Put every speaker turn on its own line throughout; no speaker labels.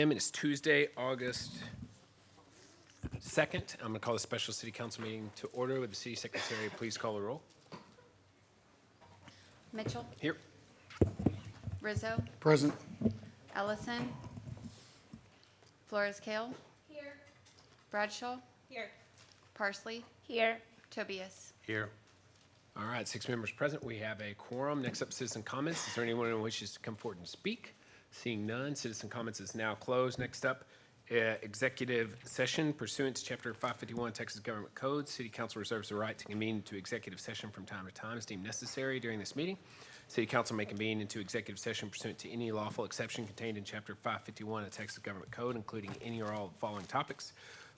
It is Tuesday, August 2nd. I'm going to call the special city council meeting to order. Would the city secretary please call the roll?
Mitchell,
Here.
Rizzo,
Present.
Ellison, Flores-Kale. Here. Bradshaw.
Here.
Parsley.
Here.
Tobias.
Here. All right, 6 members present. We have a quorum. Next up, citizen comments. Is there anyone who wishes to come forward and speak? Seeing none, citizen comments is now closed. Next up, executive session pursuant to Chapter 551 Texas Government Code. City Council reserves the right to convene into executive session from time to time as deemed necessary during this meeting. City Council may convene into executive session pursuant to any lawful exception contained in Chapter 551 of Texas Government Code, including any or all of the following topics: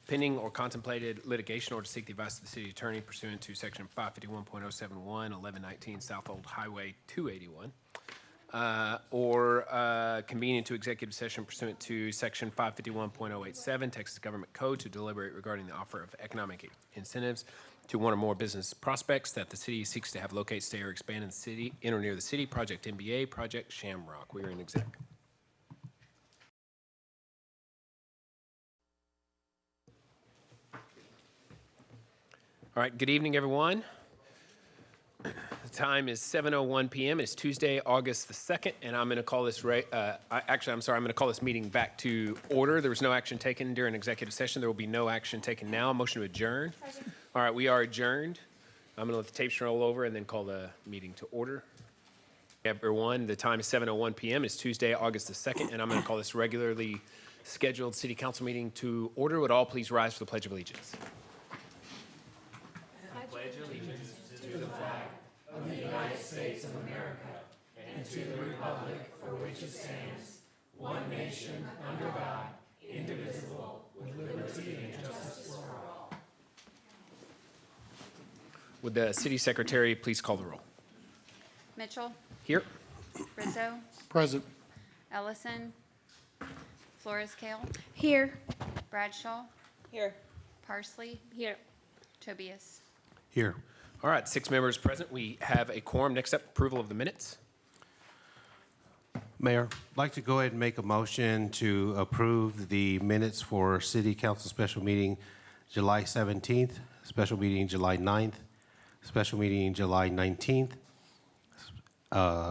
pending or contemplated litigation, or to seek the advice of the city attorney pursuant to Section 551.071, 1119 South Old Highway 281. Or convene into executive session pursuant to Section 551.087 Texas Government Code to deliberate regarding the offer of economic incentives to one or more business prospects that the city seeks to have locate, stay, or expand in the city, in or near the city. Project MBA, Project Shamrock. We are in exec. All right, good evening, everyone. The time is 7:01 p.m. It's Tuesday, August the 2nd, and I'm going to call this, I'm going to call this meeting back to order. There was no action taken during executive session. There will be no action taken now. Motion to adjourn. Second. All right, we are adjourned. I'm going to let the tapes roll over and then call the meeting to order. Everyone, the time is 7:01 p.m. It's Tuesday, August the 2nd, and I'm going to call this regularly scheduled city council meeting to order. Would all please rise for the Pledge of Allegiance?
Pledge allegiance to the flag of the United States of America and to the republic for which it stands, one nation under God, indivisible, with liberty and justice for all.
Would the city secretary please call the roll?
Mitchell,
Here.
Rizzo,
Present.
Ellison, Flores-Kale.
Here.
Bradshaw.
Here.
Parsley.
Here.
Tobias.
Here.
All right, 6 members present. We have a quorum. Next up, approval of the minutes.
Mayor, I'd like to go ahead and make a motion to approve the minutes for City Council Special Meeting July 17th, Special Meeting July 9th, Special Meeting July 19th,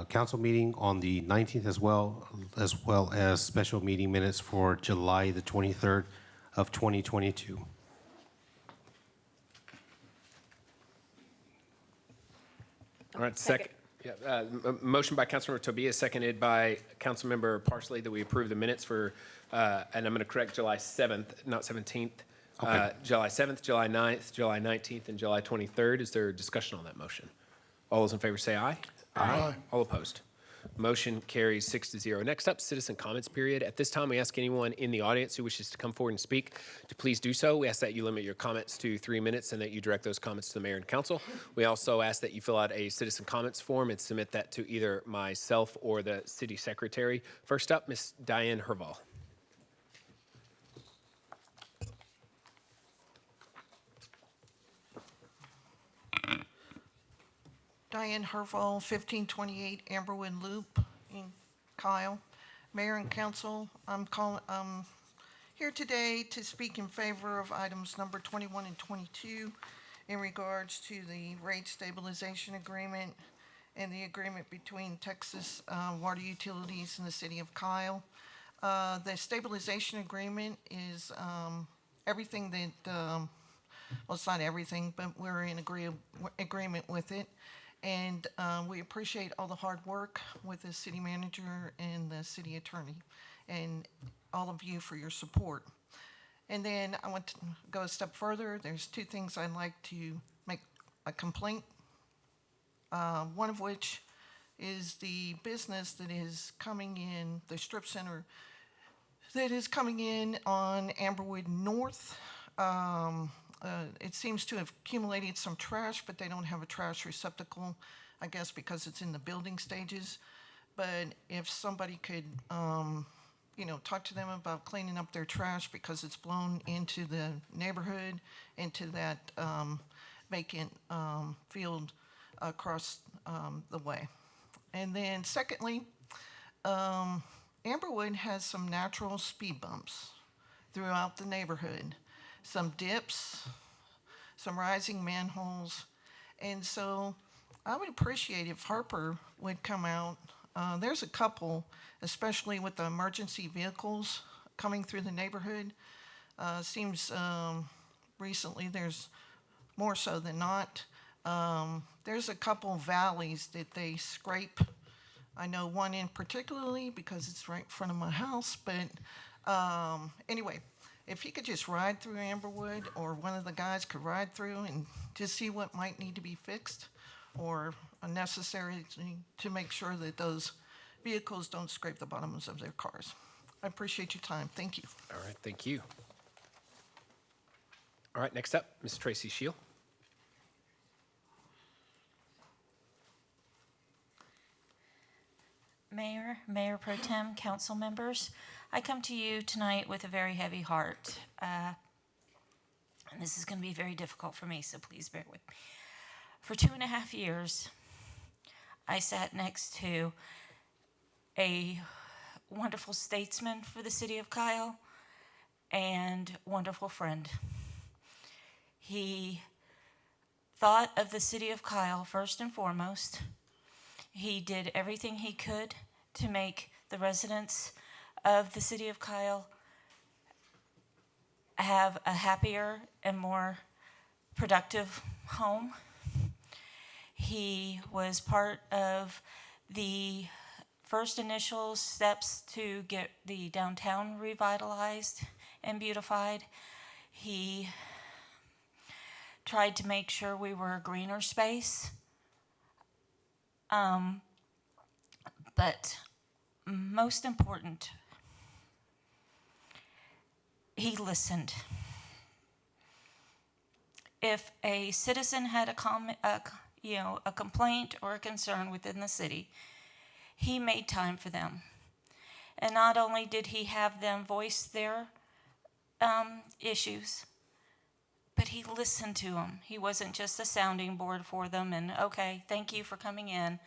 Council Meeting on the 19th as well as Special Meeting minutes for July the 23rd of 2022.
All right, second. Yeah, motion by Councilmember Tobias, seconded by Councilmember Parsley, that we approve the minutes for, and I'm going to correct, July 7th, not 17th.
Okay.
July 7th, July 9th, July 19th, and July 23rd. Is there discussion on that motion? All those in favor say aye.
Aye.
All opposed. Motion carries 6-0. Next up, citizen comments period. At this time, we ask anyone in the audience who wishes to come forward and speak to please do so. We ask that you limit your comments to 3 minutes and that you direct those comments to the mayor and council. We also ask that you fill out a citizen comments form and submit that to either myself or the city secretary. First up, Ms. Diane Herval.
Diane Herval, 1528 Amberwood Loop in Kyle. Mayor and Council, I'm here today to speak in favor of items number 21 and 22 in regards to the rate stabilization agreement and the agreement between Texas Water Utilities and the city of Kyle. The stabilization agreement is everything that, well, it's not everything, but we're in agreement with it. And we appreciate all the hard work with the city manager and the city attorney and all of you for your support. And then I want to go a step further. There's 2 things I'd like to make a complaint. One of which is the business that is coming in, the strip center that is coming in on Amberwood North. It seems to have accumulated some trash, but they don't have a trash receptacle, I guess because it's in the building stages. But if somebody could, talk to them about cleaning up their trash because it's blown into the neighborhood, into that vacant field across the way. And then secondly, Amberwood has some natural speed bumps throughout the neighborhood, some dips, some rising manholes. And so I would appreciate if Harper would come out. There's a couple, especially with the emergency vehicles coming through the neighborhood. Seems recently there's more so than not. There's a couple valleys that they scrape. I know one in particularly because it's right in front of my house, but anyway, if he could just ride through Amberwood, or one of the guys could ride through and just see what might need to be fixed or necessary to make sure that those vehicles don't scrape the bottoms of their cars. I appreciate your time. Thank you.
All right, thank you. All right, next up, Ms. Tracy Shield.
Mayor, Mayor Pro Tem, council members, I come to you tonight with a very heavy heart. And this is going to be very difficult for me, so please bear with me. For 2.5 years, I sat next to a wonderful statesman for the city of Kyle and wonderful friend. He thought of the city of Kyle first and foremost. He did everything he could to make the residents of the city of Kyle have a happier and more productive home. He was part of the first initial steps to get the downtown revitalized and beautified. He tried to make sure we were a greener space. But most important, he listened. If a citizen had a complaint or a concern within the city, he made time for them. And not only did he have them voice their issues, but he listened to them. He wasn't just a sounding board for them and, okay, thank you for coming in.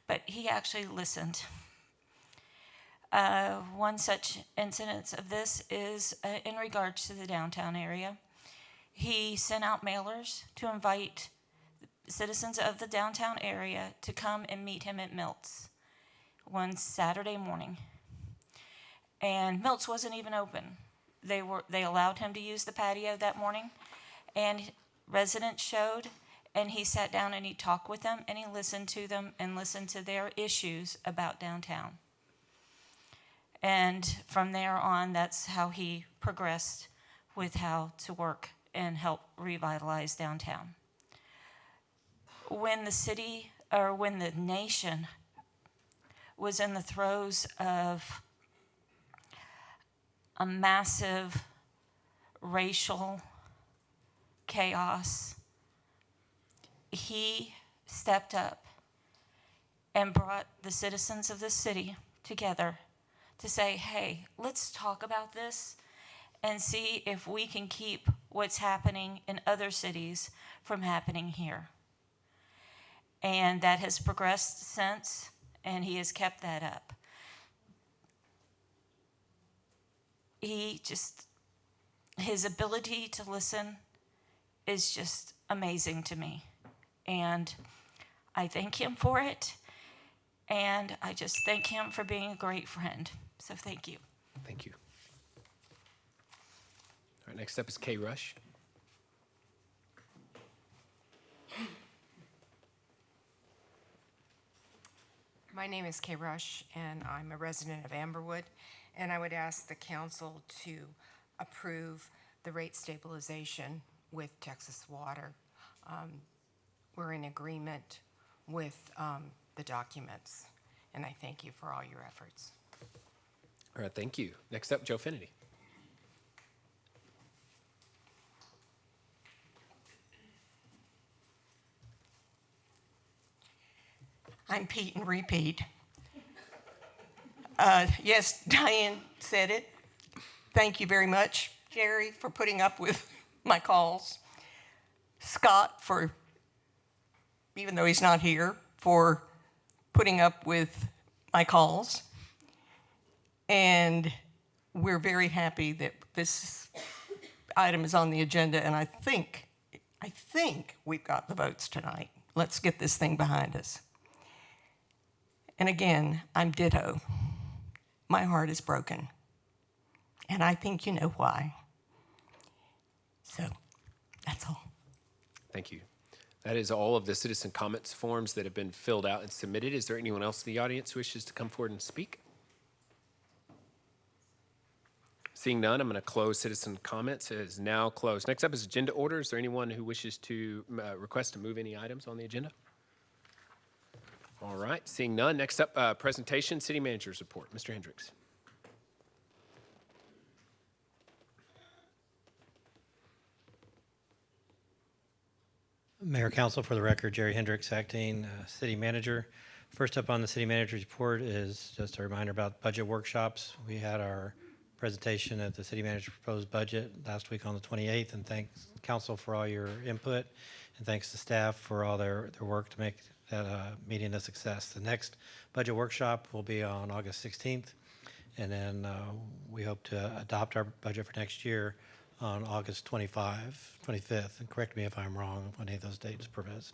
But he actually listened. One such incidence of this is in regards to the downtown area. He sent out mailers to invite citizens of the downtown area to come and meet him at Milt's one Saturday morning. And Milt's wasn't even open. They allowed him to use the patio that morning, and residents showed, and he sat down and he talked with them, and he listened to them and listened to their issues about downtown. And from there on, that's how he progressed with how to work and help revitalize downtown. When the city, or when the nation was in the throes of a massive racial chaos, he stepped up and brought the citizens of the city together to say, hey, let's talk about this and see if we can keep what's happening in other cities from happening here. And that has progressed since, and he has kept that up. His ability to listen is just amazing to me. And I thank him for it. And I just thank him for being a great friend. So thank you.
Thank you. All right, next up is Kay Rush.
My name is Kay Rush, and I'm a resident of Amberwood, and I would ask the council to approve the rate stabilization with Texas Water. We're in agreement with the documents, and I thank you for all your efforts.
All right, thank you. Next up, Joe Finity.
I'm Pete and repeat. Yes, Diane said it. Thank you very much, Jerry, for putting up with my calls. Scott, for, even though he's not here, for putting up with my calls. And we're very happy that this item is on the agenda, and I think we've got the votes tonight. Let's get this thing behind us. And again, I'm ditto. My heart is broken. And I think you know why. So, that's all.
Thank you. That is all of the citizen comments forms that have been filled out and submitted. Is there anyone else in the audience who wishes to come forward and speak? Seeing none, I'm going to close citizen comments. It is now closed. Next up is agenda order. Is there anyone who wishes to request to move any items on the agenda? All right, seeing none. Next up, presentation, city manager's report. Mr. Hendrix.
Mayor, Council, for the record, Jerry Hendrix, acting city manager. First up on the city manager's report is just a reminder about budget workshops. We had our presentation at the city manager's proposed budget last week on the 28th, and thanks, Council, for all your input, and thanks to staff for all their work to make that meeting a success. The next budget workshop will be on August 16th, and then we hope to adopt our budget for next year on August 25th, and correct me if I'm wrong on any of those dates, Pervez.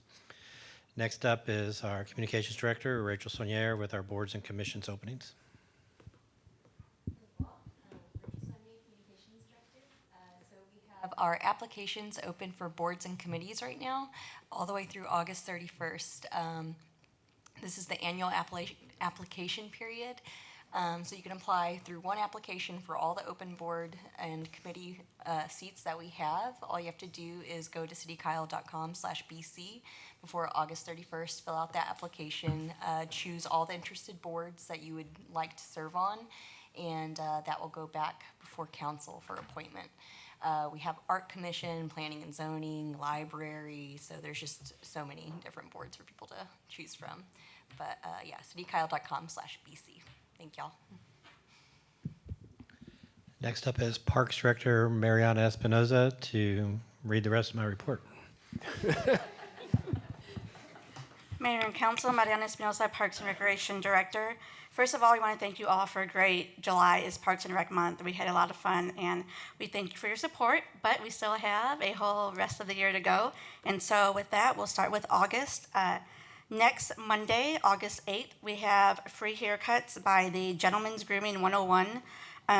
Next up is our communications director, Rachel Saunier, with our boards and commissions openings.
Have our applications open for boards and committees right now, all the way through August 31st. This is the annual application period. So you can apply through one application for all the open board and committee seats that we have. All you have to do is go to citykyle.com/BC before August 31st, fill out that application, choose all the interested boards that you would like to serve on, and that will go back before council for appointment. We have Art Commission, Planning and Zoning, Library, so there's just so many different boards for people to choose from. But yeah, citykyle.com/BC. Thank y'all.
Next up is Parks Director Mariana Espinoza to read the rest of my report.
Mayor and Council, Mariana Espinoza, Parks and Recreation Director. First of all, we want to thank you all for a great July is Parks and Rec Month. We had a lot of fun, and we thank you for your support, but we still have a whole rest of the year to go. And so with that, we'll start with August. Next Monday, August 8th, we have free haircuts by the Gentlemen's Grooming 101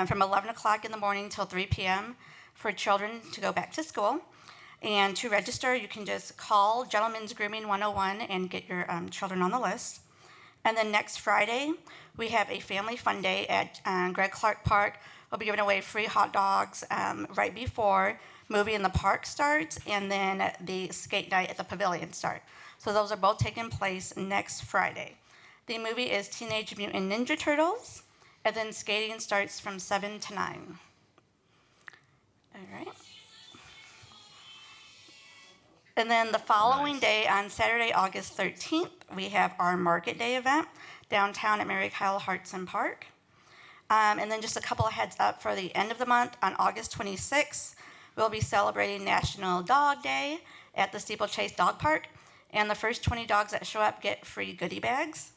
from 11 o'clock in the morning till 3 p.m. for children to go back to school. And to register, you can just call Gentlemen's Grooming 101 and get your children on the list. And then next Friday, we have a family fun day at Greg Clark Park. We'll be giving away free hot dogs right before movie in the park starts, and then the skate night at the pavilion start. So those are both taking place next Friday. The movie is Teenage Mutant Ninja Turtles, and then skating starts from 7 to 9. All right. And then the following day, on Saturday, August 13th, we have our Market Day event downtown at Mary Kyle Hartson Park. And then just a couple of heads up for the end of the month, on August 26th, we'll be celebrating National Dog Day at the Steeplechase Dog Park. And the first 20 dogs that show up get free goodie bags.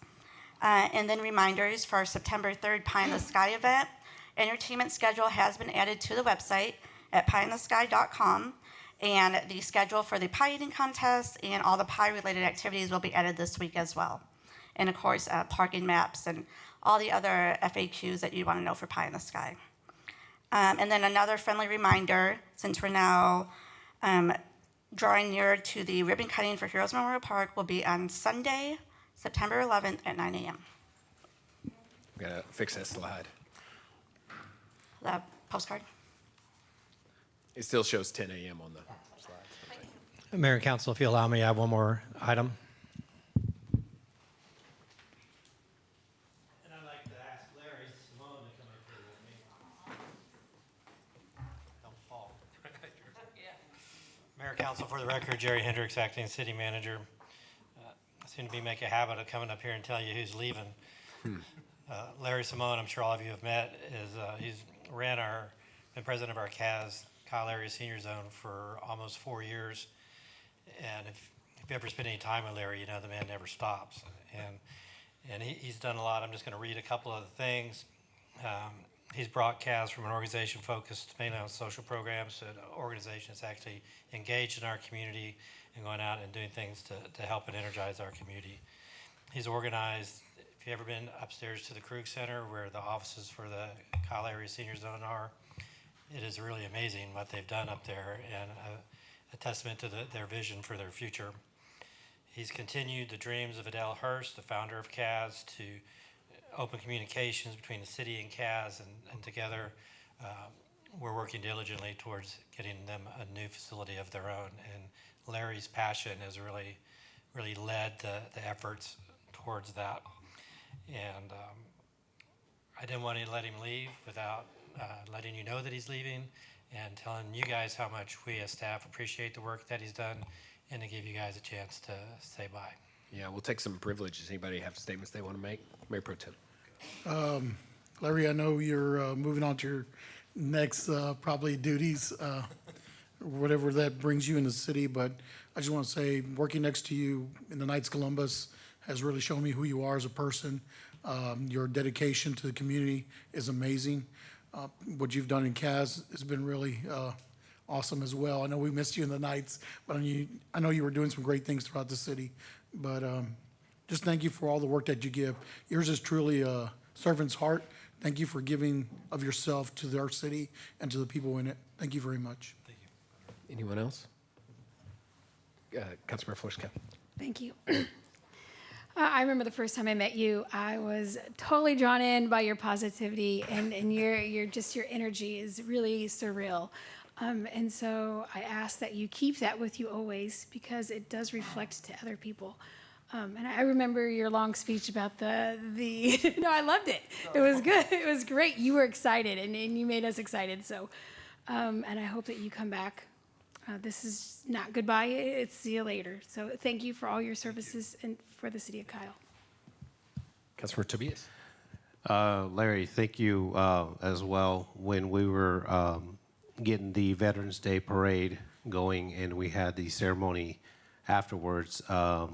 And then reminders for our September 3rd Pie in the Sky event. Entertainment schedule has been added to the website at pieinthesky.com. And the schedule for the pie eating contest and all the pie-related activities will be added this week as well. And of course, parking maps and all the other FAQs that you want to know for Pie in the Sky. And then another friendly reminder, since we're now drawing nearer to the ribbon cutting for Heroes Memorial Park, will be on Sunday, September 11th at 9 a.m.
I'm going to fix that slide.
The postcard.
It still shows 10 a.m. on the slide.
Mayor and Council, if you allow me, I have one more item. And I'd like to ask Larry Simone to come up here with me. Don't fall. Mayor and Council, for the record, Jerry Hendrix, acting city manager. I seem to be making a habit of coming up here and telling you who's leaving. Larry Simone, I'm sure all of you have met, he's been president of our Kyle Area Senior Zone for almost 4 years. And if you ever spend any time with Larry, you know the man never stops. And he's done a lot. I'm just going to read a couple of the things. He's brought CAS from an organization focused mainly on social programs to an organization that's actually engaged in our community and going out and doing things to help and energize our community. He's organized, if you've ever been upstairs to the Krug Center where the offices for the Kyle area senior zone are, it is really amazing what they've done up there and a testament to their vision for their future. He's continued the dreams of Adele Hurst, the founder of CAS, to open communications between the city and CAS, and together we're working diligently towards getting them a new facility of their own. And Larry's passion has really led the efforts towards that. And I didn't want to let him leave without letting you know that he's leaving and telling you guys how much we as staff appreciate the work that he's done, and to give you guys a chance to say bye.
Yeah, we'll take some privileges. Anybody have statements they want to make? Mayor Pro Tem.
Larry, I know you're moving on to your next probably duties, whatever that brings you in the city, but I just want to say working next to you in the Knights Columbus has really shown me who you are as a person. Your dedication to the community is amazing. What you've done in CAS has been really awesome as well. I know we missed you in the Knights, but I know you were doing some great things throughout the city. But just thank you for all the work that you give. Yours is truly a servant's heart. Thank you for giving of yourself to our city and to the people in it. Thank you very much.
Thank you. Anyone else? Councilmember Flores-Cap.
Thank you. I remember the first time I met you, I was totally drawn in by your positivity, and your energy is really surreal. And so I ask that you keep that with you always, because it does reflect to other people. And I remember your long speech about the no, I loved it. It was good. It was great. You were excited, and you made us excited. So, and I hope that you come back. This is not goodbye. It's see you later. So thank you for all your services and for the city of Kyle.
Councilmember Tobias.
Larry, thank you as well. When we were getting the Veterans Day parade going and we had the ceremony afterwards,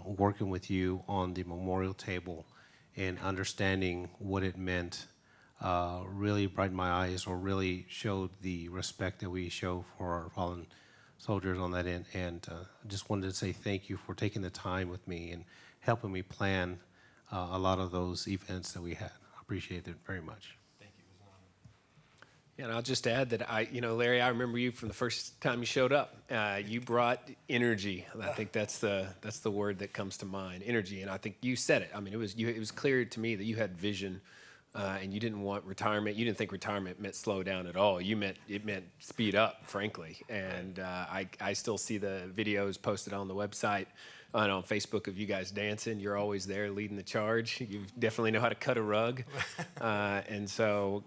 working with you on the memorial table and understanding what it meant really brightened my eyes, or really showed the respect that we show for our fallen soldiers on that end. And just wanted to say thank you for taking the time with me and helping me plan a lot of those events that we had. I appreciate it very much.
Thank you. It was an honor.
Yeah, and I'll just add that Larry, I remember you from the first time you showed up. You brought energy. I think that's the word that comes to mind, energy. And I think you said it. I mean, it was clear to me that you had vision, and you didn't want retirement. You didn't think retirement meant slow down at all. It meant speed up, frankly. And I still see the videos posted on the website and on Facebook of you guys dancing. You're always there leading the charge. You definitely know how to cut a rug. And so,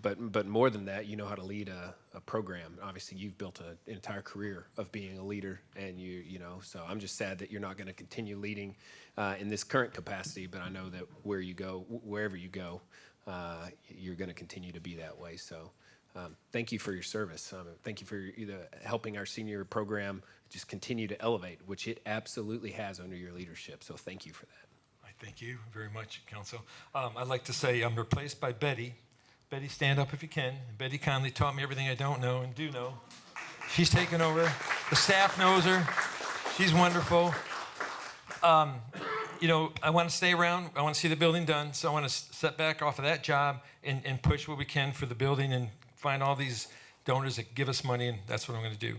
but more than that, you know how to lead a program. Obviously, you've built an entire career of being a leader, and so I'm just sad that you're not going to continue leading in this current capacity, but I know that wherever you go, you're going to continue to be that way. So thank you for your service. Thank you for helping our senior program just continue to elevate, which it absolutely has under your leadership. So thank you for that.
I thank you very much, Council. I'd like to say I'm replaced by Betty. Betty, stand up if you can. Betty kindly taught me everything I don't know and do know. She's taken over. The staff knows her. She's wonderful. I want to stay around. I want to see the building done. So I want to step back off of that job and push what we can for the building and find all these donors that give us money, and that's what I'm going to do.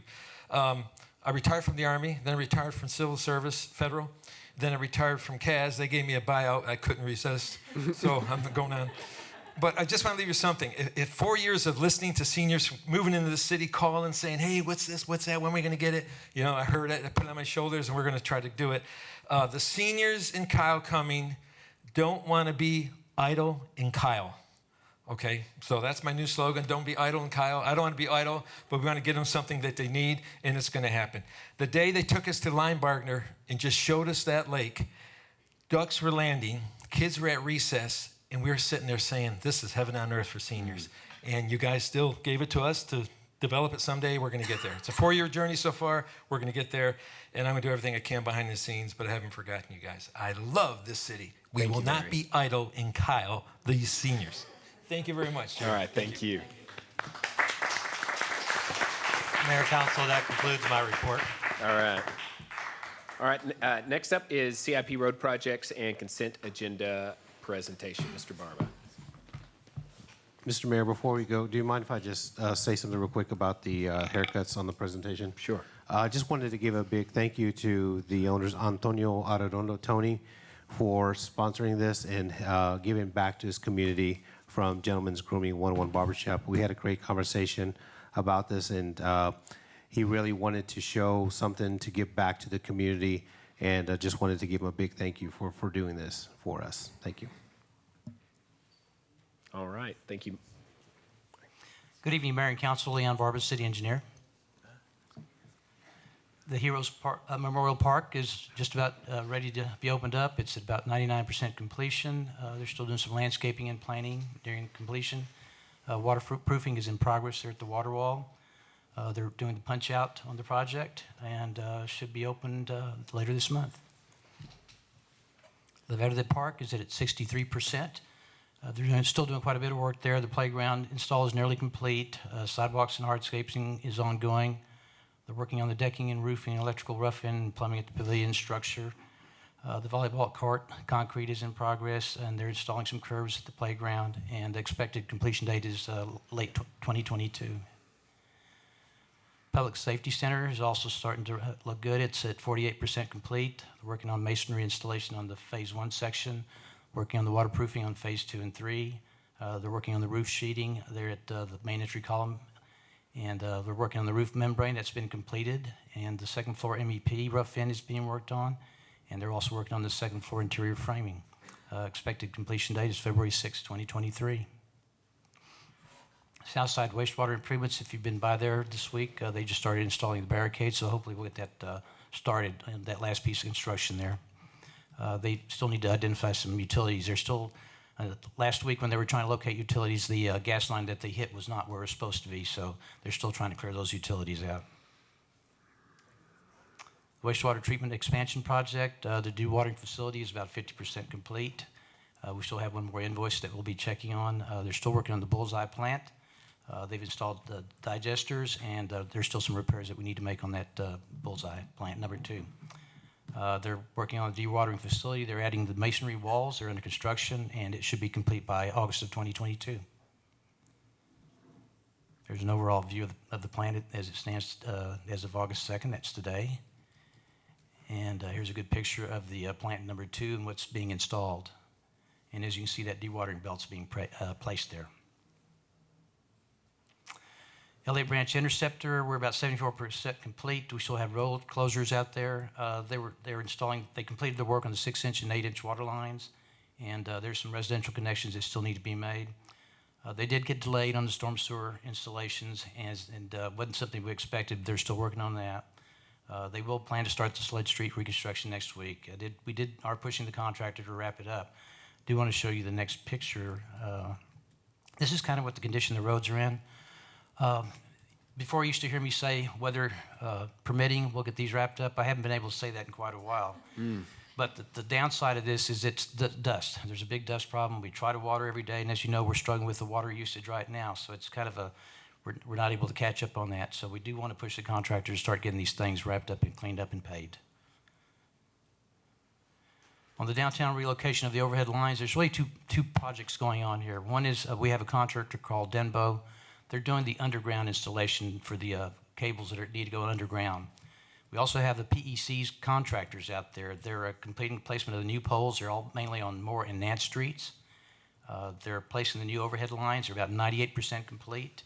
I retired from the Army, then I retired from civil service, federal. Then I retired from CAS. They gave me a buyout. I couldn't resist, so I'm going on. But I just want to leave you something. If 4 years of listening to seniors moving into the city, calling, saying, hey, what's this, what's that, when are we going to get it? I heard it, I put it on my shoulders, and we're going to try to do it. The seniors in Kyle coming don't want to be idle in Kyle. Okay, so that's my new slogan, don't be idle in Kyle. I don't want to be idle, but we want to give them something that they need, and it's going to happen. The day they took us to Linebargner and just showed us that lake, ducks were landing, kids were at recess, and we were sitting there saying, this is heaven on earth for seniors. And you guys still gave it to us to develop it someday. We're going to get there. It's a 4-year journey so far. We're going to get there, and I'm going to do everything I can behind the scenes, but I haven't forgotten you guys. I love this city. We will not be idle in Kyle, these seniors. Thank you very much, Jerry.
All right, thank you.
Mayor, Council, that concludes my report.
All right. All right, next up is CIP road projects and consent agenda presentation. Mr. Barba.
Mr. Mayor, before we go, do you mind if I just say something real quick about the haircuts on the presentation?
Sure.
I just wanted to give a big thank you to the owners, Antonio Arredondo, Tony, for sponsoring this and giving back to this community from Gentlemen's Grooming 101 Barbershop. We had a great conversation about this, and he really wanted to show something to give back to the community, and just wanted to give him a big thank you for doing this for us. Thank you.
All right, thank you.
Good evening, Mayor and Council. Leon Barba, City Engineer. The Heroes Park, Memorial Park is just about ready to be opened up. It's at about 99% completion. They're still doing some landscaping and planning during completion. Waterproofing is in progress there at the water wall. They're doing the punch out on the project and should be opened later this month. The Verde Park is at 63%. They're still doing quite a bit of work there. The playground install is nearly complete. Sidewalks and hardscaping is ongoing. They're working on the decking and roofing, electrical rough-in, and plumbing at the pavilion structure. The volleyball court concrete is in progress, and they're installing some curbs at the playground, and the expected completion date is late 2022. Public Safety Center is also starting to look good. It's at 48% complete. They're working on masonry installation on the Phase 1 section, working on the waterproofing on Phase 2 and 3. They're working on the roof sheeting there at the main entry column. And they're working on the roof membrane that's been completed. And the second floor MEP rough-in is being worked on. And they're also working on the second floor interior framing. Expected completion date is February 6, 2023. Southside wastewater improvements, if you've been by there this week, they just started installing the barricades, so hopefully we'll get that started in that last piece of construction there. They still need to identify some utilities. They're still, last week when they were trying to locate utilities, the gas line that they hit was not where it was supposed to be, so they're still trying to clear those utilities out. Wastewater treatment expansion project, the dewatering facility is about 50% complete. We still have one more invoice that we'll be checking on. They're still working on the Bullseye plant. They've installed the digesters, and there's still some repairs that we need to make on that Bullseye plant number 2. They're working on the dewatering facility. They're adding the masonry walls. They're under construction, and it should be complete by August of 2022. There's an overall view of the plant as it stands as of August 2nd. That's today. And here's a good picture of the plant number 2 and what's being installed. And as you can see, that dewatering belt's being placed there. LA Branch Interceptor, we're about 74% complete. We still have road closures out there. They completed the work on the 6-inch and 8-inch water lines, and there's some residential connections that still need to be made. They did get delayed on the storm sewer installations, and wasn't something we expected. They're still working on that. They will plan to start the Sled Street reconstruction next week. We are pushing the contractor to wrap it up. I do want to show you the next picture. This is kind of what the condition the roads are in. Before you used to hear me say weather permitting, we'll get these wrapped up. I haven't been able to say that in quite a while. But the downside of this is it's the dust. There's a big dust problem. We try to water every day, and as you know, we're struggling with the water usage right now. So it's kind of we're not able to catch up on that. So we do want to push the contractor to start getting these things wrapped up and cleaned up and paid. On the downtown relocation of the overhead lines, there's really two projects going on here. One is we have a contractor called Denbo. They're doing the underground installation for the cables that need to go underground. We also have the PEC's contractors out there. They're completing placement of the new poles. They're all mainly on Moore and Nance Streets. They're placing the new overhead lines. They're about 98% complete.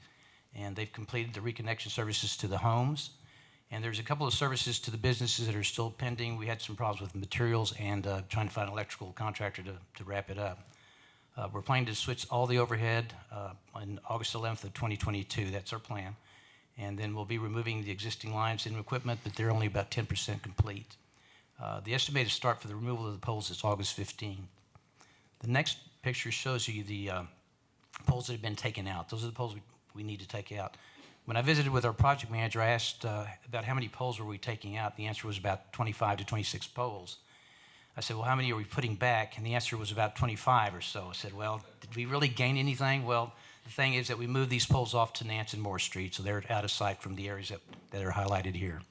And they've completed the reconnection services to the homes. And there's a couple of services to the businesses that are still pending. We had some problems with materials and trying to find an electrical contractor to wrap it up. We're planning to switch all the overhead on August 11th of 2022. That's our plan. And then we'll be removing the existing lines and equipment, but they're only about 10% complete. The estimated start for the removal of the poles is August 15th. The next picture shows you the poles that have been taken out. Those are the poles we need to take out. When I visited with our project manager, I asked about how many poles were we taking out. The answer was about 25 to 26 poles. I said, well, how many are we putting back? And the answer was about 25 or so. I said, well, did we really gain anything? Well, the thing is that we moved these poles off to Nance and Moore Street, so they're out of sight from the areas that are highlighted here.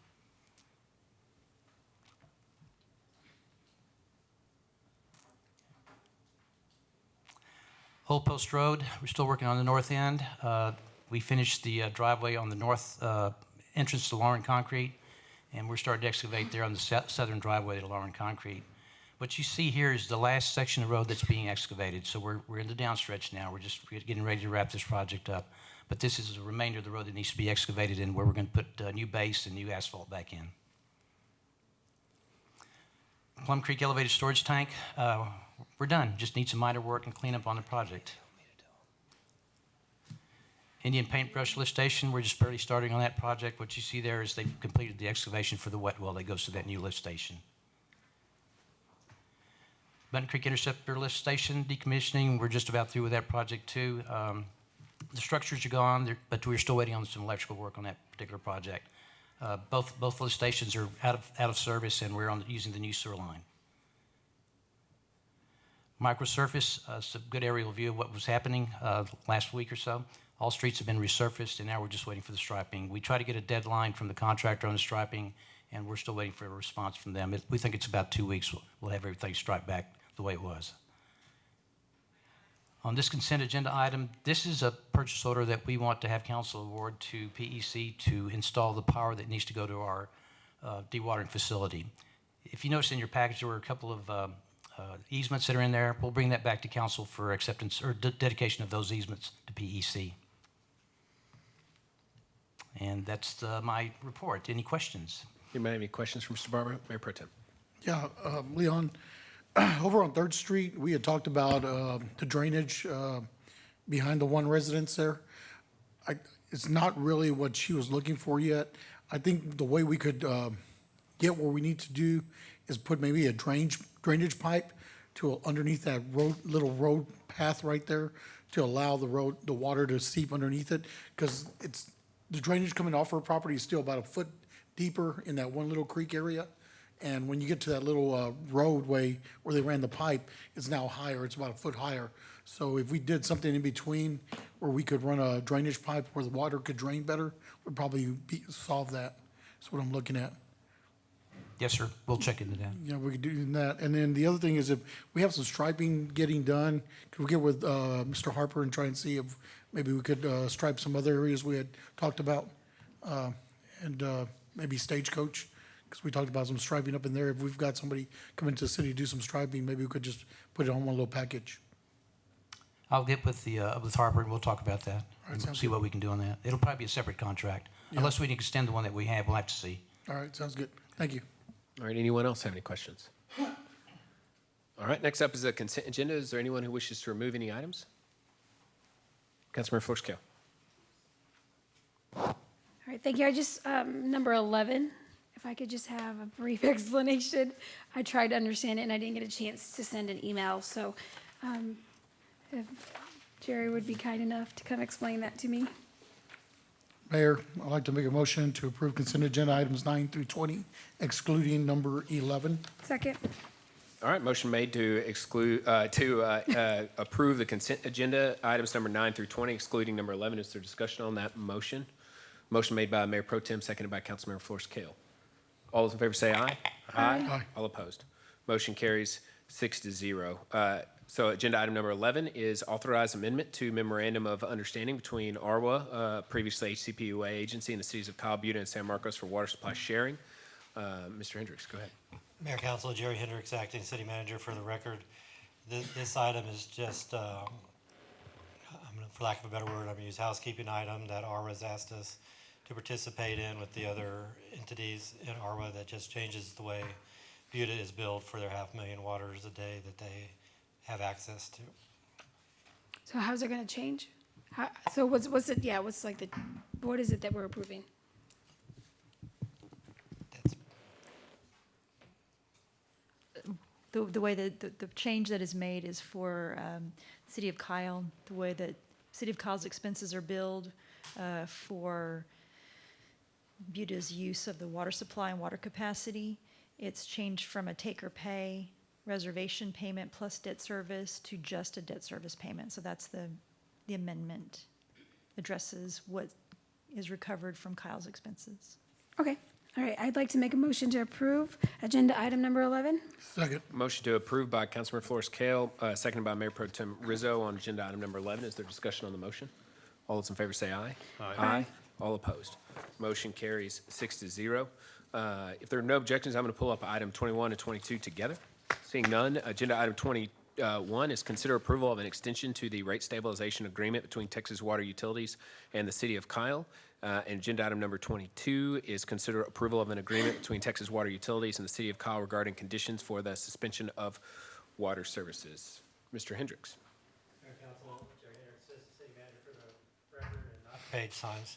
Old Post Road, we're still working on the north end. We finished the driveway on the north entrance to Lauren Concrete, and we're starting to excavate there on the southern driveway to Lauren Concrete. What you see here is the last section of road that's being excavated. So we're in the downstretch now. We're just getting ready to wrap this project up. But this is the remainder of the road that needs to be excavated and where we're going to put new base and new asphalt back in. Plum Creek Elevated Storage Tank, we're done. Just need some minor work and cleanup on the project. Indian Paintbrush Lift Station, we're just barely starting on that project. What you see there is they've completed the excavation for the wet well that goes to that new lift station. Button Creek Interceptor Lift Station decommissioning, we're just about through with that project too. The structures are gone, but we're still waiting on some electrical work on that particular project. Both lift stations are out of service, and we're using the new sewer line. Microsurface, it's a good aerial view of what was happening last week or so. All streets have been resurfaced, and now we're just waiting for the striping. We try to get a deadline from the contractor on the striping, and we're still waiting for a response from them. We think it's about 2 weeks. We'll have everything striped back the way it was. On this consent agenda item, this is a purchase order that we want to have council award to PEC to install the power that needs to go to our dewatering facility. If you notice in your package, there were a couple of easements that are in there. We'll bring that back to council for acceptance or dedication of those easements to PEC. And that's my report. Any questions?
Anybody have any questions for Mr. Barba? Mayor Pro Tem.
Yeah, Leon, over on Third Street, we had talked about the drainage behind the one residence there. It's not really what she was looking for yet. I think the way we could get where we need to do is put maybe a drainage pipe to underneath that little road path right there to allow the water to seep underneath it, because the drainage coming off her property is still about a foot deeper in that one little creek area. And when you get to that little roadway where they ran the pipe, it's now higher. It's about a foot higher. So if we did something in between where we could run a drainage pipe where the water could drain better, would probably solve that. That's what I'm looking at.
Yes, sir. We'll check into that.
Yeah, we could do that. And then the other thing is, if we have some striping getting done, could we get with Mr. Harper and try and see if maybe we could stripe some other areas we had talked about, and maybe Stagecoach, because we talked about some striping up in there. If we've got somebody come into the city to do some striping, maybe we could just put it on one little package.
I'll get with with Harper and we'll talk about that.
All right,
And see what we can do on that. It'll probably be a separate contract.
Yeah.
Unless we can extend the one that we have, we'll have to see.
All right, sounds good. Thank you.
All right, anyone else have any questions? All right, next up is a consent agenda. Is there anyone who wishes to remove any items? Councilmember Flores-Cale.
All right, thank you. I just, number 11, if I could just have a brief explanation. I tried to understand it and I didn't get a chance to send an email, so if Jerry would be kind enough to come explain that to me.
Mayor, I'd like to make a motion to approve consent agenda items 9 through 20, excluding number 11.
Second.
All right, motion made to approve the consent agenda items number 9 through 20, excluding number 11. Is there discussion on that motion? Motion made by Mayor Pro Tem, seconded by Councilmember Flores-Cale. All those in favor say aye.
Aye.
All opposed. Motion carries 6-0. So agenda item number 11 is authorized amendment to memorandum of understanding between ARWA, previously HCPUA agency, and the cities of Kyle, Buda, and San Marcos for water supply sharing. Mr. Hendrix, go ahead.
Mayor Council, Jerry Hendrix, acting city manager. For the record, this item is just, for lack of a better word, I'm going to use housekeeping item that ARWA has asked us to participate in with the other entities in ARWA. That just changes the way Buda is billed for their 500,000 waters a day that they have access to.
So how's it going to change? So what's it, yeah, what is it that we're approving?
The way that the change that is made is for the City of Kyle, the way that City of Kyle's expenses are billed for Buda's use of the water supply and water capacity. It's changed from a take or pay reservation payment plus debt service to just a debt service payment. So that's the amendment, addresses what is recovered from Kyle's expenses.
Okay, all right, I'd like to make a motion to approve agenda item number 11.
Second.
Motion to approve by Councilmember Flores Kale, seconded by Mayor Pro Tem Rizzo on agenda item number 11. Is there discussion on the motion? All those in favor say aye. Aye. All opposed. Motion carries 6-0. If there are no objections, I'm going to pull up item 21 and 22 together. Seeing none, agenda item 21 is consider approval of an extension to the rate stabilization agreement between Texas Water Utilities and the City of Kyle. And agenda item number 22 is consider approval of an agreement between Texas Water Utilities and the City of Kyle regarding conditions for the suspension of water services. Mr. Hendrix.
Mayor Council, Jerry Hendrix, Assistant City Manager for the record, and not Paige Saenz.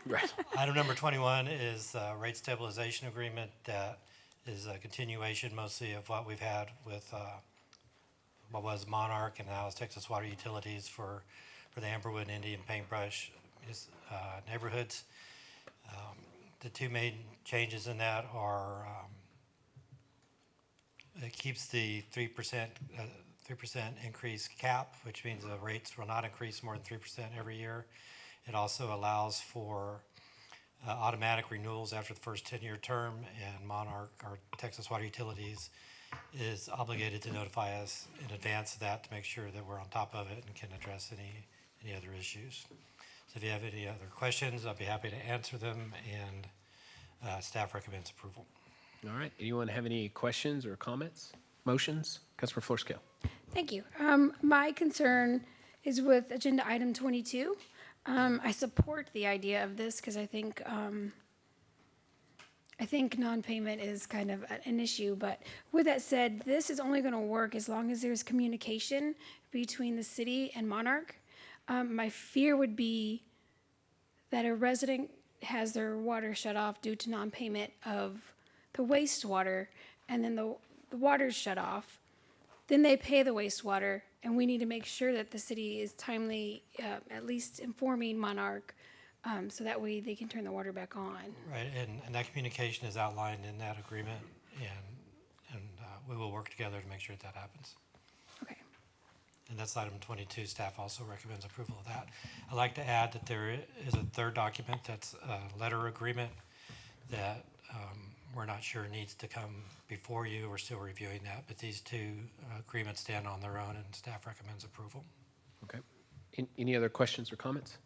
Right.
Item number 21 is a rate stabilization agreement that is a continuation mostly of what we've had with what was Monarch and now is Texas Water Utilities for the Amberwood, Indian Paintbrush neighborhoods. The two main changes in that are it keeps the 3% increase cap, which means the rates will not increase more than 3% every year. It also allows for automatic renewals after the first 10-year term, and Monarch, or Texas Water Utilities, is obligated to notify us in advance of that to make sure that we're on top of it and can address any other issues. So if you have any other questions, I'll be happy to answer them, and staff recommends approval.
All right. Anyone have any questions or comments? Motions? Councilor Flores Kale.
Thank you. My concern is with agenda item 22. I support the idea of this because I think non-payment is kind of an issue. But with that said, this is only going to work as long as there's communication between the city and Monarch. My fear would be that a resident has their water shut off due to non-payment of the wastewater, and then the water's shut off. Then they pay the wastewater, and we need to make sure that the city is timely, at least informing Monarch, so that way they can turn the water back on.
Right, and that communication is outlined in that agreement, and we will work together to make sure that happens.
Okay.
And that's item 22. Staff also recommends approval of that. I'd like to add that there is a third document that's a letter agreement that we're not sure needs to come before you. We're still reviewing that, but these two agreements stand on their own, and staff recommends approval.
Okay. Any other questions or comments?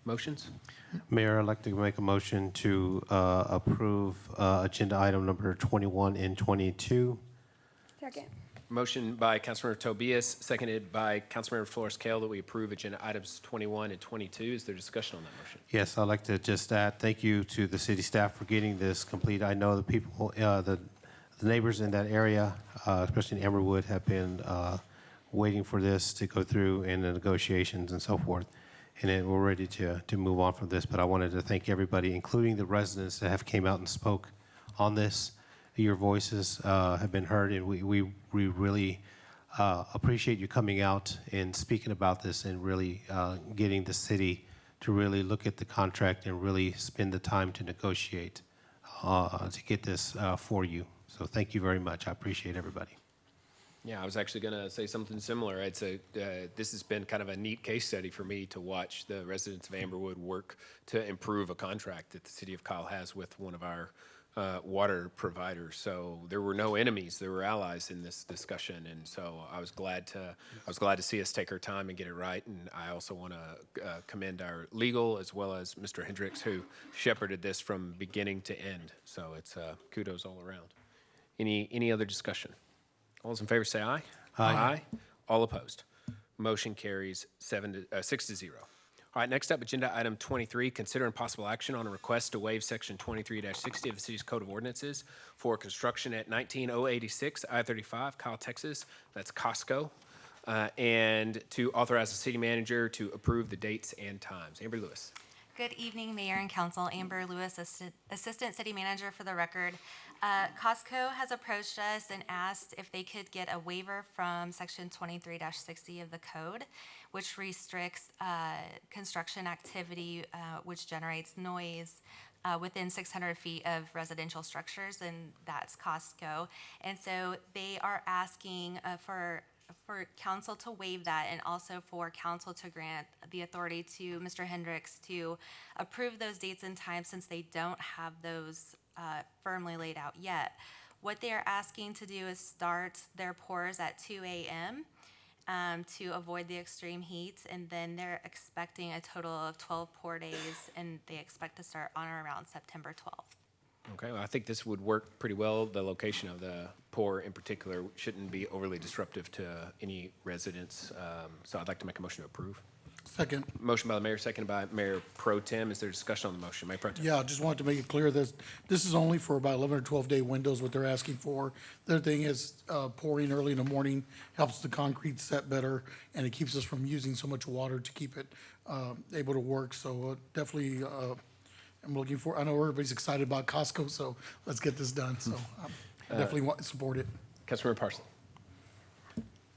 Motions?
Mayor, I'd like to make a motion to approve agenda item number 21 and 22.
Second.
Motion by Councilmember Tobias, seconded by Councilmember Flores Kale, that we approve agenda items 21 and 22. Is there discussion on that motion?
Yes, I'd like to just add thank you to the city staff for getting this complete. I know the people, the neighbors in that area, especially in Amberwood, have been waiting for this to go through in the negotiations and so forth. And then we're ready to move on from this. But I wanted to thank everybody, including the residents that have came out and spoke on this. Your voices have been heard, and we really appreciate you coming out and speaking about this and really getting the city to really look at the contract and really spend the time to negotiate to get this for you. So thank you very much. I appreciate everybody.
Yeah, I was actually going to say something similar. It's this has been kind of a neat case study for me to watch the residents of Amberwood work to improve a contract that the city of Kyle has with one of our water providers. So there were no enemies, there were allies in this discussion, and so I was glad to see us take our time and get it right. And I also want to commend our legal as well as Mr. Hendrix, who shepherded this from beginning to end. So it's kudos all around. Any other discussion? All those in favor say aye. Aye. All opposed. Motion carries 6-0. All right, next up, agenda item 23, consider possible action on a request to waive section 23-60 of the city's code of ordinances for construction at 19086 I-35, Kyle, Texas. That's Costco. And to authorize the city manager to approve the dates and times. Amber Lewis.
Good evening, Mayor and Council. Amber Lewis, Assistant City Manager for the record. Costco has approached us and asked if they could get a waiver from section 23-60 of the code, which restricts construction activity, which generates noise,
within 600 feet of residential structures, and that's Costco. And so they are asking for council to waive that, and also for council to grant the authority to Mr. Hendrix to approve those dates and times, since they don't have those firmly laid out yet. What they are asking to do is start their pours at 2 a.m. To avoid the extreme heat, and then they're expecting a total of 12 pour days, and they expect to start on or around September 12th.
Okay, well, I think this would work pretty well. The location of the pour in particular shouldn't be overly disruptive to any residents. So I'd like to make a motion to approve.
Second.
Motion by the mayor, seconded by Mayor Pro Tem. Is there discussion on the motion? Mayor Pro Tem.
Yeah, I just wanted to make it clear that this is only for about 11 or 12-day windows, what they're asking for. The other thing is pouring early in the morning helps the concrete set better, and it keeps us from using so much water to keep it able to work. So definitely, I'm looking for, I know everybody's excited about Costco, so let's get this done. So I definitely want to support it.
Councilmember Parsley.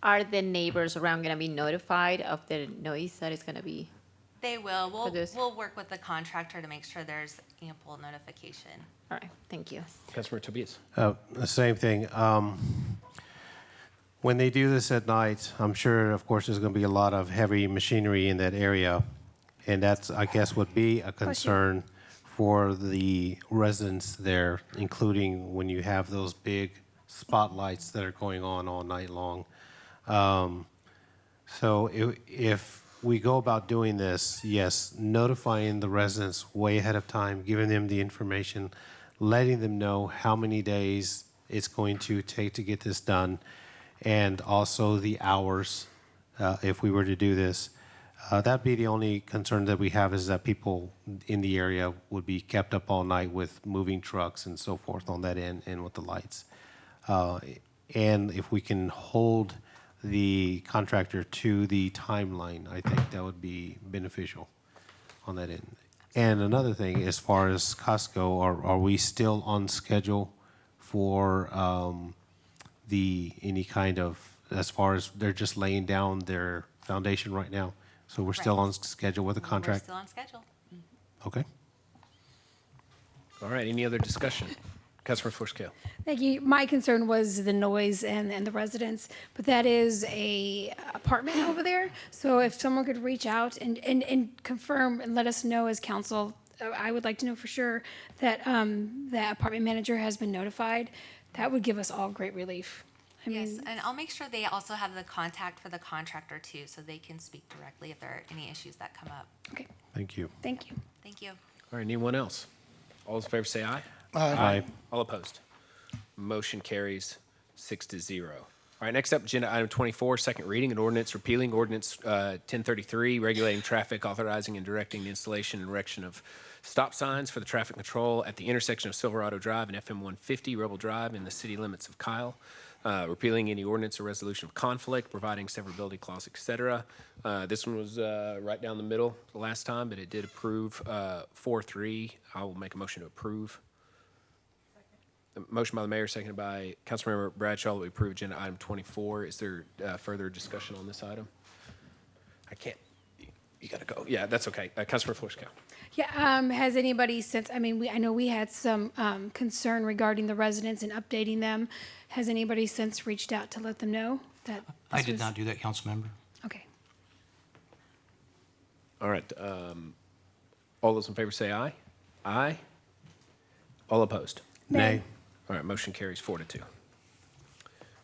Are the neighbors around going to be notified of the noise that is going to be?
They will.
For this?
We'll work with the contractor to make sure there's ample notification.
All right, thank you.
Councilmember Tobias.
The same thing. When they do this at night, I'm sure, of course, there's going to be a lot of heavy machinery in that area, and that's, I guess, would be a concern for the residents there, including when you have those big spotlights that are going on all night long. So if we go about doing this, yes, notifying the residents way ahead of time, giving them the information, letting them know how many days it's going to take to get this done, and also the hours, if we were to do this. That'd be the only concern that we have, is that people in the area would be kept up all night with moving trucks and so forth on that end, and with the lights. And if we can hold the contractor to the timeline, I think that would be beneficial on that end. And another thing, as far as Costco, are we still on schedule for any kind of, as far as they're just laying down their foundation right now? So we're still on schedule with the contract?
We're still on schedule.
Okay.
All right, any other discussion? Councilmember Flores-Cale.
Thank you. My concern was the noise and the residents, but that is a apartment over there. So if someone could reach out and confirm and let us know as council, I would like to know for sure that that apartment manager has been notified. That would give us all great relief. I
Yes,
mean,
and I'll make sure they also have the contact for the contractor too, so they can speak directly if there are any issues that come up.
okay,
Thank you.
thank you.
Thank you.
All right, anyone else? All those in favor say aye.
Aye.
All opposed? Motion carries 6-0. All right, next up, agenda item 24, second reading, an ordinance repealing Ordinance 1033, regulating traffic, authorizing and directing the installation and erection of stop signs for the traffic control at the intersection of Silverado Drive and FM 150 Rebel Drive in the city limits of Kyle. Repealing any ordinance or resolution of conflict, providing severability clause, et cetera. This one was right down the middle the last time, but it did approve 4-3. I will make a motion to approve. Motion by the mayor, seconded by Councilmember Bradshaw, that we approve agenda item 24. Is there further discussion on this item? I can't. You gotta go. Yeah, that's okay. Councilmember Flores-Cale.
Yeah, has anybody since, I mean, I know we had some concern regarding the residents and updating them. Has anybody since reached out to let them know that
I
this
did
was-
not do that, council member.
Okay.
All right. All those in favor say aye. Aye. All opposed?
Nay.
All right, motion carries 4-2.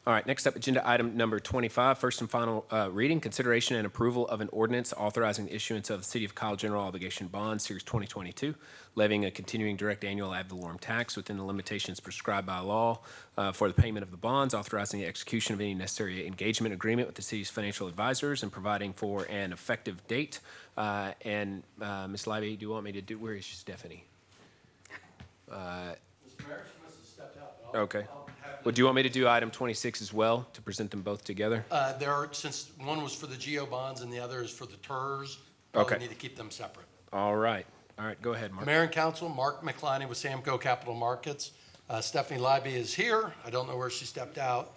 All right, next up, agenda item number 25, first and final reading, consideration and approval of an ordinance authorizing the issuance of the City of Kyle General Obligation Bond, Series 2022, levying a continuing direct annual ad valorem tax within the limitations prescribed by law for the payment of the bonds, authorizing the execution of any necessary engagement agreement with the city's financial advisors, and providing for an effective date. And Ms. Leibe, do you want me to do, where is Stephanie? Okay. Well, do you want me to do item 26 as well, to present them both together?
There are, since one was for the GO bonds and the other is for the TERS,
Okay.
we need to keep them separate.
All right. All right, go ahead, Mark.
Mayor and Council, Mark McCliney with Samco Capital Markets. Stephanie Leibe is here. I don't know where she stepped out.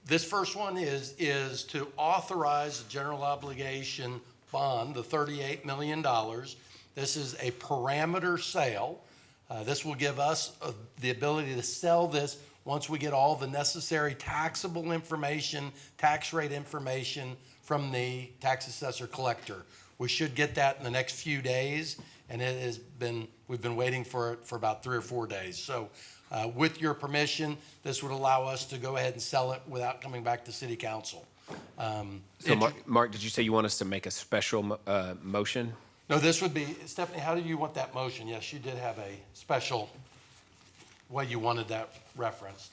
This first one is to authorize the general obligation bond, the $38 million. This is a parameter sale. This will give us the ability to sell this once we get all the necessary taxable information, tax rate information from the tax assessor collector. We should get that in the next few days, and we've been waiting for it for about 3 or 4 days. So with your permission, this would allow us to go ahead and sell it without coming back to city council.
So Mark, did you say you want us to make a special motion?
No, this would be, Stephanie, how do you want that motion? Yes, you did have a special way you wanted that referenced.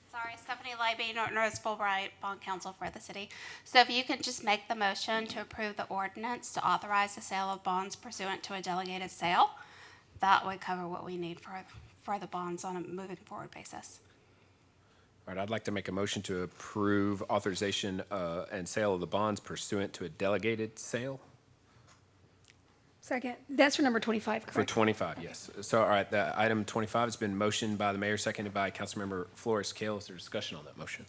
Sorry, Stephanie Leibe, Norton Rose Fulbright, bond counsel for the city. So if you could just make the motion to approve the ordinance to authorize the sale of bonds pursuant to a delegated sale, that would cover what we need for the bonds on a moving forward basis.
All right, I'd like to make a motion to approve authorization and sale of the bonds pursuant to a delegated sale.
Second. That's for number 25,
For
correct?
25, yes. So, all right, the item 25 has been motioned by the mayor, seconded by Councilmember Flores Kale. Is there discussion on that motion?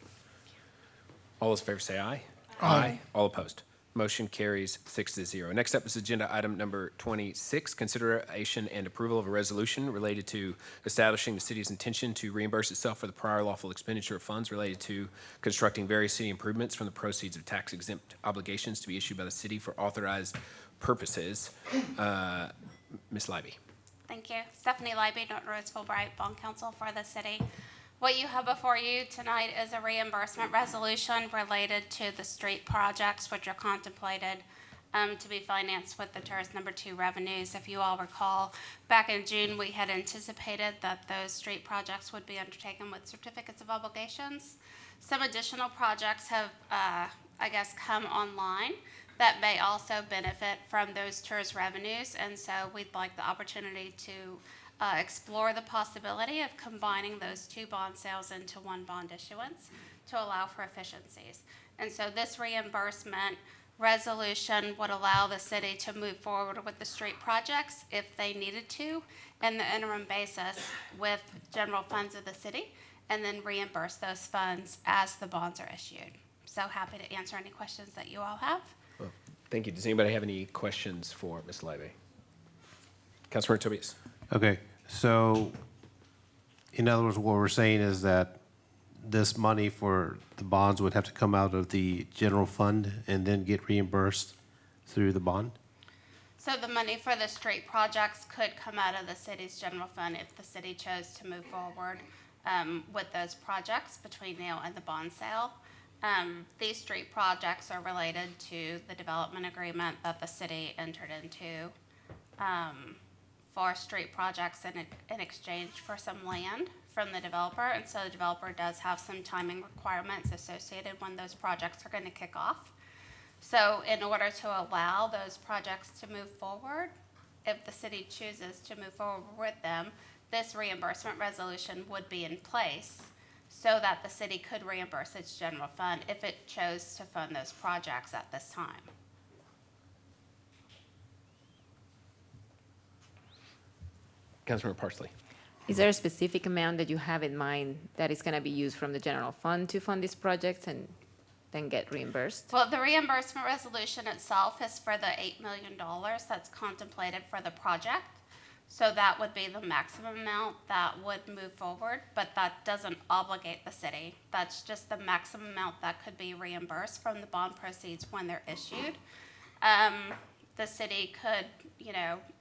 All those in favor say aye. Aye. All opposed. Motion carries 6-0. Next up is agenda item number 26, consideration and approval of a resolution related to establishing the city's intention to reimburse itself for the prior lawful expenditure of funds related to constructing various city improvements from the proceeds of tax-exempt obligations to be issued by the city for authorized purposes. Ms. Leibe.
Thank you. Stephanie Leibe, Norton Rose Fulbright, bond counsel for the city. What you have before you tonight is a reimbursement resolution related to the street projects which are contemplated to be financed with the TERS number 2 revenues. If you all recall, back in June, we had anticipated that those street projects would be undertaken with certificates of obligations. Some additional projects have, come online that may also benefit from those TERS revenues, and so we'd like the opportunity to explore the possibility of combining those 2 bond sales into 1 bond issuance to allow for efficiencies. And so this reimbursement resolution would allow the city to move forward with the street projects if they needed to in the interim basis with general funds of the city, and then reimburse those funds as the bonds are issued. So happy to answer any questions that you all have.
Well, thank you. Does anybody have any questions for Ms. Leibe? Councilmember Tobias.
Okay, so in other words, what we're saying is that this money for the bonds would have to come out of the general fund and then get reimbursed through the bond?
So the money for the street projects could come out of the city's general fund if the city chose to move forward with those projects between now and the bond sale. These street projects are related to the development agreement that the city entered into for street projects in exchange for some land from the developer. And so the developer does have some timing requirements associated when those projects are going to kick off. So in order to allow those projects to move forward, if the city chooses to move forward with them, this reimbursement resolution would be in place so that the city could reimburse its general fund if it chose to fund those projects at this time.
Councilmember Parsley.
Is there a specific amount that you have in mind that is going to be used from the general fund to fund these projects and then get reimbursed?
Well, the reimbursement resolution itself is for the $8 million that's contemplated for the project. So that would be the maximum amount that would move forward, but that doesn't obligate the city. That's just the maximum amount that could be reimbursed from the bond proceeds when they're issued. The city could,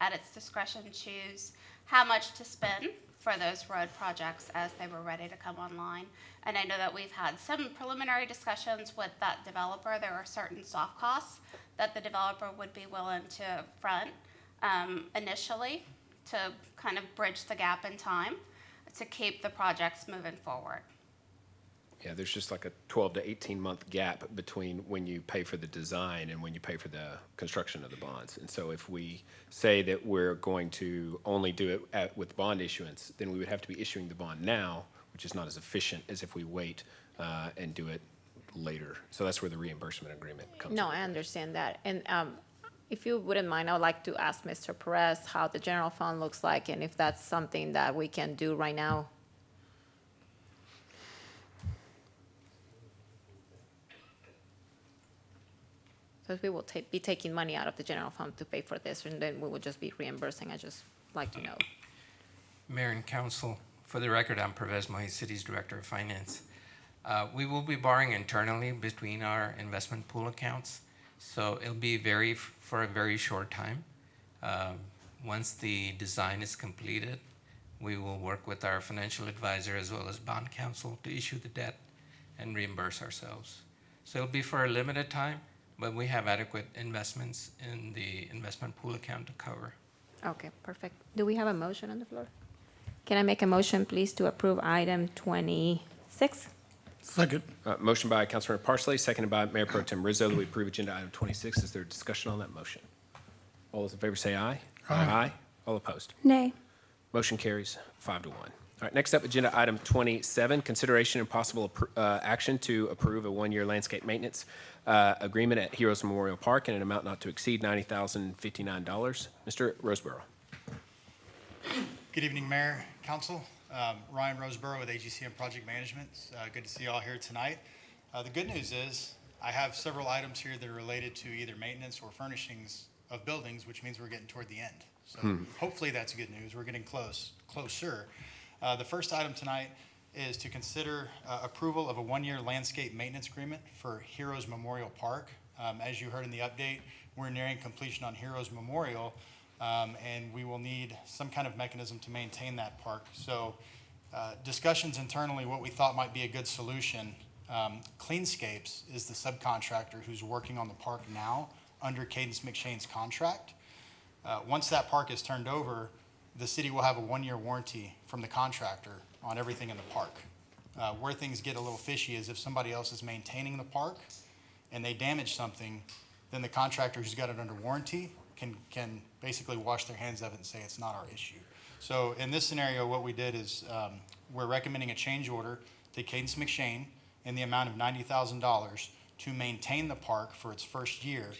at its discretion, choose how much to spend for those road projects as they were ready to come online. And I know that we've had some preliminary discussions with that developer. There are certain soft costs that the developer would be willing to front initially to kind of bridge the gap in time to keep the projects moving forward.
Yeah, there's just like a 12 to 18-month gap between when you pay for the design and when you pay for the construction of the bonds. And so if we say that we're going to only do it with bond issuance, then we would have to be issuing the bond now, which is not as efficient as if we wait and do it later. So that's where the reimbursement agreement comes in.
No, I understand that. And if you wouldn't mind, I would like to ask Mr. Perez how the general fund looks like and if that's something that we can do right now. Because we will be taking money out of the general fund to pay for this, and then we will just be reimbursing. I just like to know.
Mayor and Council, for the record, I'm Pervez Mohi, City's Director of Finance. We will be borrowing internally between our investment pool accounts, so it'll be for a very short time. Once the design is completed, we will work with our financial advisor as well as bond counsel to issue the debt and reimburse ourselves. So it'll be for a limited time, but we have adequate investments in the investment pool account to cover.
Okay, perfect. Do we have a motion on the floor? Can I make a motion, please, to approve item 26?
Second.
Motion by Councilmember Parsley, seconded by Mayor Pro Tem Rizzo, that we approve agenda item 26. Is there discussion on that motion? All those in favor say aye. Aye. All opposed?
Nay.
Motion carries 5-1. All right, next up, agenda item 27, consideration and possible action to approve a one-year landscape maintenance agreement at Heroes Memorial Park in an amount not to exceed $90,059. Mr. Roseborough.
Good evening, Mayor, Council. Ryan Roseborough with AGCM Project Management. Good to see you all here tonight. The good news is I have several items here that are related to either maintenance or furnishings of buildings, which means we're getting toward the end. So hopefully that's good news. We're getting closer. The first item tonight is to consider approval of a one-year landscape maintenance agreement for Heroes Memorial Park. As you heard in the update, we're nearing completion on Heroes Memorial, and we will need some kind of mechanism to maintain that park. So discussions internally, what we thought might be a good solution, Cleanscapes is the subcontractor who's working on the park now under Cadence McShane's contract. Once that park is turned over, the city will have a one-year warranty from the contractor on everything in the park. Where things get a little fishy is if somebody else is maintaining the park and they damage something, then the contractor who's got it under warranty can basically wash their hands of it and say it's not our issue. So in this scenario, what we did is we're recommending a change order to Cadence McShane in the amount of $90,000 to maintain the park for its first year,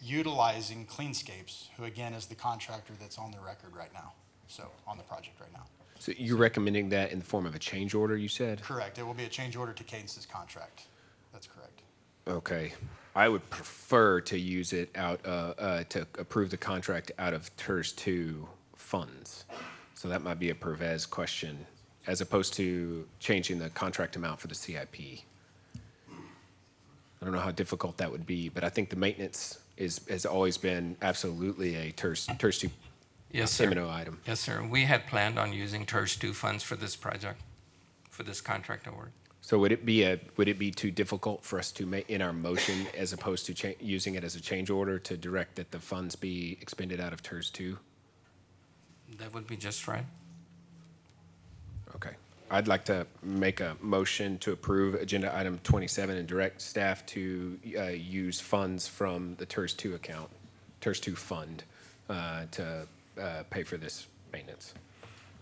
utilizing Cleanscapes, who again is the contractor that's on the record right now, so on the project right now.
So you're recommending that in the form of a change order, you said?
Correct. It will be a change order to Cadence's contract. That's correct.
Okay. I would prefer to use it out, to approve the contract out of TERS 2 funds. So that might be a Pervez question, as opposed to changing the contract amount for the CIP. I don't know how difficult that would be, but I think the maintenance has always been absolutely a TERS 2
Yes, sir.
M&O item.
Yes, sir. We had planned on using TERS 2 funds for this project, for this contract award.
So would it be too difficult for us to make in our motion, as opposed to using it as a change order, to direct that the funds be expended out of TERS 2?
That would be just right.
Okay. I'd like to make a motion to approve agenda item 27 and direct staff to use funds from the TERS 2 account, TERS 2 fund, to pay for this maintenance.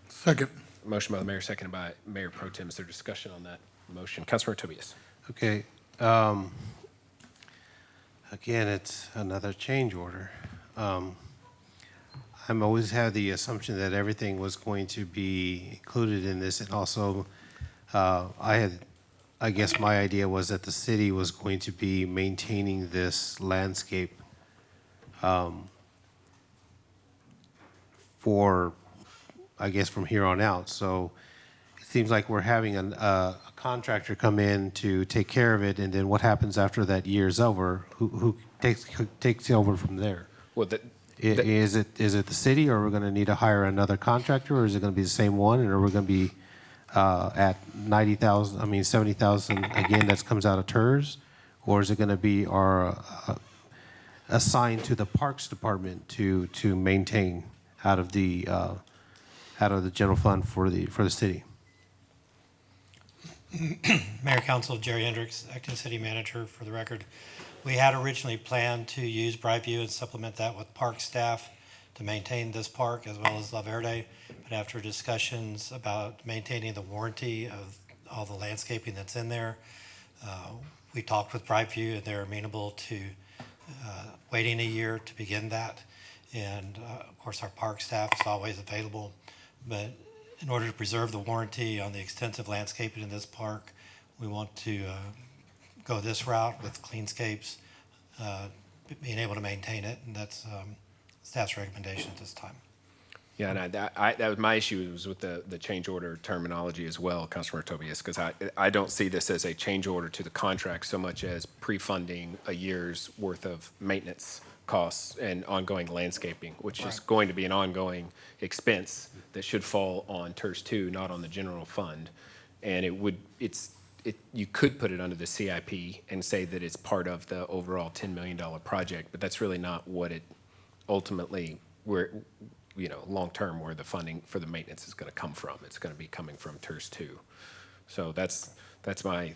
Second.
Motion by the mayor, seconded by Mayor Pro Tem. Is there discussion on that motion? Councilmember Tobias.
Okay. Again, it's another change order. I'm always had the assumption that everything was going to be included in this, and also I guess my idea was that the city was going to be maintaining this landscape for, I guess, from here on out. So it seems like we're having a contractor come in to take care of it, and then what happens after that year's over? Who takes over from there?
Well,
Is it the city, or are we going to need to hire another contractor, or is it going to be the same one, and are we going to be at 90,000? I mean 70,000 again? That comes out of TERS, or is it going to be assigned to the Parks Department to maintain out of the general fund for the city?
Mayor, Council, Jerry Hendrix, Acting City Manager. For the record, we had originally planned to use Brightview and supplement that with park staff to maintain this park as well as La Verde. But after discussions about maintaining the warranty of all the landscaping that's in there, we talked with Brightview, and they're amenable to waiting a year to begin that. And of course, our park staff is always available. But in order to preserve the warranty on the extensive landscaping in this park, we want to go this route with Cleanscapes
being able to maintain it, and that's staff's recommendation at this time.
Yeah, and that was my issue was with the change order terminology as well, Councilmember Tobias, because I don't see this as a change order to the contract so much as pre-funding a year's worth of maintenance costs and ongoing landscaping, which is going to be an ongoing expense that should fall on TERS 2, not on the general fund. And you could put it under the CIP and say that it's part of the overall $10 million project, but that's really not what it ultimately, long-term, where the funding for the maintenance is going to come from. It's going to be coming from TERS 2. So that's my,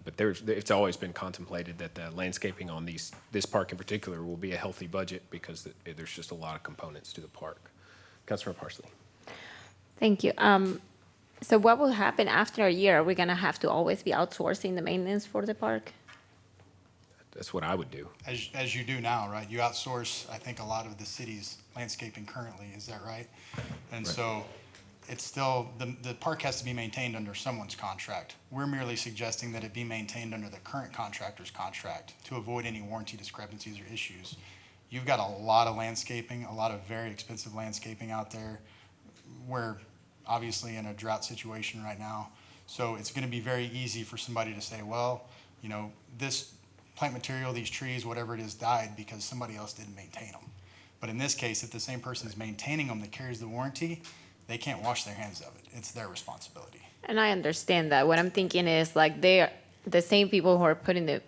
but it's always been contemplated that the landscaping on this park in particular will be a healthy budget because there's just a lot of components to the park. Councilmember Parsley.
Thank you. So what will happen after a year? Are we gonna have to always be outsourcing the maintenance for the park?
That's what I would do.
As you do now, right? You outsource, I think, a lot of the city's landscaping currently, is that right? And so it's still, the park has to be maintained under someone's contract. We're merely suggesting that it be maintained under the current contractor's contract to avoid any warranty discrepancies or issues. You've got a lot of landscaping, a lot of very expensive landscaping out there. We're obviously in a drought situation right now. So it's gonna be very easy for somebody to say, well, this plant material, these trees, whatever it is, died because somebody else didn't maintain them. But in this case, if the same person is maintaining them that carries the warranty, they can't wash their hands of it. It's their responsibility.
And I understand that. What I'm thinking is like they're the same people who are putting the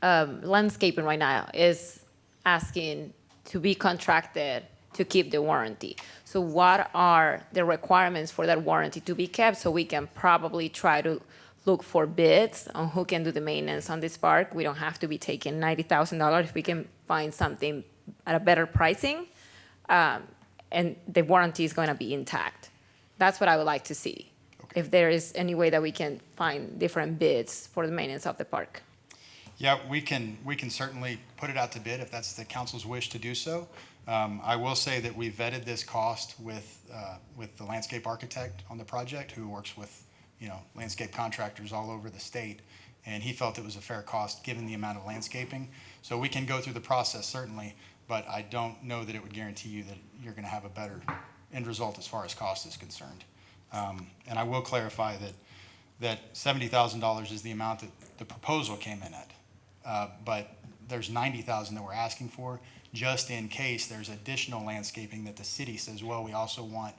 landscaping right now is asking to be contracted to keep the warranty. So what are the requirements for that warranty to be kept so we can probably try to look for bids on who can do the maintenance on this park? We don't have to be taking $90,000 if we can find something at a better pricing, and the warranty is going to be intact. That's what I would like to see. Okay. If there is any way that we can find different bids for the maintenance of the park.
Yeah, we can certainly put it out to bid if that's the council's wish to do so. I will say that we vetted this cost with the landscape architect on the project, who works with landscape contractors all over the state, and he felt it was a fair cost given the amount of landscaping. So we can go through the process certainly, but I don't know that it would guarantee you that you're going to have a better end result as far as cost is concerned. And I will clarify that $70,000 is the amount that the proposal came in at, but there's $90,000 that we're asking for, just in case there's additional landscaping that the city says, well, we also want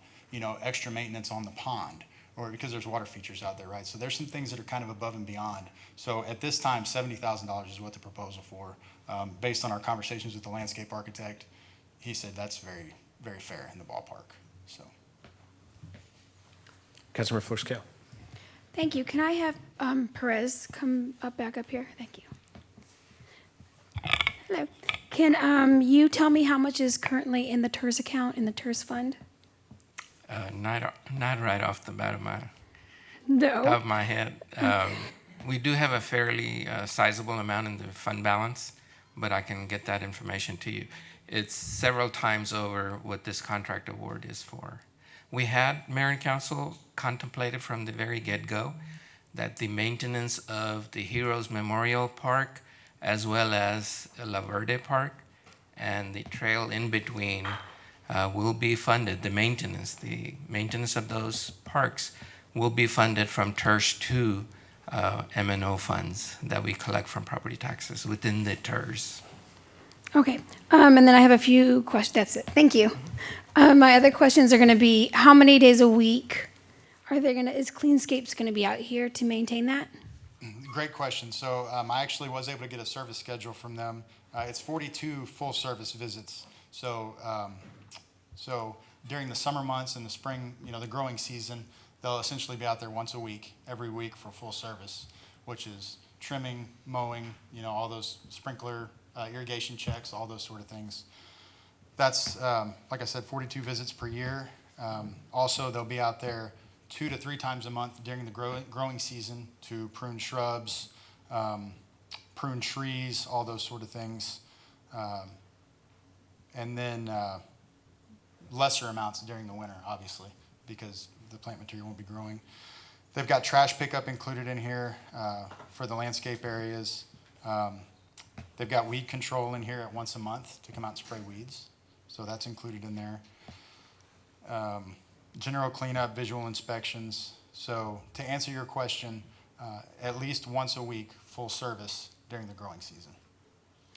extra maintenance on the pond, or because there's water features out there, right? So there's some things that are kind of above and beyond. So at this time, $70,000 is what the proposal for. Based on our conversations with the landscape architect, he said that's very, very fair in the ballpark. So,
Councilmember Flores-Cale.
Thank you. Can I have Perez come back up here? Thank you. Hello. Can you tell me how much is currently in the TERS account, in the TERS fund?
Not right off the bat of
No.
top of my head. We do have a fairly sizable amount in the fund balance, but I can get that information to you. It's several times over what this contract award is for. We had, Mayor and Council, contemplated from the very get-go that the maintenance of the Heroes Memorial Park, as well as La Verde Park, and the trail in between will be funded. The maintenance of those parks will be funded from TERS 2 M&O funds that we collect from property taxes within the TERS.
Okay. And then I have a few questions. That's it. Thank you. My other questions are going to be, how many days a week is Cleanscapes going to be out here to maintain that?
great question. So I actually was able to get a service schedule from them. It's 42 full service visits. So during the summer months and the spring, the growing season, they'll essentially be out there once a week, every week for full service, which is trimming, mowing, all those sprinkler, irrigation checks, all those sort of things. That's, like I said, 42 visits per year. Also, they'll be out there 2 to 3 times a month during the growing season to prune shrubs, prune trees, all those sort of things. And then lesser amounts during the winter, obviously, because the plant material won't be growing. They've got trash pickup included in here for the landscape areas. They've got weed control in here at once a month to come out and spray weeds, so that's included in there. General cleanup, visual inspections. So to answer your question, at least once a week, full service during the growing season.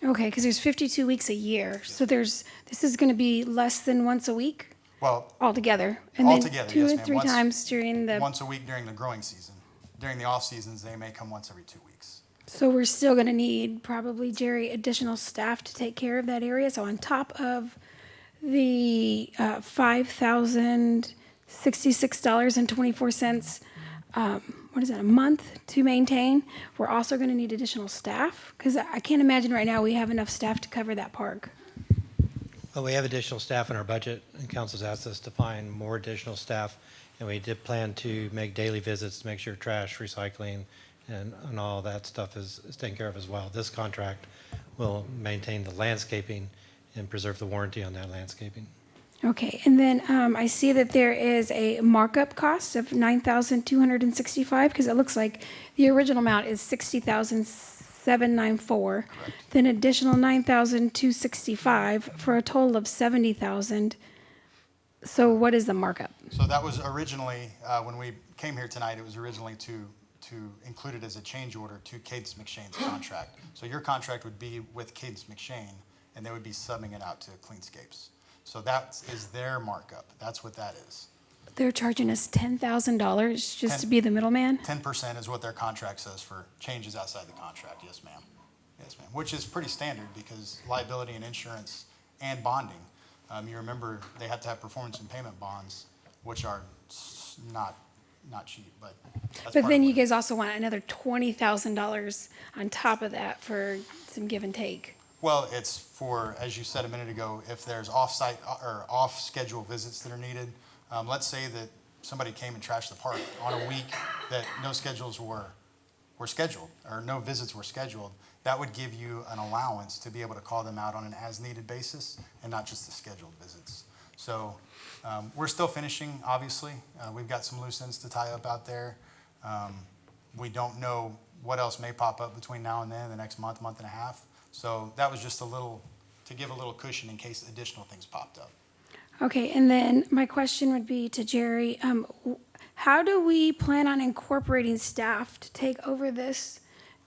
Okay, because there's 52 weeks a year, so this is going to be less than once a week
Well,
altogether? And
altogether,
then two
yes,
or
ma'am.
three times during the,
Once a week during the growing season. During the off seasons, they may come once every 2 weeks.
so we're still going to need probably, Jerry, additional staff to take care of that area. So on top of the $5,066.24, what is that, a month to maintain, we're also going to need additional staff? Because I can't imagine right now we have enough staff to cover that park.
Well, we have additional staff in our budget, and council's asked us to find more additional staff, and we did plan to make daily visits to make sure trash, recycling, and all that stuff is taken care of as well. This contract will maintain the landscaping and preserve the warranty on that landscaping.
Okay, and then I see that there is a markup cost of $9,265, because it looks like the original amount is $60,794. Then additional $9,265 for a total of $70,000. So what is the markup?
So that was originally, when we came here tonight, it was originally to include it as a change order to Cadence McShane's contract. So your contract would be with Cadence McShane, and they would be subbing it out to Cleanscapes. So that is their markup. That's what that is.
They're charging us $10,000 just to be the middleman?
10% is what their contract says for changes outside the contract. Yes, ma'am. Yes, ma'am. Which is pretty standard because liability and insurance and bonding. You remember they have to have performance and payment bonds, which are not cheap, but that's
But
part
then
of
you
it.
guys also want another $20,000 on top of that for some give and take.
Well, it's for, as you said a minute ago, if there's off-site or off-schedule visits that are needed. Let's say that somebody came and trashed the park on a week that no schedules were scheduled, or no visits were scheduled. That would give you an allowance to be able to call them out on an as-needed basis and not just the scheduled visits. So we're still finishing, obviously. We've got some loose ends to tie up out there. We don't know what else may pop up between now and then, the next month, month and a half. So that was just to give a little cushion in case additional things popped up.
Okay, and then my question would be to Jerry, how do we plan on incorporating staff to take over this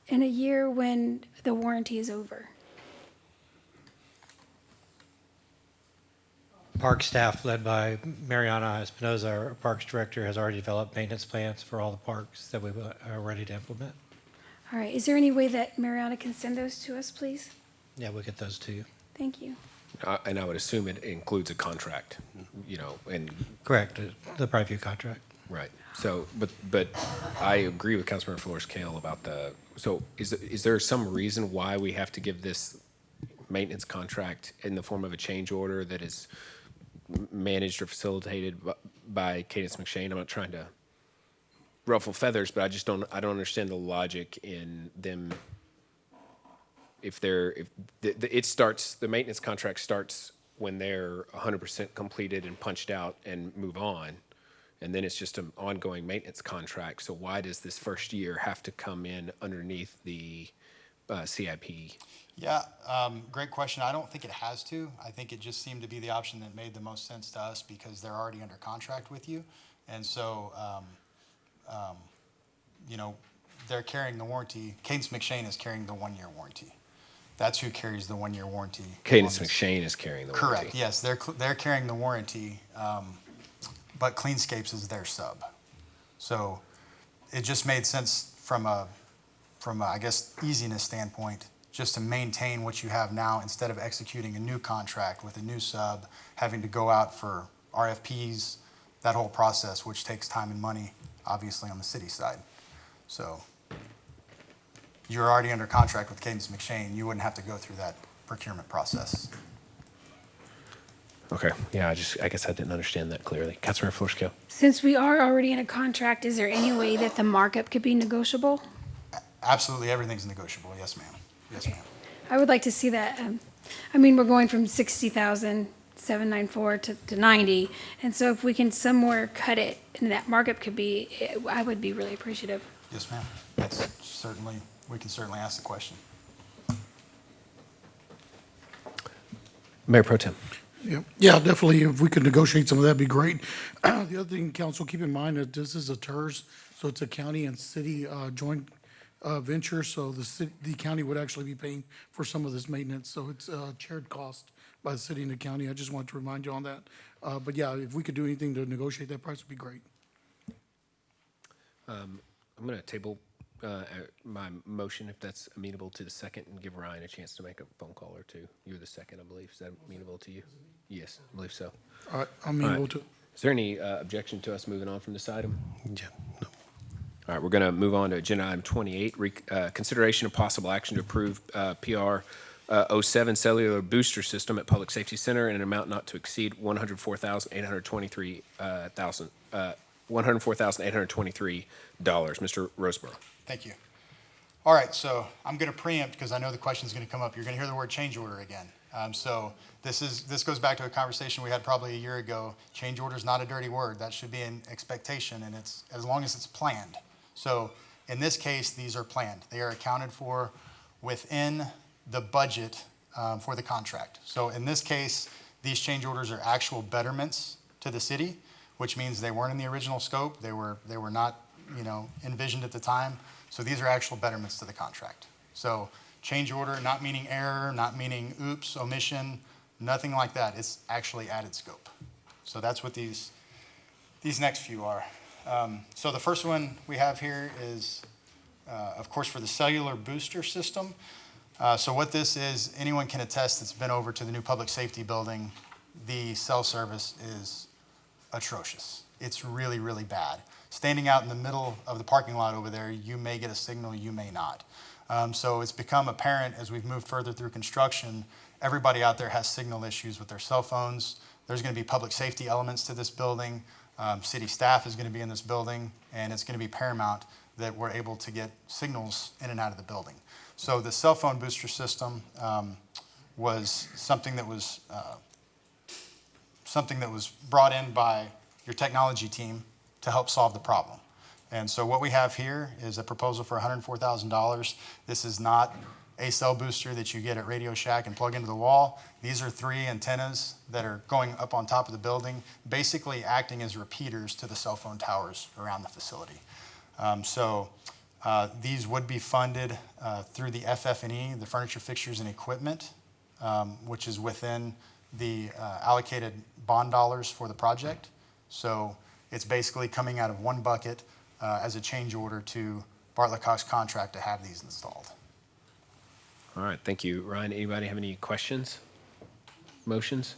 in a year when the warranty is over?
Park staff led by Mariana Espinoza, our Parks Director, has already developed maintenance plans for all the parks that we are ready to implement.
All right, is there any way that Mariana can send those to us, please?
Yeah, we'll get those to you.
Thank you.
And I would assume it includes a contract, and.
Correct, the private contract.
Right. So, but I agree with Councilmember Flores-Kale about so is there some reason why we have to give this maintenance contract in the form of a change order that is managed or facilitated by Cadence McShane? I'm not trying to ruffle feathers, but I don't understand the logic in them. The maintenance contract starts when they're 100% completed and punched out and move on, and then it's just an ongoing maintenance contract. So why does this first year have to come in underneath the CIP?
Yeah, great question. I don't think it has to. I think it just seemed to be the option that made the most sense to us because they're already under contract with you. And so, they're carrying the warranty. Cadence McShane is carrying the 1-year warranty. That's who carries the 1-year warranty.
Cadence McShane is carrying the warranty.
Correct, yes. They're carrying the warranty, but Cleanscapes is their sub. So it just made sense from a, I guess, easiness standpoint, just to maintain what you have now instead of executing a new contract with a new sub, having to go out for RFPs, that whole process, which takes time and money, obviously, on the city side. So you're already under contract with Cadence McShane. You wouldn't have to go through that procurement process.
Okay. Yeah, I guess I didn't understand that clearly. Councilmember Flores-Kale.
Since we are already in a contract, is there any way that the markup could be negotiable?
Absolutely, everything's negotiable. Yes, ma'am. Yes, ma'am.
I would like to see that. We're going from 60,794 to 90, and so if we can somewhere cut it, and that markup could be, I would be really appreciative.
Yes, ma'am. We can certainly ask the question.
Mayor Pro Tem.
Yeah, definitely. If we could negotiate some of that, that'd be great. The other thing, council, keep in mind that this is a TERS, so it's a county and city joint venture. So the county would actually be paying for some of this maintenance. So it's a shared cost by the city and the county. I just wanted to remind you on that. But yeah, if we could do anything to negotiate that price, would be great.
I'm going to table my motion, if that's amenable to the second, and give Ryan a chance to make a phone call or two. You're the second, I believe. Is that amenable to you? Yes, I believe so.
All right, I'm amenable to.
Is there any objection to us moving on from this item?
Yeah, no.
All right, we're going to move on to agenda item 28, consideration of possible action to approve PR 07 cellular booster system at Public Safety Center in an amount not to exceed $104,823. Mr. Roseborough.
Thank you. All right, so I'm going to preempt because I know the question is going to come up. You're going to hear the word change order again. So this goes back to a conversation we had probably a year ago. Change order is not a dirty word. That should be an expectation, and it's as long as it's planned. So in this case, these are planned. They are accounted for within the budget for the contract. So in this case, these change orders are actual betterments to the city, which means they weren't in the original scope. They were not, envisioned at the time. So these are actual betterments to the contract. So change order, not meaning error, not meaning oops, omission, nothing like that. It's actually added scope. So that's what these next few are. So the first one we have here is, of course, for the cellular booster system. So what this is, anyone can attest that's been over to the new public safety building, the cell service is atrocious. It's really, really bad. Standing out in the middle of the parking lot over there, you may get a signal, you may not. So it's become apparent as we've moved further through construction, everybody out there has signal issues with their cell phones. There's going to be public safety elements to this building. City staff is going to be in this building, and it's going to be paramount that we're able to get signals in and out of the building. So the cell phone booster system was something that was brought in by your technology team to help solve the problem. And so what we have here is a proposal for $104,000. This is not a cell booster that you get at Radio Shack and plug into the wall. These are 3 antennas that are going up on top of the building, basically acting as repeaters to the cell phone towers around the facility. These would be funded through the FF&E, the furniture, fixtures, and equipment, which is within the allocated bond dollars for the project. So it's basically coming out of one bucket as a change order to Bartlett Cox contract to have these installed.
All right, thank you. Ryan, anybody have any questions, motions?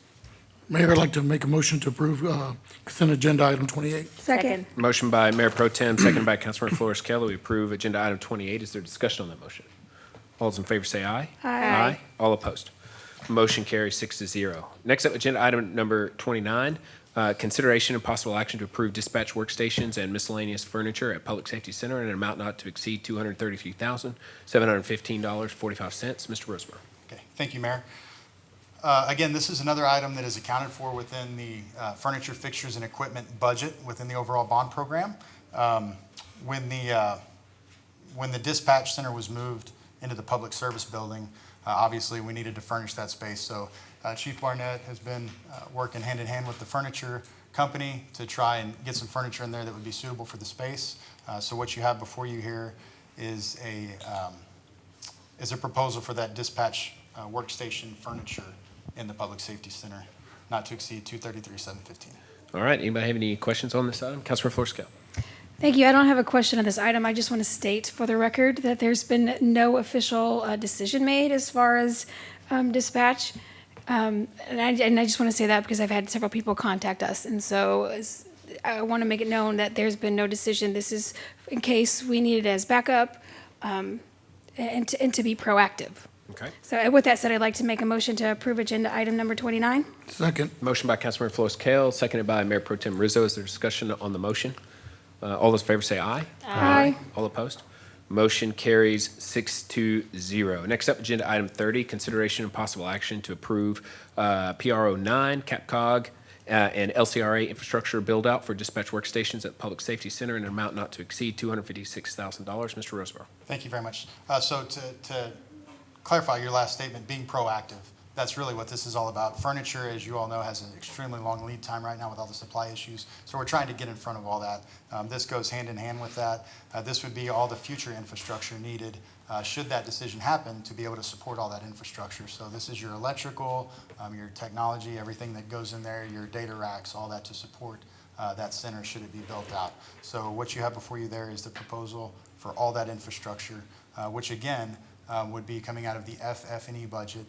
Mayor, I'd like to make a motion to approve consent agenda item 28.
Second.
Motion by Mayor Pro Tem, seconded by Councilmember Flores Kelly. We approve agenda item 28. Is there discussion on that motion? All those in favor say aye.
Aye.
All opposed. Motion carries 6-0. Next up, agenda item number 29, consideration and possible action to approve dispatch workstations and miscellaneous furniture at Public Safety Center in an amount not to exceed $233,715.45. Mr. Roseborough.
Okay, thank you, Mayor. Again, this is another item that is accounted for within the furniture, fixtures, and equipment budget within the overall bond program. When the dispatch center was moved into the public service building, obviously we needed to furnish that space. So Chief Barnett has been working hand in hand with the furniture company to try and get some furniture in there that would be suitable for the space. So what you have before you here is a proposal for that dispatch workstation furniture in the Public Safety Center, not to exceed $233,715.
All right, anybody have any questions on this item? Councilmember Flores Kelly.
Thank you. I don't have a question on this item. I just want to state for the record that there's been no official decision made as far as dispatch. And I just want to say that because I've had several people contact us. And so I want to make it known that there's been no decision. This is in case we need it as backup and to be proactive.
Okay.
So with that said, I'd like to make a motion to approve agenda item number 29.
Second.
Motion by Councilmember Flores Kelly, seconded by Mayor Pro Tem Rizzo. Is there discussion on the motion? All those in favor say aye.
Aye.
All opposed? Motion carries 6-0. Next up, agenda item 30, consideration and possible action to approve PRO9, CapCog, and LCRA infrastructure build-out for dispatch workstations at Public Safety Center in an amount not to exceed $256,000. Mr. Roseborough.
Thank you very much. So to clarify your last statement, being proactive, That's really what this is all about. Furniture, as you all know, has an extremely long lead time right now with all the supply issues. So we're trying to get in front of all that. This goes hand in hand with that. This would be all the future infrastructure needed should that decision happen to be able to support all that infrastructure. So this is your electrical, your technology, everything that goes in there, your data racks, all that to support that center should it be built out. So what you have before you there is the proposal for all that infrastructure, which again would be coming out of the FF&E budget,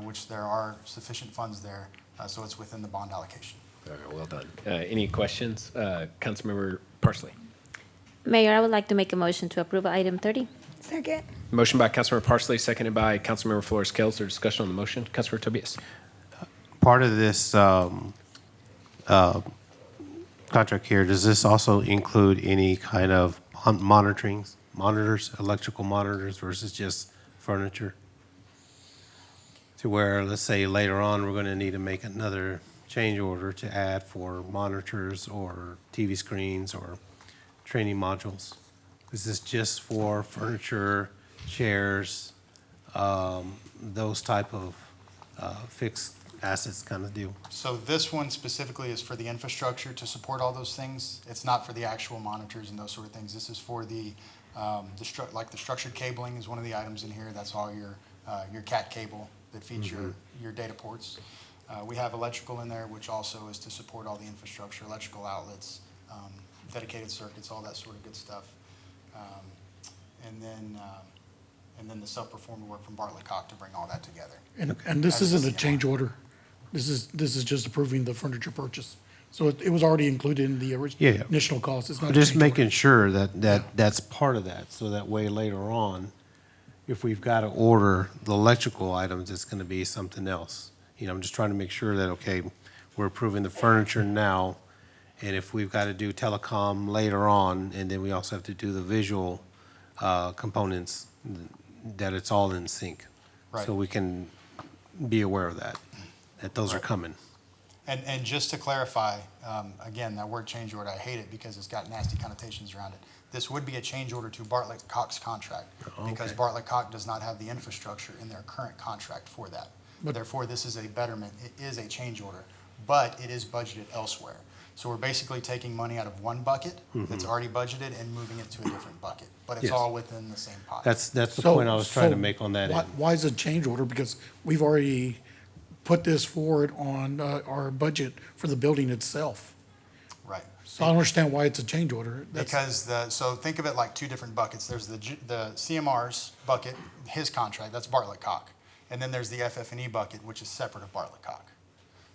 which there are sufficient funds there, so it's within the bond allocation.
All right, well done. Any questions? Councilmember Parsley.
Mayor, I would like to make a motion to approve item 30.
Second.
Motion by Councilmember Parsley, seconded by Councilmember Flores-Kells. Is there discussion on the motion? Councilmember Tobias.
Part of this contract here, does this also include any kind of monitors, electrical monitors versus just furniture? To where, let's say later on, we're going to need to make another change order to add for monitors or TV screens or training modules. Is this just for furniture, chairs, those type of fixed assets kind of deal?
So this one specifically is for the infrastructure to support all those things. It's not for the actual monitors and those sort of things. This is for like the structured cabling is one of the items in here. That's all your CAT cable that feeds your data ports. We have electrical in there, which also is to support all the infrastructure, electrical outlets, dedicated circuits, all that sort of good stuff. And then the self-performed work from Bartlett Cock to bring all that together.
And this
As a
isn't a
CMR.
change order. This is just approving the furniture purchase. So it was already included in the
Yeah.
initial cost. It's not a
Just
change order.
making sure that's part of that, so that way later on, if we've got to order the electrical items, it's going to be something else. You know, I'm just trying to make sure that, okay, we're approving the furniture now, and if we've got to do telecom later on, and then we also have to do the visual components, that it's all in sync.
Right.
So we can be aware of that those are
Right.
coming.
And just to clarify, again, that word change order, I hate it because it's got nasty connotations around it. This would be a change order to Bartlett Cock's contract because
Okay.
Bartlett Cock does not have the infrastructure in their current contract for that. Therefore, this is a betterment. It is a change order, but it is budgeted elsewhere. So we're basically taking money out of one bucket that's already budgeted and moving it to a different bucket, but it's
Yes.
all within the same pot.
That's the
So-
point I was trying to
so
make on that
why-
end.
Why is it change order? Because we've already put this forward on our budget for the building itself.
Right.
So I don't understand why it's a change order.
Because so think of it like two different buckets. There's the CMR's bucket, his contract, that's Bartlett Cock. And then there's the FF&E bucket, which is separate of Bartlett Cock.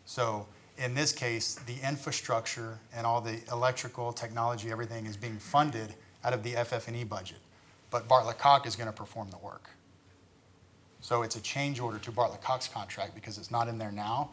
So in this case, the infrastructure and all the electrical technology, everything is being funded out of the FF&E budget. But Bartlett Cock is going to perform the work. So it's a change order to Bartlett Cock's contract because it's not in there now,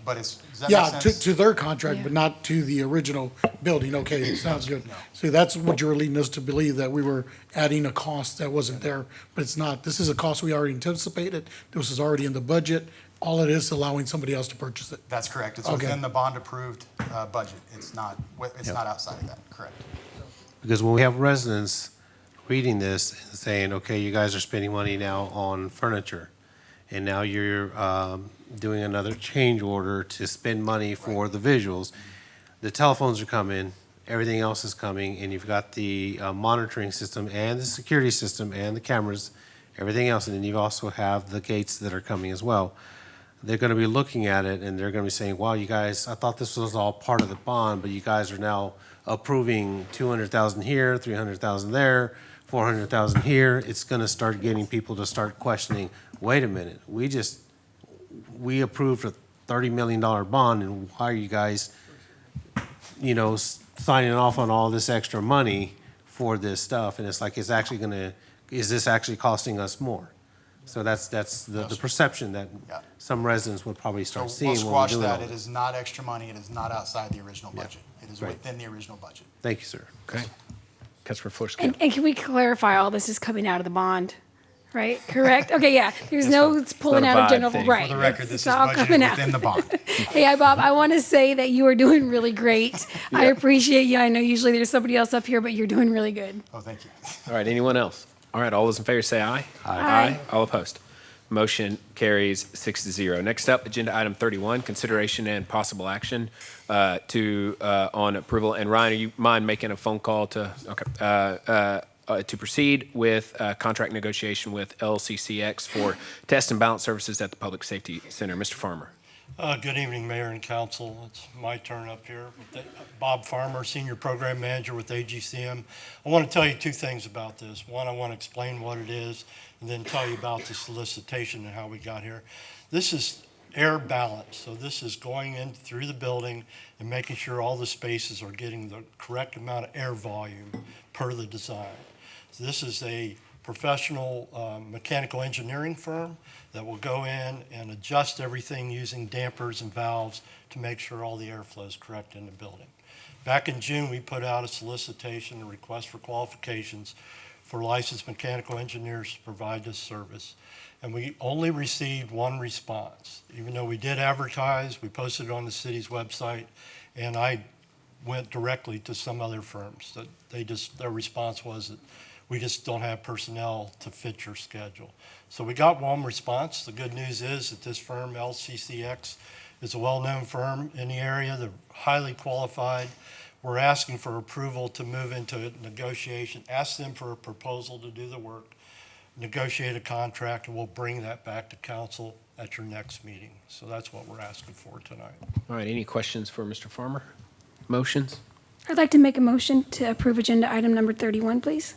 but does that
Yeah,
make
to
sense?
their contract, but not to the original building. Okay, sounds good. See, that's what you're leading us to believe, that we were adding a cost that wasn't there, but it's not. This is a cost we already anticipated. This is already in the budget. All it is allowing somebody else to purchase it.
That's correct. It's
Okay.
within the bond-approved budget. It's not outside of that, correct.
Because when we have residents reading this and saying, okay, you guys are spending money now on furniture, and now you're doing another change order to spend money for the visuals, the telephones are coming, everything else is coming, and you've got the monitoring system and the security system and the cameras, everything else, and then you also have the gates that are coming as well. They're going to be looking at it, and they're going to be saying, wow, you guys, I thought this was all part of the bond, but you guys are now approving 200,000 here, 300,000 there, 400,000 here. It's going to start getting people to start questioning, wait a minute, we approved a $30 million bond, and why are you guys, signing off on all this extra money for this stuff? And it's like, is this actually costing us more? So that's the perception that
Yeah.
some residents would probably
So
start
we'll
seeing when we're
squash
doing all
that. It
this.
is not extra money. It is not outside the original budget. It is
Right.
within the original budget.
Thank you, sir.
Okay. Councilmember Flores-Kells.
And can we clarify, all this is coming out of the bond, right? Correct? Okay, yeah. There's no pulling
not a
out of
vibe
general,
thing.
right.
For the record,
It's
this is
all coming
budgeted
out.
within the bond.
Hey, Bob, I want to say that you are doing really great. I appreciate you. I know usually there's somebody else up here, but you're doing really good.
Oh, thank you.
All right, anyone else? All right, all those in favor say aye.
Aye.
All opposed? Motion carries 6-0. Next up, agenda item 31, consideration and possible action on approval. And Ryan, are you mind making a phone call to proceed with contract negotiation with LCCX for test and balance services at the Public Safety Center? Mr. Farmer.
Good evening, Mayor and Council. It's my turn up here. Bob Farmer, Senior Program Manager with AGCM. I want to tell you two things about this. One, I want to explain what it is, and then tell you about the solicitation and how we got here. This is air balance, so this is going in through the building and making sure all the spaces are getting the correct amount of air volume per the design. So this is a professional mechanical engineering firm that will go in and adjust everything using dampers and valves to make sure all the airflow is correct in the building. Back in June, we put out a solicitation, a request for qualifications for licensed mechanical engineers to provide this service. And we only received one response. Even though we did advertise, we posted it on the city's website, and I went directly to some other firms that their response was that we just don't have personnel to fit your schedule. So we got one response. The good news is that this firm, LCCX, is a well-known firm in the area. They're highly qualified. We're asking for approval to move into negotiation, ask them for a proposal to do the work, negotiate a contract, and we'll bring that back to council at your next meeting. So that's what we're asking for tonight.
All right, any questions for Mr. Farmer? Motions?
I'd like to make a motion to approve agenda item number 31, please.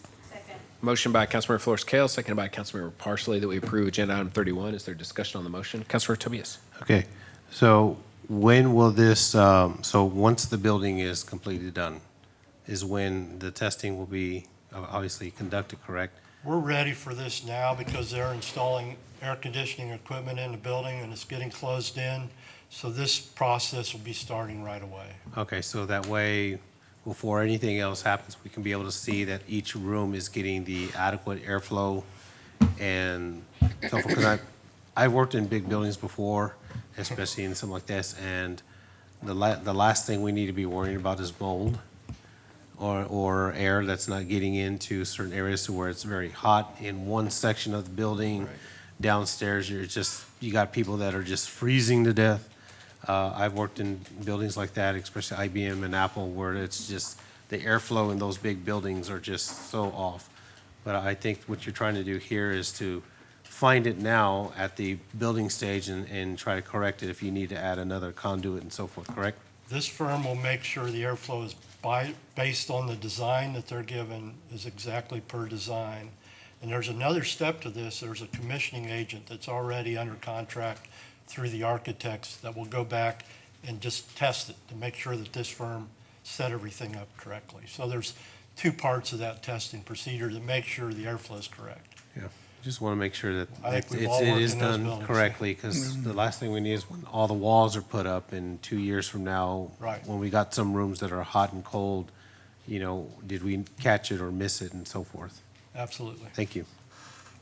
Motion by Councilmember Flores Kale, seconded by Councilmember Parsley, that we approve agenda item 31. Is there discussion on the motion? Councilmember Tobias.
Okay, so when will this, so once the building is completely done, is when the testing will be obviously conducted, correct?
We're ready for this now because they're installing air conditioning equipment in the building and it's getting closed in. So this process will be starting right away.
Okay, so that way, before anything else happens, we can be able to see that each room is getting the adequate airflow and so forth. Because I've worked in big buildings before, especially in something like this, and the last thing we need to be worrying about is mold or air that's not getting into certain areas to where it's very hot in one section of the building. Right. Downstairs, you got people that are just freezing to death. I've worked in buildings like that, especially IBM and Apple, where it's just the airflow in those big buildings are just so off. But I think what you're trying to do here is to find it now at the building stage and try to correct it if you need to add another conduit and so forth, correct?
This firm will make sure the airflow is based on the design that they're given is exactly per design. And there's another step to this. There's a commissioning agent that's already under contract through the architects that will go back and just test it to make sure that this firm set everything up correctly. So there's two parts of that testing procedure to make sure the airflow is correct.
Yeah, just want to make sure that it is done correctly, because the last thing we need is when all the walls are put up in 2 years from now,
right,
when we got some rooms that are hot and cold, did we catch it or miss it and so forth?
Absolutely.
Thank you.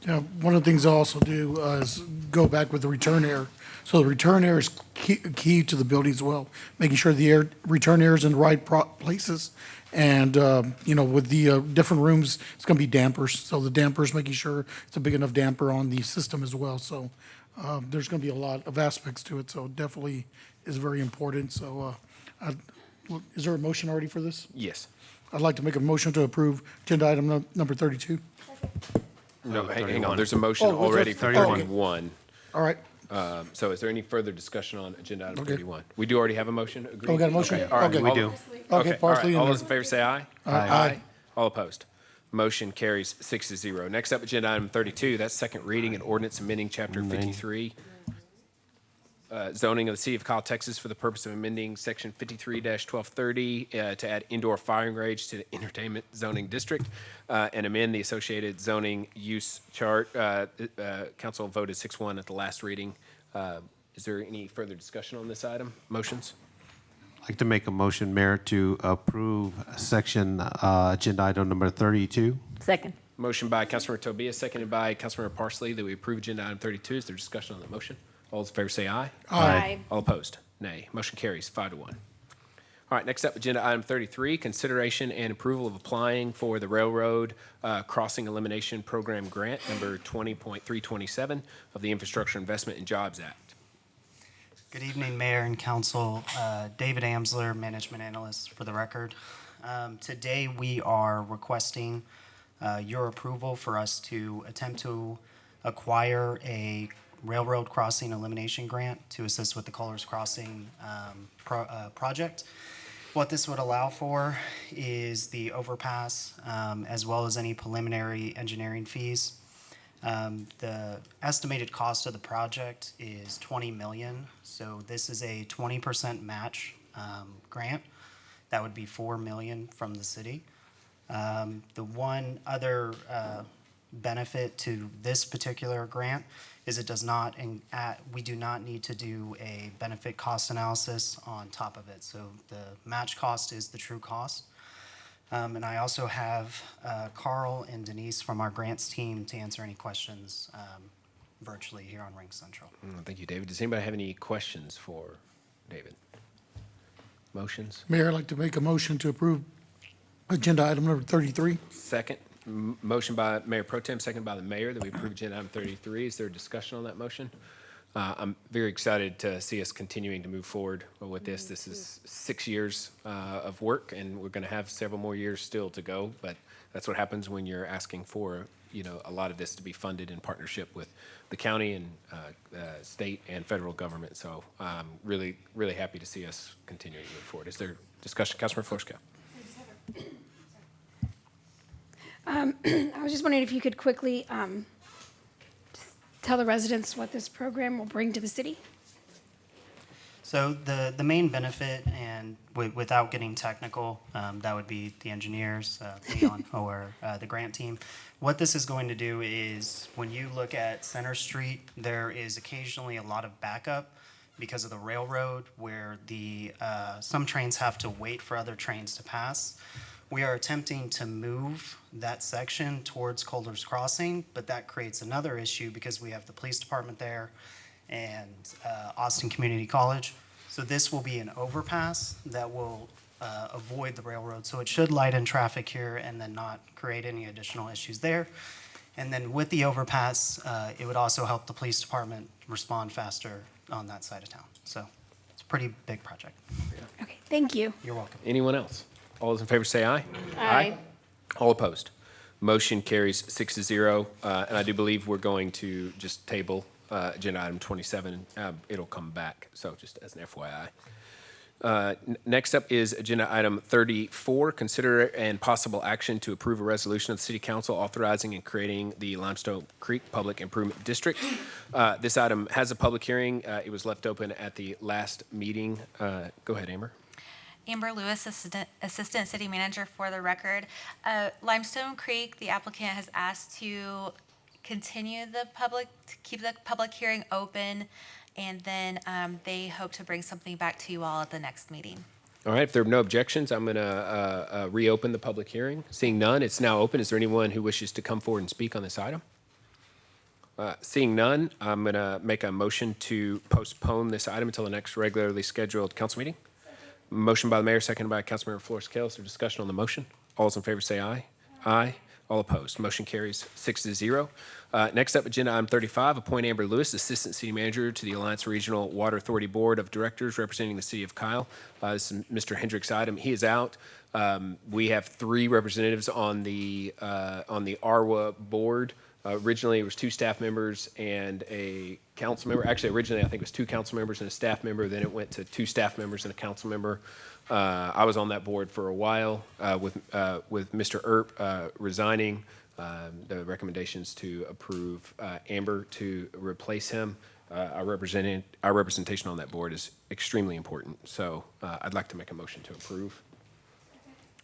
Yeah, one of the things I also do is go back with the return air. So the return air is key to the building as well, making sure the return air is in the right places. And, with the different rooms, it's going to be dampers. So the dampers, making sure it's a big enough damper on the system as well. So there's going to be a lot of aspects to it. So it definitely is very important. So is there a motion already for this?
Yes.
I'd like to make a motion to approve agenda item number 32.
No, hang on. There's a motion
Oh,
already for 31.
All right.
So is there any further discussion on agenda item 31? We do already have a motion, agreed?
Oh, we got a motion?
Okay, all right.
Okay.
We do.
Okay,
all
Parsley.
right. All those in favor say aye.
Aye.
All opposed. Motion carries 6-0. Next up, agenda item 32, that's second reading and ordinance amending chapter 53. Zoning of the City of Kyle, Texas, for the purpose of amending section 53-1230 to add indoor firing range to the entertainment zoning district and amend the associated zoning use chart. Council voted 6-1 at the last reading. Is there any further discussion on this item? Motions?
I'd like to make a motion, Mayor, to approve section agenda item number 32.
Second.
Motion by Councilmember Tobias, seconded by Councilmember Parsley, that we approve agenda item 32. Is there discussion on that motion? All those in favor say aye.
Aye.
All opposed? Nay. Motion carries 5-1. All right, next up, agenda item 33, consideration and approval of applying for the Railroad Crossing Elimination Program Grant number 20.327 of the Infrastructure Investment and Jobs Act.
Good evening, Mayor and Council. David Amsler, Management Analyst for the record. Today, we are requesting your approval for us to attempt to acquire a railroad crossing elimination grant to assist with the Culver's Crossing project. What this would allow for is the overpass, as well as any preliminary engineering fees. The estimated cost of the project is $20 million, so this is a 20% match grant. That would be $4 million from the city. The one other benefit to this particular grant is it does not, we do not need to do a benefit cost analysis on top of it. So the match cost is the true cost. And I also have Carl and Denise from our grants team to answer any questions virtually here on Ring Central.
Thank you, David. Does anybody have any questions for David? Motions?
Mayor, I'd like to make a motion to approve agenda item number 33.
Second. Motion by Mayor Pro Tem, second by the mayor, that we approve agenda item 33. Is there a discussion on that motion? I'm very excited to see us continuing to move forward with this. This is 6 years of work, and we're going to have several more years still to go. But that's what happens when you're asking for, a lot of this to be funded in partnership with the county and state and federal government. So I'm really, really happy to see us continuing to move forward. Is there discussion? Councilmember Florska.
I was just wondering if you could quickly just tell the residents what this program will bring to the city.
So the main benefit, and without getting technical, that would be the engineers, Leon, or the grant team. What this is going to do is, when you look at Center Street, there is occasionally a lot of backup because of the railroad, where some trains have to wait for other trains to pass. We are attempting to move that section towards Culver's Crossing, but that creates another issue because we have the police department there and Austin Community College. So this will be an overpass that will avoid the railroad. So it should lighten traffic here and then not create any additional issues there. And then with the overpass, it would also help the police department respond faster on that side of town. So it's a pretty big project.
Okay, thank you.
You're welcome.
Anyone else? All those in favor say aye.
Aye.
All opposed. Motion carries 6-0. And I do believe we're going to just table agenda item 27. It'll come back, so just as an FYI. Next up is agenda item 34, consider and possible action to approve a resolution of the City Council authorizing and creating the Limestone Creek Public Improvement District. This item has a public hearing. It was left open at the last meeting. Go ahead, Amber.
Amber Lewis, Assistant City Manager for the record. Limestone Creek, the applicant has asked to continue to keep the public hearing open, and then they hope to bring something back to you all at the next meeting.
All right, if there are no objections, I'm going to reopen the public hearing. Seeing none, it's now open. Is there anyone who wishes to come forward and speak on this item? Seeing none, I'm going to make a motion to postpone this item until the next regularly scheduled council meeting. Motion by the mayor, seconded by Councilmember Flores-Cale. Is there discussion on the motion? All those in favor say aye. Aye. All opposed. Motion carries 6-0. Next up, agenda item 35, appoint Amber Lewis, Assistant City Manager to the Alliance Regional Water Authority Board of Directors representing the City of Kyle. This is Mr. Hendrix' item. He is out. We have 3 representatives on the ARWA board. Originally, it was 2 staff members and a council member. Actually, originally, I think it was 2 council members and a staff member. Then it went to 2 staff members and a council member. I was on that board for a while with Mr. Earp resigning. The recommendations to approve Amber to replace him. Our representation on that board is extremely important. So I'd like to make a motion to approve.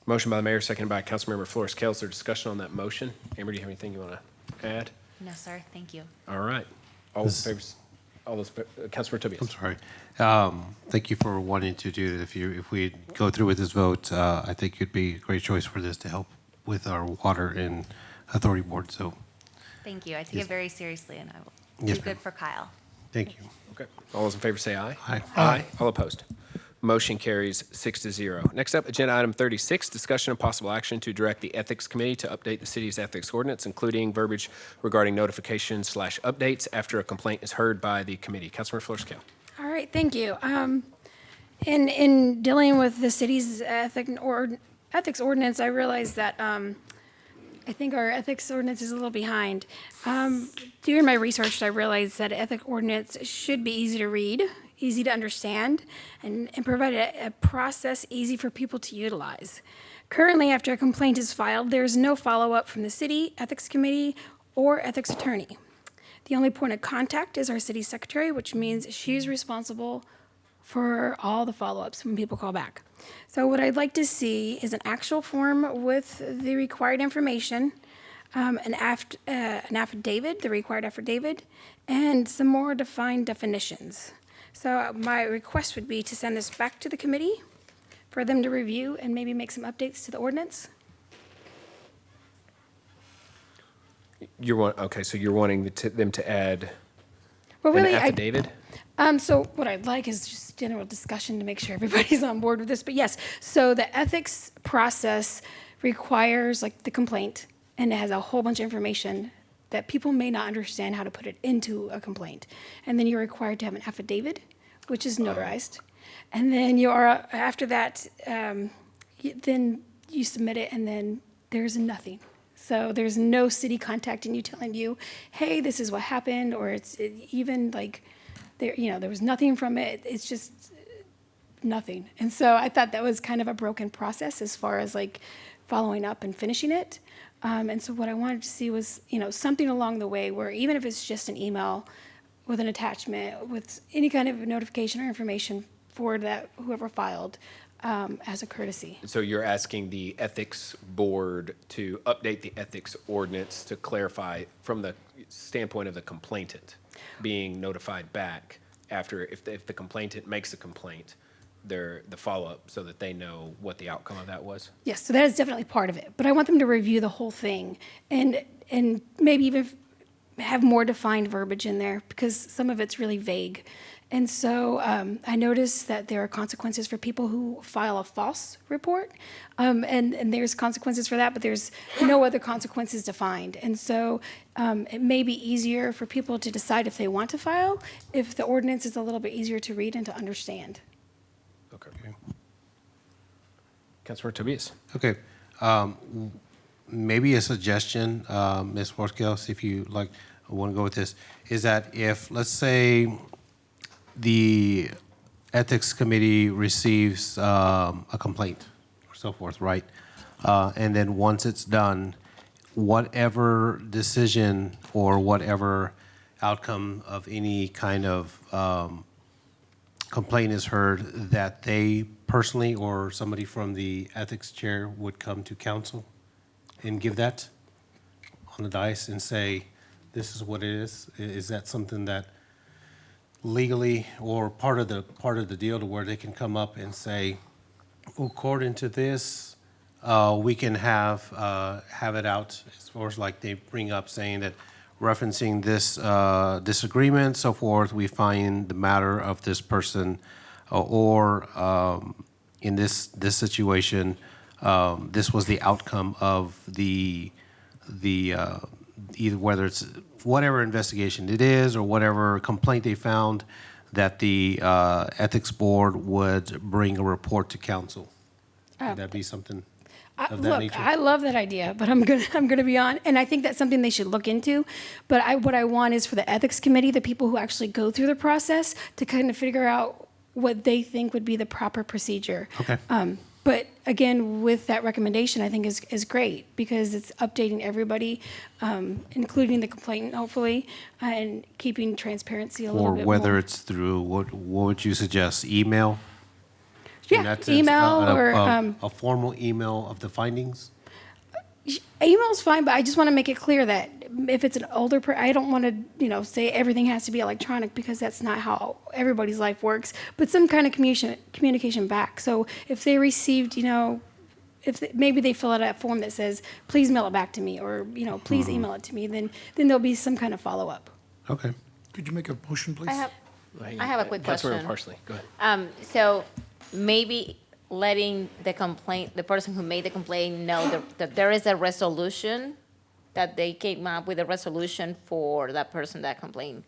Motion by the mayor, seconded by Councilmember Flores-Cale. Is there discussion on that motion? Amber, do you have anything you want to add?
No, sir. Thank you.
All right. All those in favor, Councilmember Tobias.
I'm sorry. Thank you for wanting to do that. If we go through with this vote, I think it'd be a great choice for this to help with our water and authority board. So
Thank you. I take it very seriously, and I will
Yes,
do good
ma'am.
for Kyle.
thank you.
Okay. All those in favor say aye.
Aye.
Aye. All opposed. Motion carries 6-0. Next up, agenda item 36, discussion of possible action to direct the Ethics Committee to update the city's ethics ordinance, including verbiage regarding notifications/updates after a complaint is heard by the committee. Councilmember Florescale.
All right, thank you. In dealing with the city's ethics ordinance, I realized that I think our ethics ordinance is a little behind. During my research, I realized that ethic ordinance should be easy to read, easy to understand, and provide a process easy for people to utilize. Currently, after a complaint is filed, there is no follow-up from the city, ethics committee, or ethics attorney. The only point of contact is our city secretary, which means she's responsible for all the follow-ups when people call back. So what I'd like to see is an actual form with the required information, an affidavit, the required affidavit, and some more defined definitions. So my request would be to send this back to the committee for them to review and maybe make some updates to the ordinance.
So you're wanting them to add
Well,
an
really,
affidavit?
So what I'd like is just general discussion to make sure everybody's on board with this. But yes, so the ethics process requires like the complaint, and it has a whole bunch of information that people may not understand how to put it into a complaint. And then you're required to have an affidavit, which is notarized. And then you are, after that, then you submit it, and then there's nothing. So there's no city contacting you, telling you, hey, this is what happened, or even like, there was nothing from it. It's just nothing. And so I thought that was kind of a broken process as far as like following up and finishing it. And so what I wanted to see was, something along the way where even if it's just an email with an attachment, with any kind of notification or information for that whoever filed, as a courtesy.
So you're asking the ethics board to update the ethics ordinance to clarify from the standpoint of the complainant being notified back after, if the complainant makes a complaint, the follow-up so that they know what the outcome of that was?
Yes, so that is definitely part of it. But I want them to review the whole thing and maybe even have more defined verbiage in there because some of it's really vague. And so I noticed that there are consequences for people who file a false report, and there's consequences for that, but there's no other consequences defined. And so it may be easier for people to decide if they want to file if the ordinance is a little bit easier to read and to understand.
Okay. Councilor Tobias.
Okay. Maybe a suggestion, Ms. Forskell, if you want to go with this, is that if, let's say, the ethics committee receives a complaint or so forth, right? And then once it's done, whatever decision or whatever outcome of any kind of complaint is heard, that they personally or somebody from the ethics chair would come to council and give that on the dais and say, this is what it is? Is that something that legally or part of the deal to where they can come up and say, according to this, we can have it out as far as like they bring up saying that referencing this disagreement, so forth, we find the matter of this person or in this situation, this was the outcome of the either whether it's whatever investigation it is or whatever complaint they found, that the ethics board would bring a report to council. Would that be something of that nature?
I love that idea, but I'm gonna be on, and I think that's something they should look into. But what I want is for the ethics committee, the people who actually go through the process, to kind of figure out what they think would be the proper procedure.
Okay.
But again, with that recommendation, I think is great because it's updating everybody, including the complainant, hopefully, and keeping transparency a little bit more.
Or whether it's through, what would you suggest, email? In
Yeah,
that sense,
email or
a formal email of the findings?
email's fine, but I just want to make it clear that if it's an older I don't want to, say everything has to be electronic because that's not how everybody's life works, but some kind of communication back. So if they received, maybe they fill out a form that says, please mail it back to me, or, please email it to me, then there'll be some kind of follow-up.
Okay.
Could you make a motion, please?
I have a quick question.
Councilmember Parsley, go ahead.
So maybe letting the person who made the complaint know that there is a resolution, that they came up with a resolution for that person that complained,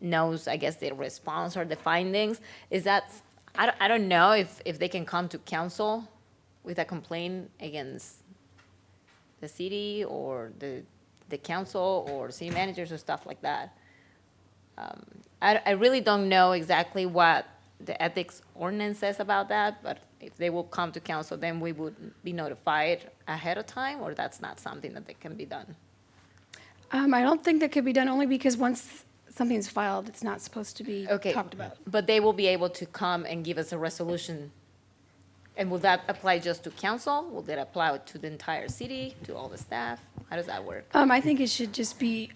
knows, I guess, the response or the findings. Is that, I don't know if they can come to council with a complaint against the city or the council or city managers or stuff like that. I really don't know exactly what the ethics ordinance says about that, but if they will come to council, then we would be notified ahead of time, or that's not something that can be done?
I don't think that could be done, only because once something's filed, it's not supposed to be
Okay,
talked about.
but they will be able to come and give us a resolution. And will that apply just to council? Will that apply to the entire city, to all the staff? How does that work?
I think it should just be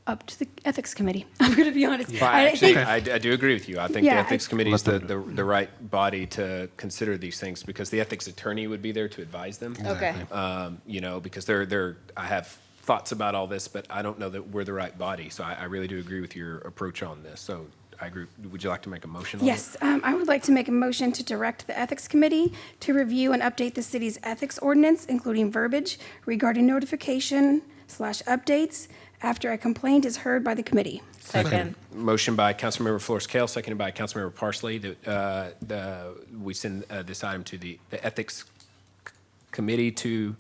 up to the ethics committee. I'm going to be honest.
Well,
I
actually,
think-
I do agree with you. I think the
Yeah,
ethics committee is the right body to consider these things, because the ethics attorney would be there to advise them.
Okay.
Because I have thoughts about all this, but I don't know that we're the right body. So I really do agree with your approach on this. So I agree. Would you like to make a motion on
Yes, I would like to make a motion to direct the Ethics Committee to review and update the city's ethics ordinance, including verbiage regarding notification/updates after a complaint is heard by the committee.
Second.
Motion by Councilmember Flores Kale, seconded by Councilmember Parsley, that we send this item to the Ethics Committee the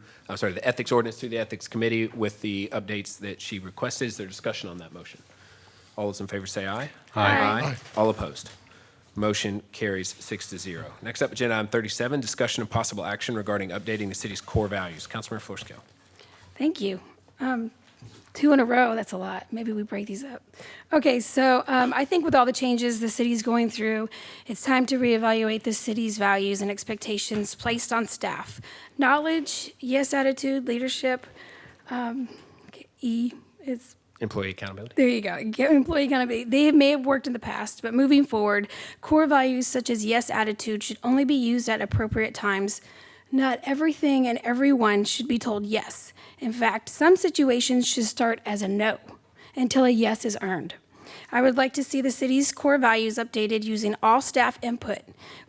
Ethics Ordinance to the Ethics Committee with the updates that she requested. Is there discussion on that motion? All those in favor say aye.
Aye.
All opposed. Motion carries 6-0. Next up, agenda item 37, discussion of possible action regarding updating the city's core values. Councilmember Flores Kale.
Thank you. 2 in a row, that's a lot. Maybe we break these up. Okay, so I think with all the changes the city's going through, it's time to reevaluate the city's values and expectations placed on staff. Knowledge, yes attitude, leadership, E is
Employee accountability.
there you go. Employee accountability. They may have worked in the past, but moving forward, core values such as yes attitude should only be used at appropriate times. Not everything and everyone should be told yes. In fact, some situations should start as a no until a yes is earned. I would like to see the city's core values updated using all staff input.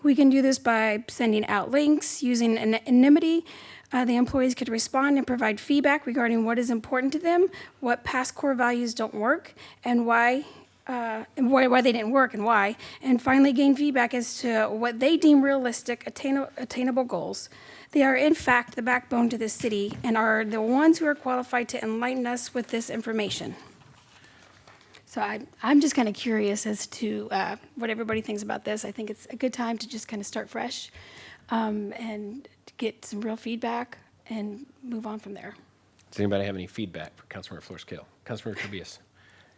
We can do this by sending out links, using anonymity. The employees could respond and provide feedback regarding what is important to them, what past core values don't work, and why they didn't work and why, and finally gain feedback as to what they deem realistic, attainable goals. They are, in fact, the backbone to this city and are the ones who are qualified to enlighten us with this information. So I'm just kind of curious as to what everybody thinks about this. I think it's a good time to just kind of start fresh and get some real feedback and move on from there.
Does anybody have any feedback for Councilmember Flores Kale? Councilmember Tobias.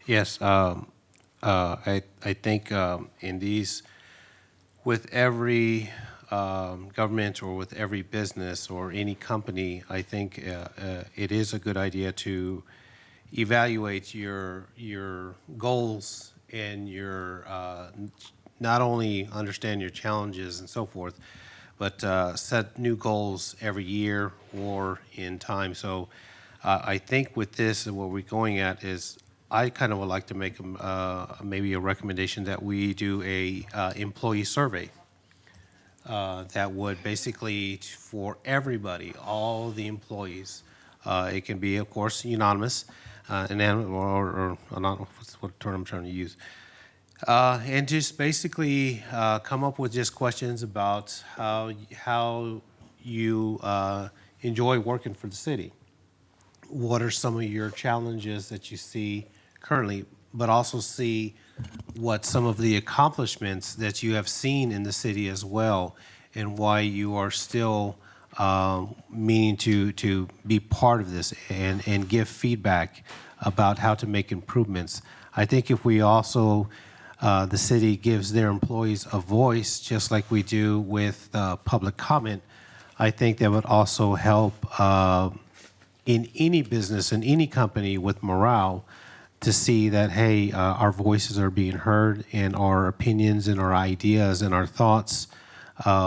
Yes, I think in these, with every government or with every business or any company, I think it is a good idea to evaluate your goals and your not only understand your challenges and so forth, but set new goals every year or in time. So I think with this, what we're going at is, I kind of would like to make maybe a recommendation that we do a employee survey that would basically, for everybody, all the employees, it can be, of course, unanimous, or anonymous, what term I'm trying to use, and just basically come up with just questions about how you enjoy working for the city. What are some of your challenges that you see currently, but also see what some of the accomplishments that you have seen in the city as well, and why you are still meaning to be part of this and give feedback about how to make improvements. I think if we also, the city gives their employees a voice, just like we do with public comment, I think that would also help in any business, in any company with morale, to see that, hey, our voices are being heard and our opinions and our ideas and our thoughts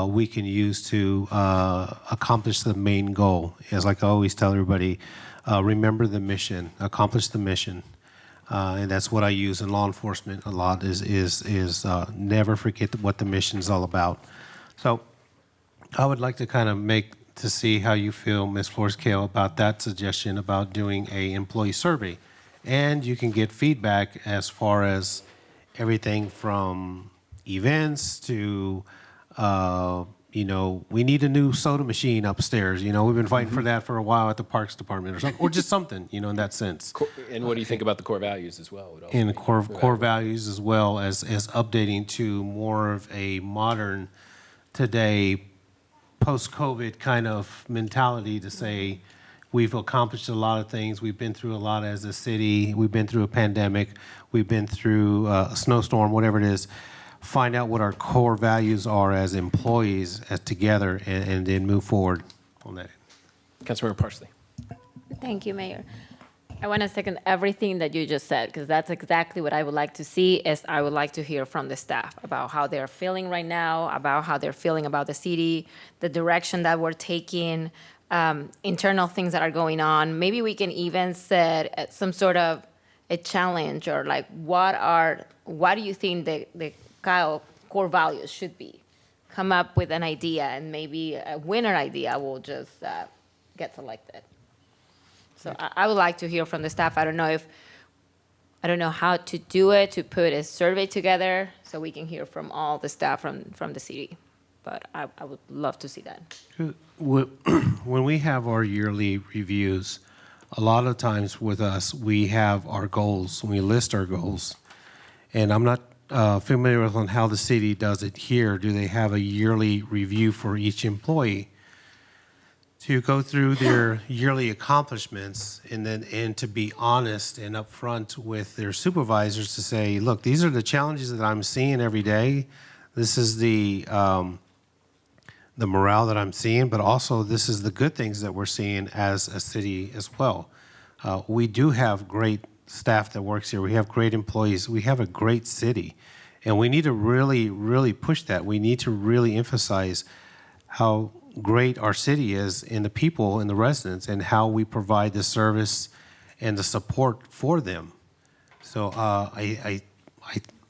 we can use to accomplish the main goal. As like I always tell everybody, remember the mission, accomplish the mission. And that's what I use in law enforcement a lot is never forget what the mission is all about. So I would like to kind of to see how you feel, Ms. Flores-Kale, about that suggestion about doing a employee survey. And you can get feedback as far as everything from events to, we need a new soda machine upstairs. We've been fighting for that for a while at the Parks Department or something, or just something, in that sense.
And what do you think about the core values as well?
And the core values as well as updating to more of a modern today post-COVID kind of mentality to say we've accomplished a lot of things. We've been through a lot as a city. We've been through a pandemic. We've been through a snowstorm, whatever it is. Find out what our core values are as employees as together and then move forward on that.
Councilmember Parsley.
Thank you, Mayor. I want to second everything that you just said, because that's exactly what I would like to see. Is I would like to hear from the staff about how they're feeling right now, about how they're feeling about the city, the direction that we're taking, internal things that are going on. Maybe we can even set some sort of a challenge, or like what do you think the core values should be? Come up with an idea, and maybe a winner idea will just get selected. So I would like to hear from the staff. I don't know how to do it, to put a survey together so we can hear from all the staff from the city. But I would love to see that.
When we have our yearly reviews, a lot of times with us, we have our goals, we list our goals. And I'm not familiar with on how the city does it here. Do they have a yearly review for each employee to go through their yearly accomplishments and to be honest and upfront with their supervisors to say, look, these are the challenges that I'm seeing every day. This is the morale that I'm seeing, but also this is the good things that we're seeing as a city as well. We do have great staff that works here. We have great employees. We have a great city, and we need to really, really push that. We need to really emphasize how great our city is and the people and the residents and how we provide the service and the support for them. So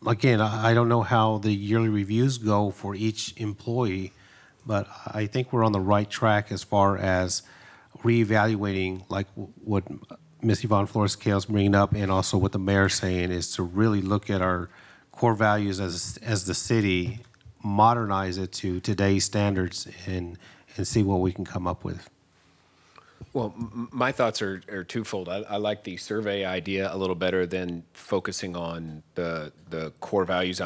again, I don't know how the yearly reviews go for each employee, but I think we're on the right track as far as reevaluating, like what Ms. Yvonne Flores-Kale's bringing up, and also what the mayor's saying, is to really look at our core values as the city, modernize it to today's standards, and see what we can come up with.
Well, my thoughts are twofold. I like the survey idea a little better than focusing on the core values.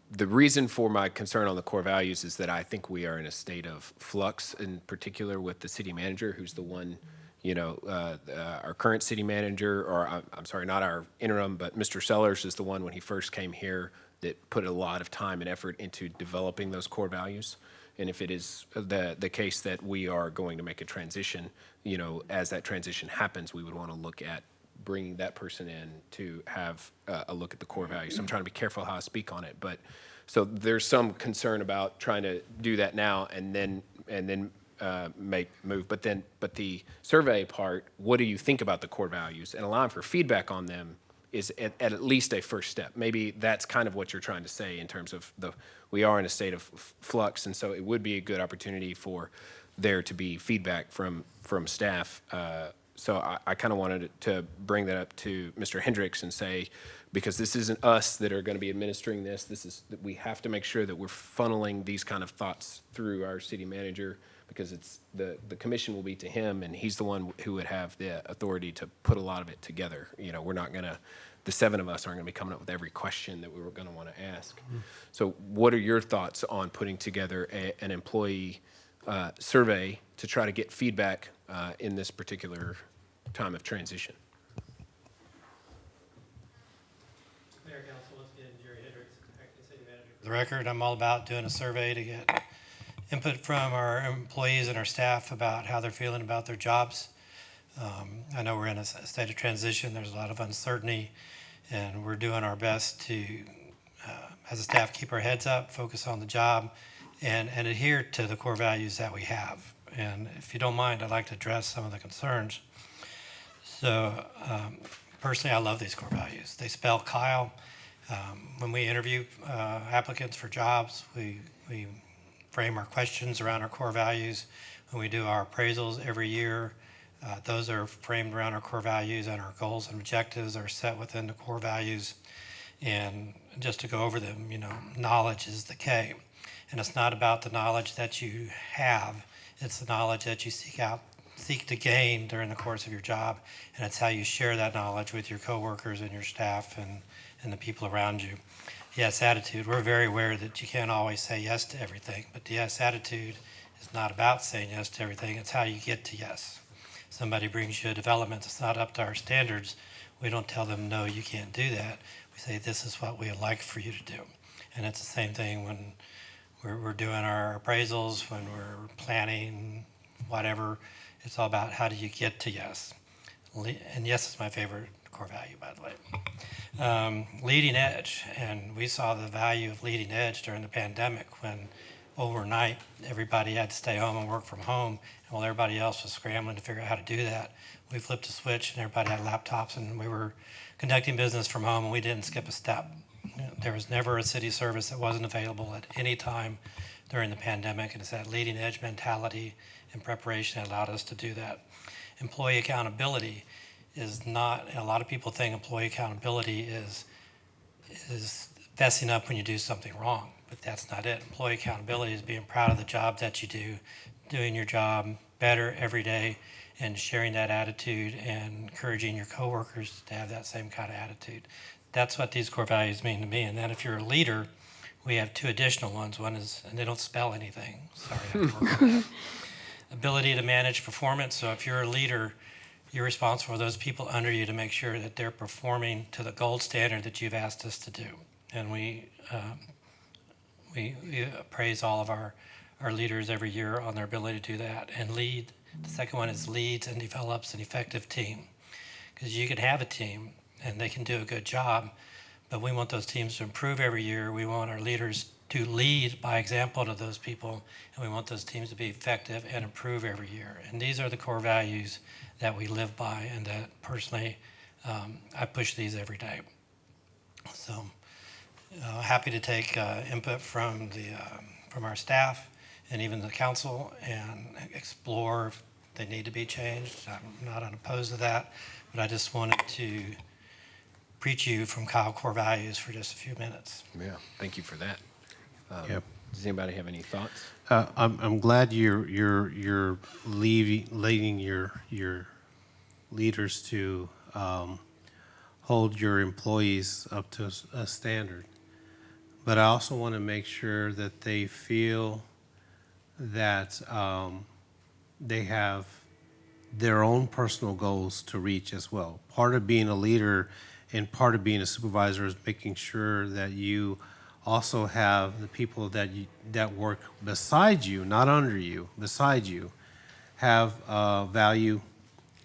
The reason for my concern on the core values is that I think we are in a state of flux, in particular with the city manager, who's the one, our current city manager, or I'm sorry, not our interim, but Mr. Sellers is the one when he first came here that put a lot of time and effort into developing those core values. And if it is the case that we are going to make a transition, as that transition happens, we would want to look at bringing that person in to have a look at the core values. So I'm trying to be careful how I speak on it, but so there's some concern about trying to do that now and then make move. But the survey part, what do you think about the core values, and allowing for feedback on them is at least a first step. Maybe that's kind of what you're trying to say in terms of we are in a state of flux, and so it would be a good opportunity for there to be feedback from staff. So I kind of wanted to bring that up to Mr. Hendrix and say, because this isn't us that are going to be administering this, we have to make sure that we're funneling these kind of thoughts through our city manager, because it's the commission will be to him, and he's the one who would have the authority to put a lot of it together. We're not going to, the seven of us aren't going to be coming up with every question that we were going to want to ask. Mm-hmm. So what are your thoughts on putting together an employee survey to try to get feedback in this particular time of transition?
Mayor, Council, once again, Jerry Hendrix, Acting City Manager.
For the record, I'm all about doing a survey to get input from our employees and our staff about how they're feeling about their jobs. I know we're in a state of transition. There's a lot of uncertainty, and we're doing our best to, as a staff, keep our heads up, focus on the job, and adhere to the core values that we have. And if you don't mind, I'd like to address some of the concerns. So Personally, I love these core values. They spell Kyle. When we interview applicants for jobs, we frame our questions around our core values. When we do our appraisals every year, those are framed around our core values, and our goals and objectives are set within the core values. And just to go over them, knowledge is the K. And it's not about the knowledge that you have, it's the knowledge that you seek to gain during the course of your job, and it's how you share that knowledge with your coworkers and your staff and the people around you. Yes attitude, we're very aware that you can't always say yes to everything, but the yes attitude is not about saying yes to everything, it's how you get to yes. Somebody brings you a development that's not up to our standards, we don't tell them, no, you can't do that. We say, this is what we would like for you to do. And it's the same thing when we're doing our appraisals, when we're planning, whatever. It's all about how do you get to yes. And yes is my favorite core value, by the way. Leading edge, and we saw the value of leading edge during the pandemic when overnight everybody had to stay home and work from home, and while everybody else was scrambling to figure out how to do that, we flipped a switch and everybody had laptops and we were conducting business from home and we didn't skip a step. There was never a city service that wasn't available at any time during the pandemic, and it's that leading edge mentality and preparation that allowed us to do that. Employee accountability is not, a lot of people think employee accountability is fessing up when you do something wrong, but that's not it. Employee accountability is being proud of the job that you do, doing your job better every day, and sharing that attitude and encouraging your coworkers to have that same kind of attitude. That's what these core values mean to me. And then if you're a leader, we have two additional ones. One is, and they don't spell anything, sorry, I have to work on that. Ability to manage performance. So if you're a leader, you're responsible for those people under you to make sure that they're performing to the gold standard that you've asked us to do. And we appraise all of our leaders every year on their ability to do that. And lead, the second one is leads and develops an effective team. Because you can have a team and they can do a good job, but we want those teams to improve every year. We want our leaders to lead by example to those people, and we want those teams to be effective and improve every year. And these are the core values that we live by, and that personally, I push these every day. So happy to take input from our staff and even the council and explore if they need to be changed. I'm not unopposed to that, but I just wanted to preach you from Kyle core values for just a few minutes.
Yeah, thank you for that.
Yep.
Does anybody have any thoughts?
I'm glad you're leading your leaders to hold your employees up to a standard. But I also want to make sure that they feel that they have their own personal goals to reach as well. Part of being a leader and part of being a supervisor is making sure that you also have the people that work beside you, not under you, beside you, have value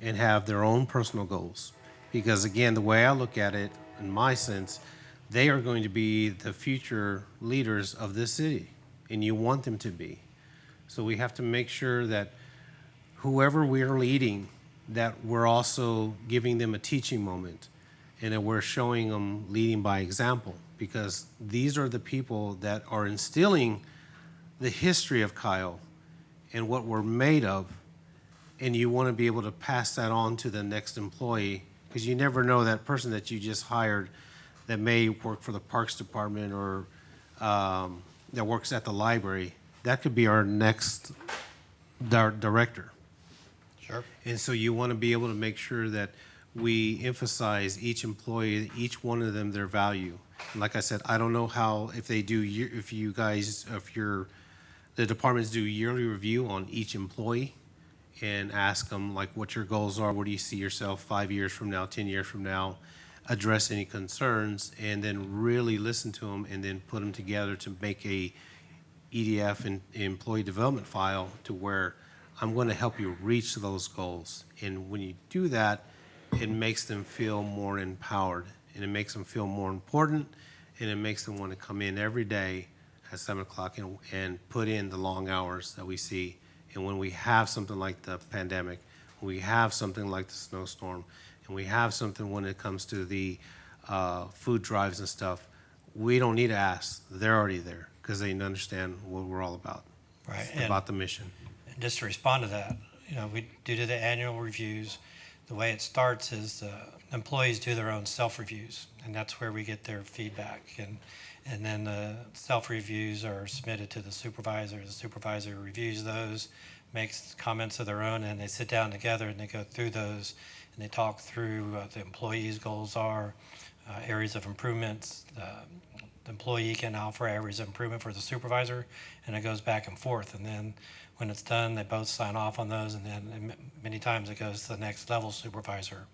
and have their own personal goals. Because again, the way I look at it, in my sense, they are going to be the future leaders of this city, and you want them to be. So we have to make sure that whoever we're leading, that we're also giving them a teaching moment, and that we're showing them leading by example, because these are the people that are instilling the history of Kyle and what we're made of, and you want to be able to pass that on to the next employee, because you never know that person that you just hired that may work for the Parks Department or that works at the library. That could be our next director.
Sure.
And so you want to be able to make sure that we emphasize each employee, each one of them, their value. And like I said, I don't know how, if the departments do yearly review on each employee and ask them like what your goals are, where do you see yourself 5 years from now, 10 years from now, address any concerns, and then really listen to them and then put them together to make a EDF and employee development file to where I'm going to help you reach those goals. And when you do that, it makes them feel more empowered, and it makes them feel more important, and it makes them want to come in every day at 7 o'clock and put in the long hours that we see. And when we have something like the pandemic, when we have something like the snowstorm, and and we have something when it comes to the food drives and stuff, we don't need to ask. They're already there because they understand what we're all about.
Right.
It's about the mission.
And just to respond to that, we do the annual reviews. The way it starts is employees do their own self-reviews, and that's where we get their feedback. And then the self-reviews are submitted to the supervisor. The supervisor reviews those, makes comments of their own, and they sit down together and they go through those, and they talk through what the employee's goals are, areas of improvements. The employee can offer areas of improvement for the supervisor, and it goes back and forth. And then when it's done, they both sign off on those, and then many times it goes to the next level supervisor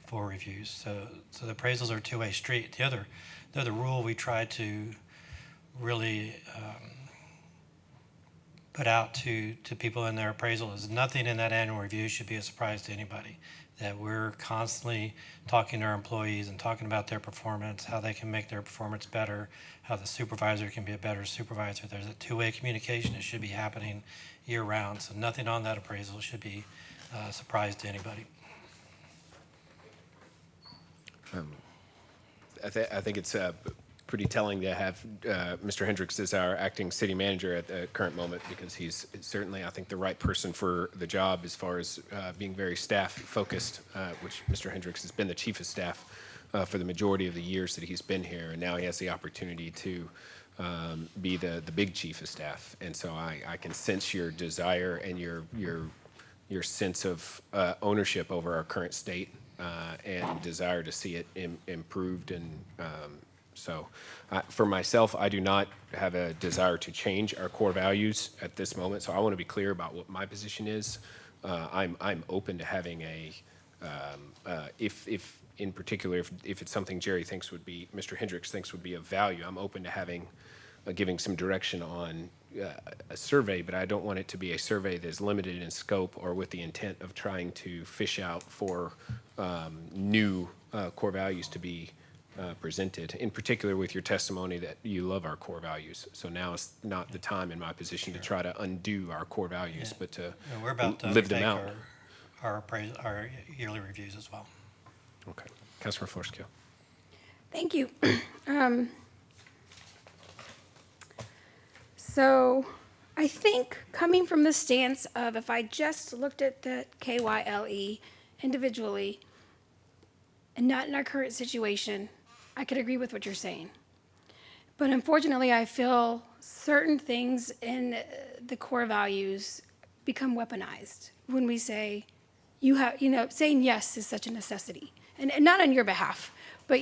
for reviews. So the appraisals are a two-way street. The other rule we try to really put out to people in their appraisal is nothing in that annual review should be a surprise to anybody. That we're constantly talking to our employees and talking about their performance, how they can make their performance better, how the supervisor can be a better supervisor. There's a two-way communication that should be happening year-round, so nothing on that appraisal should be a surprise to anybody.
I think it's pretty telling to have Mr. Hendrix as our acting city manager at the current moment, because he's certainly, I think, the right person for the job as far as being very staff-focused, which Mr. Hendrix has been the chief of staff for the majority of the years that he's been here, and now he has the opportunity to be the big chief of staff. And so I can sense your desire and your sense of ownership over our current state and desire to see it improved. And so for myself, I do not have a desire to change our core values at this moment. So I want to be clear about what my position is. I'm open to having if in particular, if it's something Jerry thinks would be, Mr. Hendrix thinks would be of value, I'm open to having, giving some direction on a survey, but I don't want it to be a survey that's limited in scope or with the intent of trying to fish out for new core values to be presented, in particular with your testimony that you love our core values. So now is not the time in my position to try to undo our core values, but to
we're about to
live them out.
Our yearly reviews as well.
Okay. Councilor Flores-Kill.
Thank you. So I think coming from the stance of if I just looked at the KYLE individually and not in our current situation, I could agree with what you're saying. But unfortunately, I feel certain things in the core values become weaponized when we say, saying yes is such a necessity. And not on your behalf, but,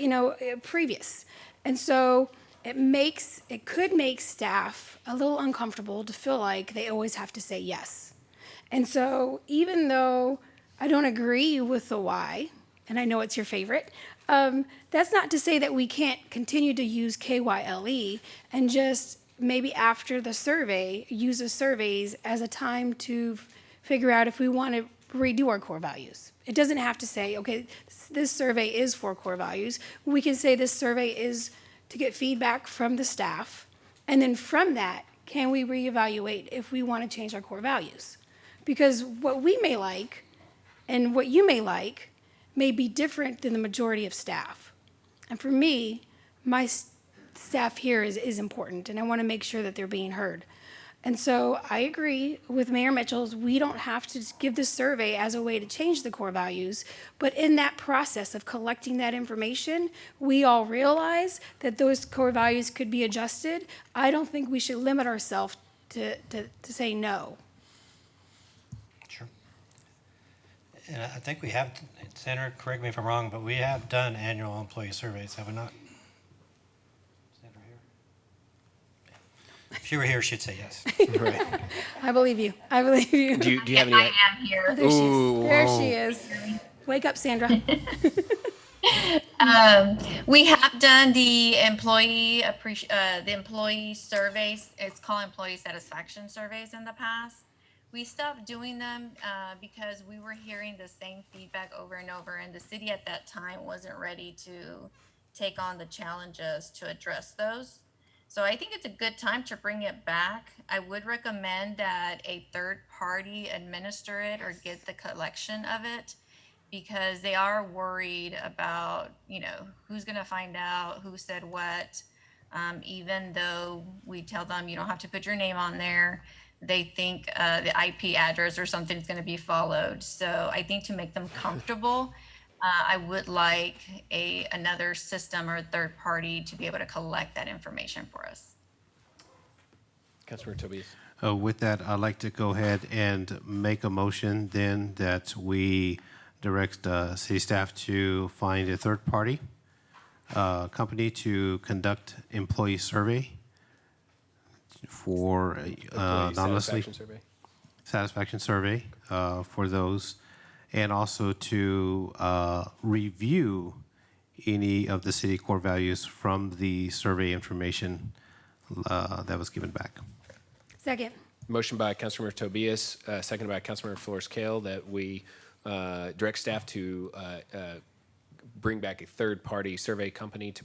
previous. And so it could make staff a little uncomfortable to feel like they always have to say yes. And so even though I don't agree with the why, and I know it's your favorite, that's not to say that we can't continue to use KYLE and just maybe after the survey, use the surveys as a time to figure out if we want to redo our core values. It doesn't have to say, okay, this survey is for core values. We can say this survey is to get feedback from the staff, and then from that, can we reevaluate if we want to change our core values? Because what we may like and what you may like may be different than the majority of staff. And for me, my staff here is important, and I want to make sure that they're being heard. And so I agree with Mayor Mitchell's, we don't have to give this survey as a way to change the core values, but in that process of collecting that information, we all realize that those core values could be adjusted. I don't think we should limit ourselves to say no.
Sure. And I think we have, Senator, correct me if I'm wrong, but we have done annual employee surveys, have we not? If she were here, she'd say yes.
Right.
I believe you. I believe you.
Do you have any?
I am here.
Oh, there she is. Wake up, Sandra.
We have done the employee surveys. It's called employee satisfaction surveys in the past. We stopped doing them because we were hearing the same feedback over and over, and the city at that time wasn't ready to take on the challenges to address those. So I think it's a good time to bring it back. I would recommend that a third party administer it or get the collection of it. because they are worried about, who's going to find out, who said what. Even though we tell them you don't have to put your name on there, they think the IP address or something is going to be followed. So I think to make them comfortable, I would like another system or third party to be able to collect that information for us.
Councilmember Tobias.
With that, I'd like to go ahead and make a motion then that we direct city staff to find a third-party company to conduct employee survey for anonymously satisfaction survey for those, and also to review any of the city core values from the survey information that was given back.
Second.
Motion by Councilmember Tobias, seconded by Councilmember Flores-Cale, that we direct staff to bring back a third-party survey company to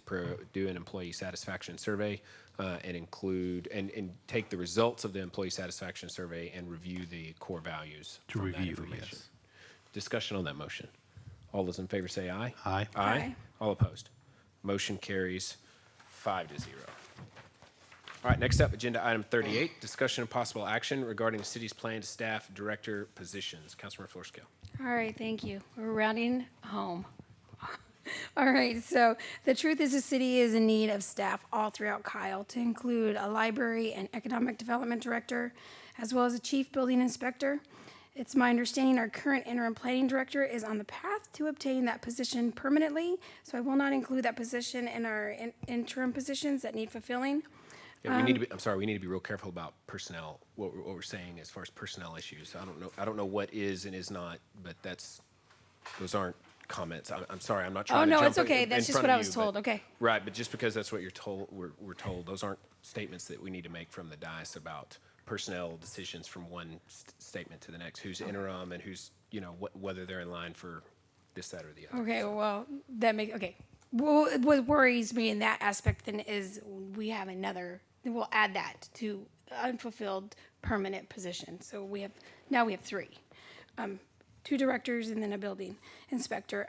do an employee satisfaction survey and include and take the results of the employee satisfaction survey and review the core values
To
from that
review,
information.
yes.
Discussion on that motion. All those in favor say aye.
Aye.
Aye.
All opposed. Motion carries 5-0. All right, next up, agenda item 38, discussion and possible action regarding the city's plan to staff director positions. Councilmember Flores-Cale.
All right, thank you. We're rounding home. All right, so the truth is the city is in need of staff all throughout Kyle, to include a library and economic development director, as well as a chief building inspector. It's my understanding our current interim planning director is on the path to obtain that position permanently, so I will not include that position in our interim positions that need fulfilling.
Yeah, we need to be, I'm sorry, we need to be real careful about personnel, what we're saying as far as personnel issues. I don't know what is and is not, but those aren't comments. I'm sorry, I'm not trying to jump
it's okay. That's just
front
what
of
I was
you,
told.
but-
Okay.
Right, but just because that's what you're told, we're told, those aren't statements that we need to make from the dais about personnel decisions from one statement to the next, who's interim and who's, whether they're in line for this, that, or the other.
Okay, well, okay. Well, what worries me in that aspect then is we'll add that to unfulfilled permanent position. So now we have 3. 2 directors and then a building inspector.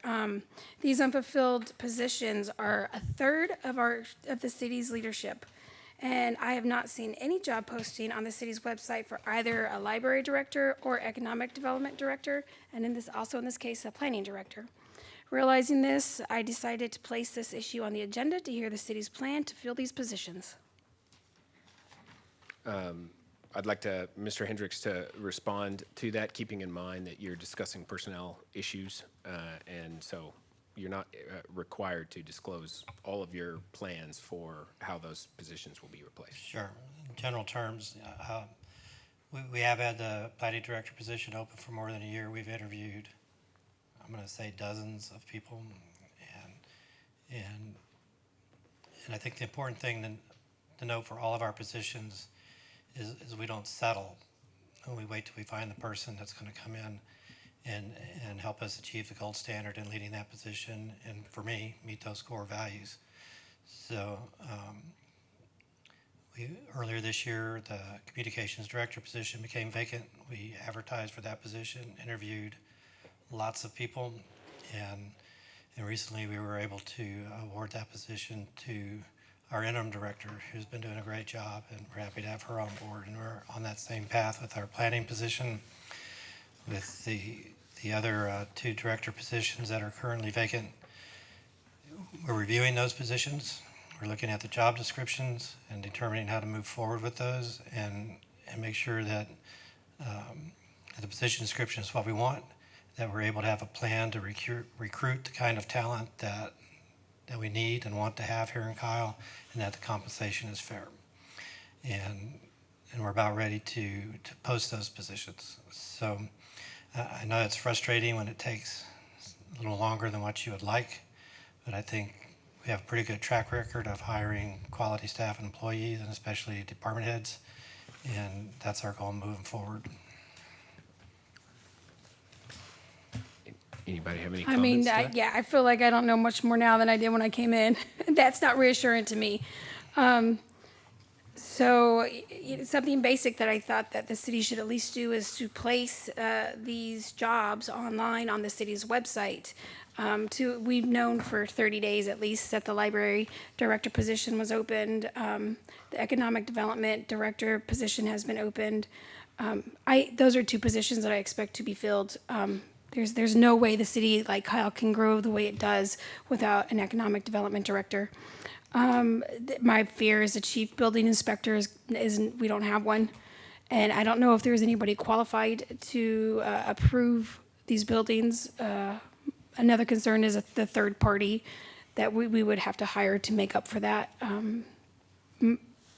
These unfulfilled positions are a third of the city's leadership. And I have not seen any job posting on the city's website for either a library director or economic development director, and in this case, a planning director. Realizing this, I decided to place this issue on the agenda to hear the city's plan to fill these positions.
I'd like Mr. Hendrix to respond to that, keeping in mind that you're discussing personnel issues, and so you're not required to disclose all of your plans for how those positions will be replaced.
Sure. In general terms, we have had the planning director position open for more than a year. We've interviewed, I'm going to say, dozens of people, and I think the important thing to note for all of our positions is we don't settle. We wait till we find the person that's going to come in and help us achieve the gold standard in leading that position, and for me, meet those core values. So earlier this year, the communications director position became vacant. We advertised for that position, interviewed lots of people, and recently we were able to award that position to our interim director, who's been doing a great job, and we're happy to have her on board. And we're on that same path with our planning position, with the other 2 director positions that are currently vacant. We're reviewing those positions. We're looking at the job descriptions and determining how to move forward with those, and make sure that the position description is what we want, that we're able to have a plan to recruit the kind of talent that we need and want to have here in Kyle, and that the compensation is fair. And we're about ready to post those positions. So I know it's frustrating when it takes a little longer than what you would like, but I think we have a pretty good track record of hiring quality staff and employees, and especially department heads, and that's our goal moving forward.
Anybody have any comments?
I feel like I don't know much more now than I did when I came in. That's not reassuring to me. So something basic that I thought that the city should at least do is to place these jobs online on the city's website. We've known for 30 days at least that the library director position was opened. The economic development director position has been opened. Those are two positions that I expect to be filled. There's no way the city like Kyle can grow the way it does without an economic development director. My fear is the chief building inspector we don't have one. And I don't know if there's anybody qualified to approve these buildings. Another concern is the third party that we would have to hire to make up for that.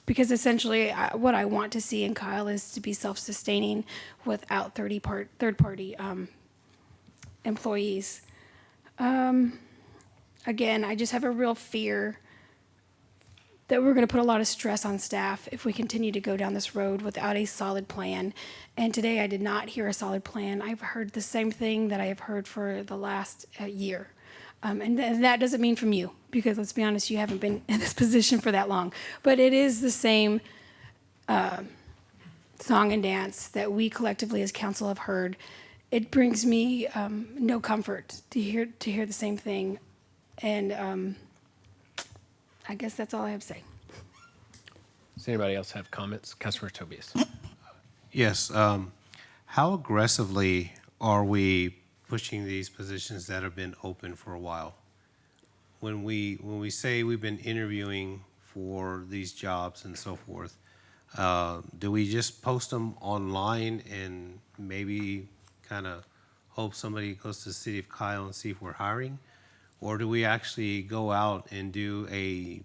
Because essentially what I want to see in Kyle is to be self-sustaining without third-party employees. Again, I just have a real fear that we're going to put a lot of stress on staff if we continue to go down this road without a solid plan. And today I did not hear a solid plan. I've heard the same thing that I have heard for the last year. And that doesn't mean from you, because let's be honest, you haven't been in this position for that long. But it is the same song and dance that we collectively as council have heard. It brings me no comfort to hear the same thing. And I guess that's all I have to say.
Does anybody else have comments? Councilor Tobias.
Yes. How aggressively are we pushing these positions that have been open for a while? When we say we've been interviewing for these jobs and so forth, do we just post them online and maybe kind of hope somebody goes to the city of Kyle and see if we're hiring? Or do we actually go out and do a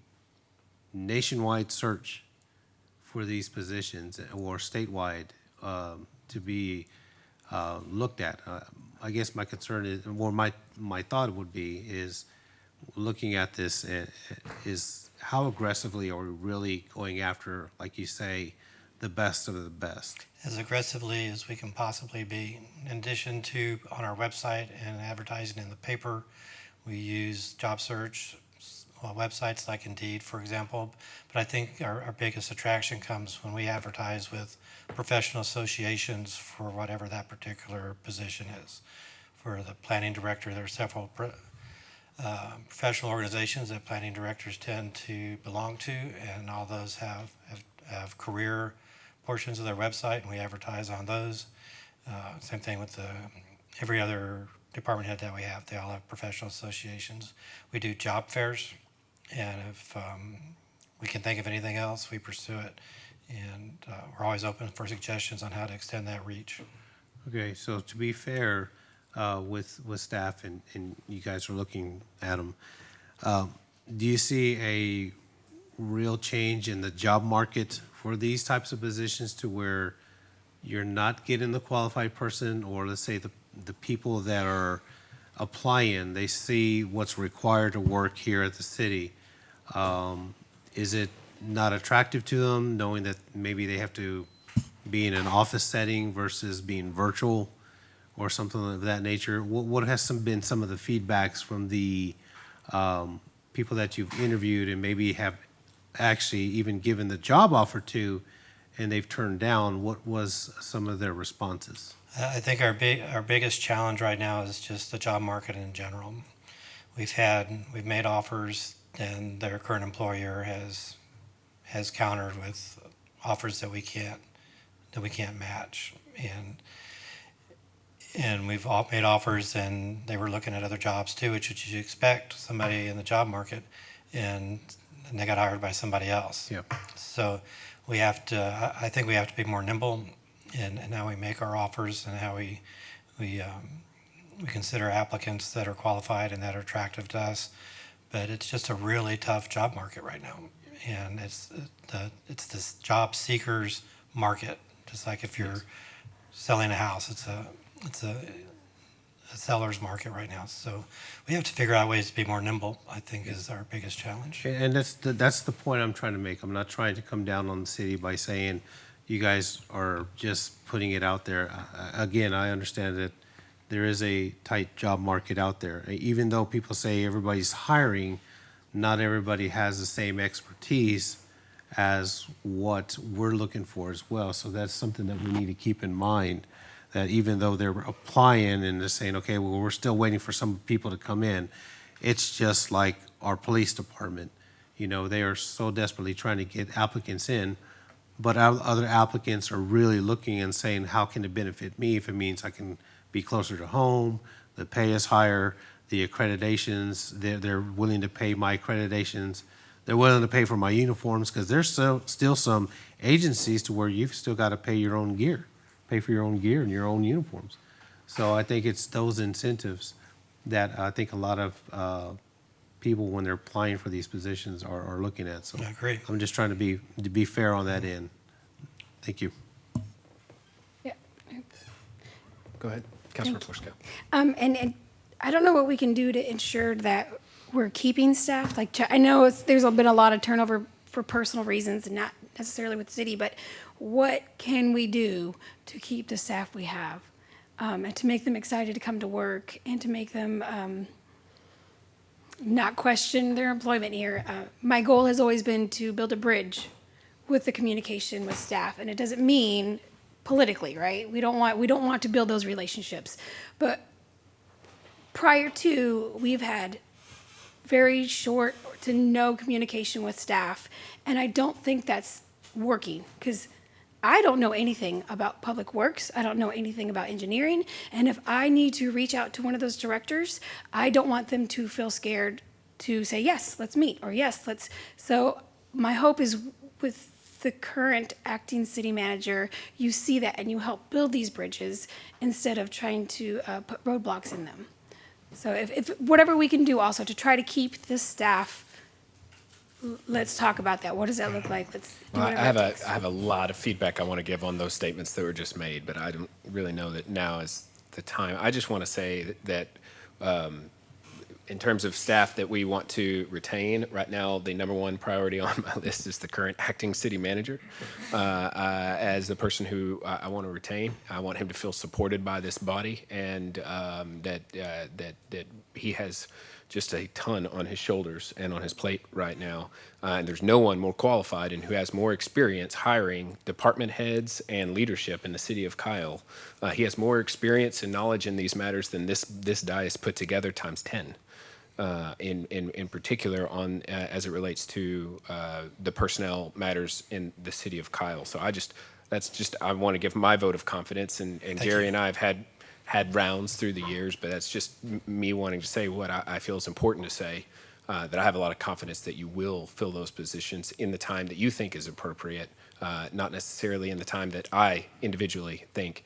nationwide search for these positions or statewide to be looked at? I guess my concern is, or my thought would be, is looking at this is how aggressively are we really going after, like you say, the best of the best?
As aggressively as we can possibly be. In addition to on our website and advertising in the paper, we use job search websites like Indeed, for example. But I think our biggest attraction comes when we advertise with professional associations for whatever that particular position is. For the planning director, there are several professional organizations that planning directors tend to belong to, and all those have career portions of their website, and we advertise on those. Same thing with every other department head that we have. They all have professional associations. We do job fairs, and if we can think of anything else, we pursue it. And we're always open for suggestions on how to extend that reach.
Okay, so to be fair with staff, and you guys are looking at them, do you see a real change in the job market for these types of positions to where you're not getting the qualified person, or let's say the people that are applying, they see what's required to work here at the city? Is it not attractive to them, knowing that maybe they have to be in an office setting versus being virtual or something of that nature? What has been some of the feedbacks from the people that you've interviewed and maybe have actually even given the job offer to, and they've turned down? What was some of their responses?
I think our biggest challenge right now is just the job market in general. We've made offers, and their current employer has countered with offers that we can't match, and we've all made offers, and they were looking at other jobs too, which you expect somebody in the job market, and they got hired by somebody else.
Yep.
So I think we have to be more nimble in how we make our offers and how we consider applicants that are qualified and that are attractive to us. But it's just a really tough job market right now, and it's this job seekers market. Just like if you're selling a house, it's a seller's market right now. So we have to figure out ways to be more nimble, I think, is our biggest challenge.
And that's the point I'm trying to make. I'm not trying to come down on the city by saying you guys are just putting it out there. Again, I understand that there is a tight job market out there. Even though people say everybody's hiring, not everybody has the same expertise as what we're looking for as well. So that's something that we need to keep in mind, that even though they're applying and they're saying, okay, well, we're still waiting for some people to come in, it's just like our police department. You know, they are so desperately trying to get applicants in, but other applicants are really looking and saying, how can it benefit me if it means I can be closer to home, the pay is higher, the accreditations, they're willing to pay my accreditations, they're willing to pay for my uniforms, because there's still some agencies to where you've still got to pay your own gear, pay for your own gear and your own uniforms. So I think it's those incentives that I think a lot of people, when they're applying for these positions, are looking at. So
I agree.
I'm just trying to be fair on that end. Thank you.
Yeah.
Go ahead, Councilmember Fishko.
And I don't know what we can do to ensure that we're keeping staff. Like, I know there's been a lot of turnover for personal reasons and not necessarily with the city, but what can we do to keep the staff we have? And to make them excited to come to work and to make them not question their employment here. My goal has always been to build a bridge with the communication with staff, and it doesn't mean politically, right? We don't want to build those relationships. But prior to, we've had very short to no communication with staff, and I don't think that's working, because I don't know anything about public works. I don't know anything about engineering. And if I need to reach out to one of those directors, I don't want them to feel scared to say, yes, let's meet, or yes, let's. So my hope is with the current acting city manager, you see that and you help build these bridges instead of trying to put roadblocks in them. So if whatever we can do also to try to keep this staff, let's talk about that. What does that look like? Let's do
Well,
whatever
I
it takes.
have a lot of feedback I want to give on those statements that were just made, but I don't really know that now is the time. I just want to say that in terms of staff that we want to retain, right now, the number one priority on my list is the current acting city manager. As the person who I want to retain, I want him to feel supported by this body, and that he has just a ton on his shoulders and on his plate right now. And there's no one more qualified and who has more experience hiring department heads and leadership in the city of Kyle. He has more experience and knowledge in these matters than this dais put together times 10. In particular on as it relates to the personnel matters in the city of Kyle. So I want to give my vote of confidence, and Jerry and I have had rounds through the years, but that's just me wanting to say what I feel is important to say, that I have a lot of confidence that you will fill those positions in the time that you think is appropriate, not necessarily in the time that I individually think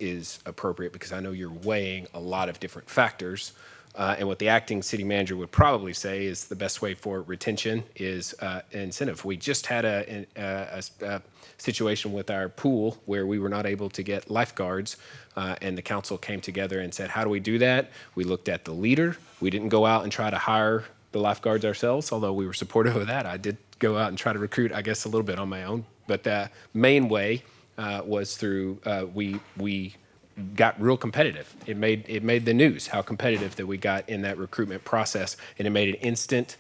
is appropriate, because I know you're weighing a lot of different factors. And what the acting city manager would probably say is the best way for retention is incentive. We just had a situation with our pool where we were not able to get lifeguards, and the council came together and said, how do we do that? We looked at the leader. We didn't go out and try to hire the lifeguards ourselves, although we were supportive of that. I did go out and try to recruit, I guess, a little bit on my own. But the main way was through we got real competitive. It made the news how competitive that we got in that recruitment process, and it made an instant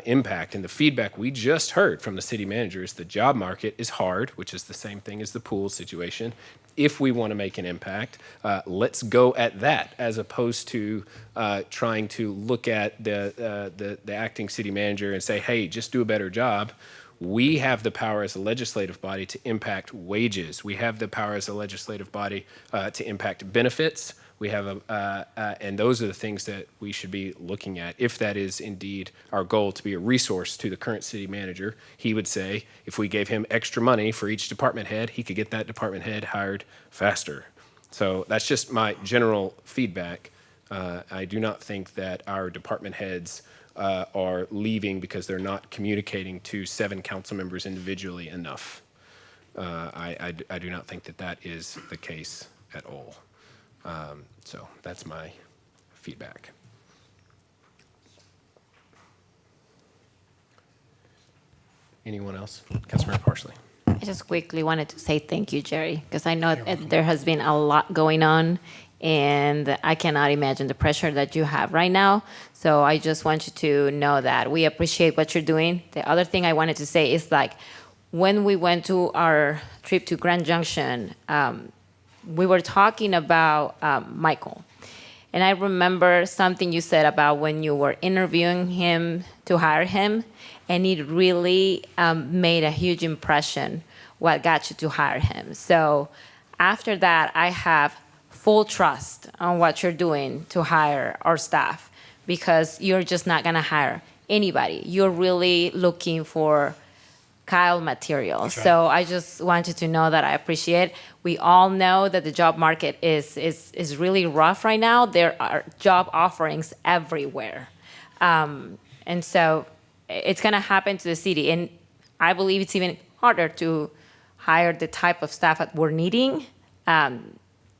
impact. And the feedback we just heard from the city manager is the job market is hard, which is the same thing as the pool situation. If we want to make an impact, let's go at that, as opposed to trying to look at the acting city manager and say, hey, just do a better job. We have the power as a legislative body to impact wages. We have the power as a legislative body to impact benefits. We have and those are the things that we should be looking at. If that is indeed our goal, to be a resource to the current city manager, he would say if we gave him extra money for each department head, he could get that department head hired faster. So that's just my general feedback. I do not think that our department heads are leaving because they're not communicating to 7 council members individually enough. I do not think that is the case at all. So that's my feedback. Anyone else? Councilmember Parsley.
I just quickly wanted to say thank you, Jerry, because I know that there has been a lot going on, And I cannot imagine the pressure that you have right now. So I just want you to know that we appreciate what you're doing. The other thing I wanted to say is like, when we went to our trip to Grand Junction, we were talking about Michael. And I remember something you said about when you were interviewing him to hire him, and it really made a huge impression what got you to hire him. So after that, I have full trust on what you're doing to hire our staff, because you're just not gonna hire anybody. You're really looking for Kyle material.
That's right.
So I just wanted to know that I appreciate. We all know that the job market is really rough right now. There are job offerings everywhere. And so it's gonna happen to the city. And I believe it's even harder to hire the type of staff that we're needing,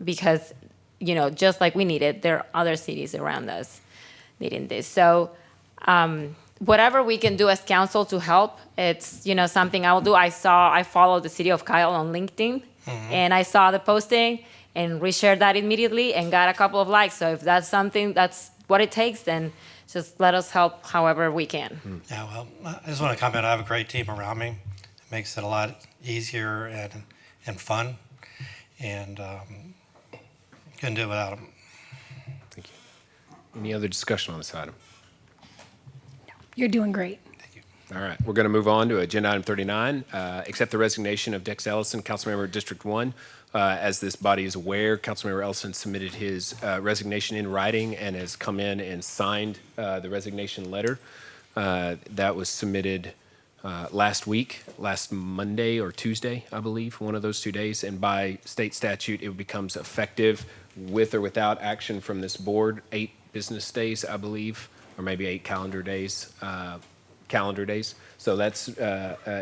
because, you know, just like we need it, there are other cities around us needing this. So whatever we can do as council to help, it's, you know, something I will do. I followed the city of Kyle on LinkedIn, and I saw the posting and reshared that immediately and got a couple of likes. So if that's something, that's what it takes, then just let us help however we can.
Yeah, well, I just want to comment, I have a great team around me. It makes it a lot easier and fun, and couldn't do it without them.
Thank you. Any other discussion on this item?
You're doing great.
All right, we're going to move on to agenda item 39, accept the resignation of Dex Ellison, Councilmember District 1. As this body is aware, Councilmember Ellison submitted his resignation in writing and has come in and signed the resignation letter. That was submitted last Monday or Tuesday, I believe, one of those 2 days. And by state statute, it becomes effective with or without action from this board, 8 business days, I believe, or maybe 8 calendar days. So that's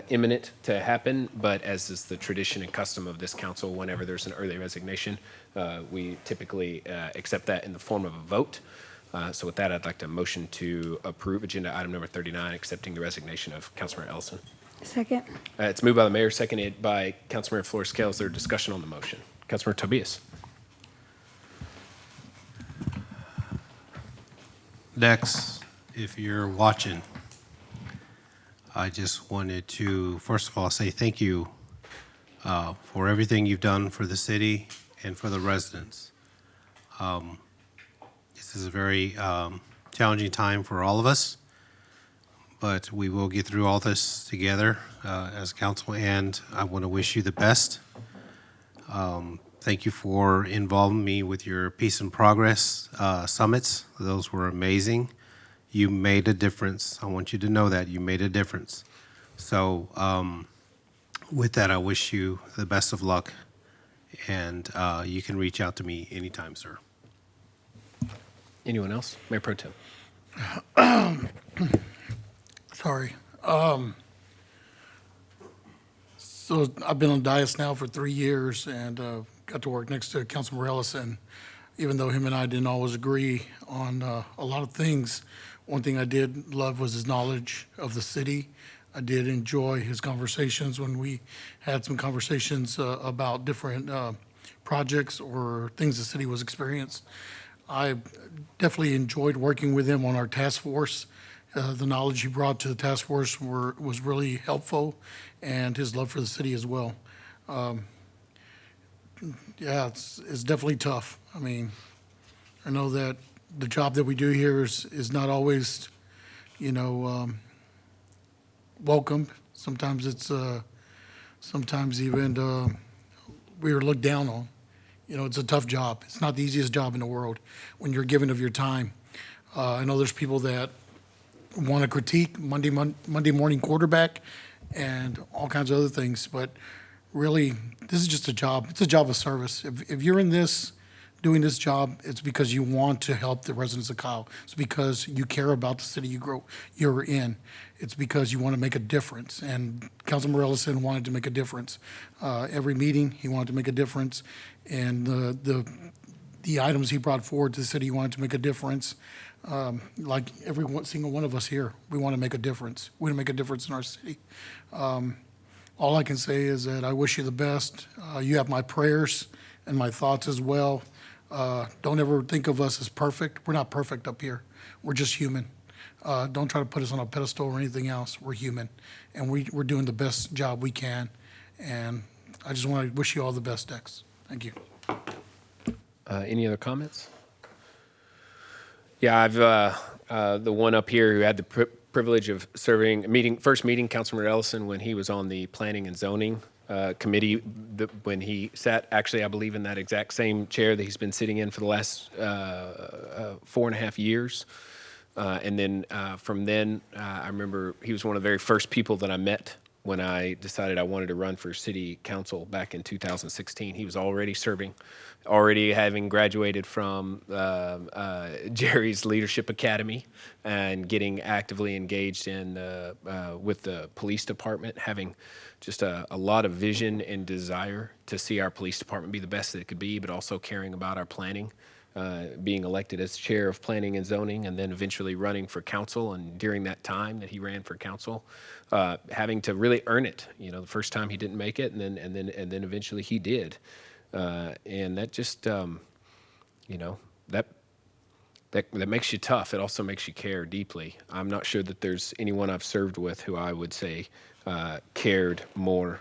imminent to happen, but as is the tradition and custom of this council, whenever there's an early resignation, we typically accept that in the form of a vote. So with that, I'd like to motion to approve agenda item number 39, accepting the resignation of Councilmember Ellison.
Second.
It's moved by the mayor, seconded by Councilmember Flores-Cale. Is there discussion on the motion? Councilmember Tobias.
Dex, if you're watching, I just wanted to, first of all, say thank you for everything you've done for the city and for the residents. This is a very challenging time for all of us, but we will get through all this together as council, and I want to wish you the best. Thank you for involving me with your Peace and Progress summits. Those were amazing. You made a difference. I want you to know that you made a difference. So with that, I wish you the best of luck, and you can reach out to me anytime, sir.
Anyone else? Mayor Pro Tem.
Sorry. So I've been on dais now for 3 years, and got to work next to Councilmember Ellison. Even though him and I didn't always agree on a lot of things, one thing I did love was his knowledge of the city. I did enjoy his conversations when we had some conversations about different projects or things the city was experiencing. I definitely enjoyed working with him on our task force. The knowledge he brought to the task force was really helpful, and his love for the city as well. Yeah, it's definitely tough. I mean, I know that the job that we do here is not always, welcome. Sometimes it's, sometimes even we are looked down on. It's a tough job. It's not the easiest job in the world when you're giving of your time. I know there's people that want to critique Monday morning quarterback and all kinds of other things, but really, this is just a job. It's a job of service. If you're in this, doing this job, it's because you want to help the residents of Kyle. It's because you care about the city you're in. It's because you want to make a difference. And Councilmember Ellison wanted to make a difference. Every meeting, he wanted to make a difference. And the items he brought forward to the city, he wanted to make a difference. Like every single one of us here, we want to make a difference. We want to make a difference in our city. All I can say is that I wish you the best. You have my prayers and my thoughts as well. Don't ever think of us as perfect. We're not perfect up here. We're just human. Don't try to put us on a pedestal or anything else. We're human, and we're doing the best job we can. And I just want to wish you all the best, Dex. Thank you.
Any other comments? Yeah, I've the one up here who had the privilege of serving, first meeting Councilmember Ellison when he was on the Planning and Zoning Committee, when he sat, actually, I believe, in that exact same chair that he's been sitting in for the last 4.5 years. And then from then, I remember he was one of the very first people that I met when I decided I wanted to run for city council back in 2016. He was already serving, already having graduated from Jerry's Leadership Academy and getting actively engaged in with the police department, having just a lot of vision and desire to see our police department be the best that it could be, but also caring about our planning. Being elected as chair of planning and zoning, and then eventually running for council. And during that time that he ran for council, having to really earn it. You know, the first time he didn't make it, and then eventually he did. And that just, you know, that makes you tough. It also makes you care deeply. I'm not sure that there's anyone I've served with who I would say cared more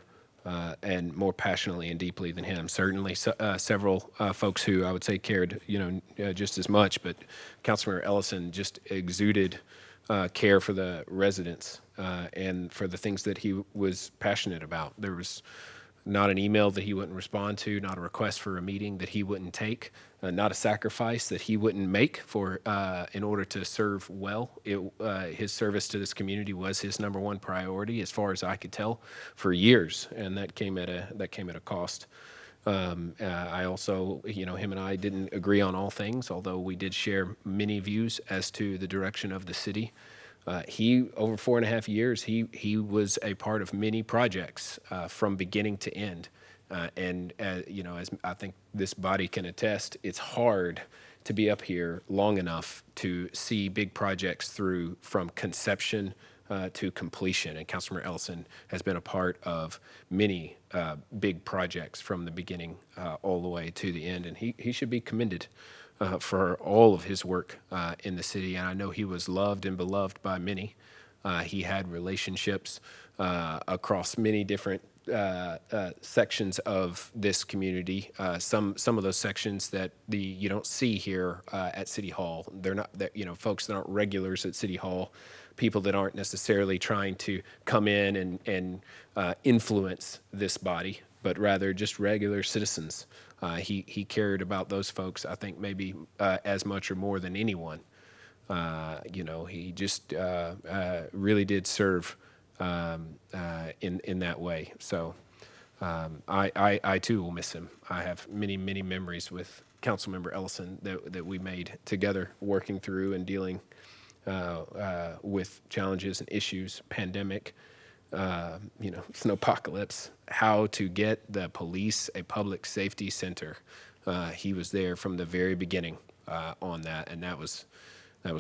and more passionately and deeply than him. Certainly several folks who I would say cared, just as much, but Councilmember Ellison just exuded care for the residents and for the things that he was passionate about. There was not an email that he wouldn't respond to, not a request for a meeting that he wouldn't take, not a sacrifice that he wouldn't make for in order to serve well. His service to this community was his number one priority, as far as I could tell, for years, and that came at a cost. I also, him and I didn't agree on all things, although we did share many views as to the direction of the city. He, over 4.5 years, he was a part of many projects from beginning to end. As I think this body can attest, it's hard to be up here long enough to see big projects through from conception to completion. And Councilmember Ellison has been a part of many big projects from the beginning all the way to the end. And he should be commended for all of his work in the city. And I know he was loved and beloved by many. He had relationships across many different sections of this community. Some of those sections that you don't see here at City Hall. They're not, folks that aren't regulars at City Hall, people that aren't necessarily trying to come in and influence this body, but rather just regular citizens. He cared about those folks, I think, maybe as much or more than anyone. He just really did serve in that way. So I too will miss him. I have many, many memories with Councilmember Ellison that we made together, working through and dealing with challenges and issues, pandemic, snowpocalypse, how to get the police a public safety center. He was there from the very beginning on that, and that was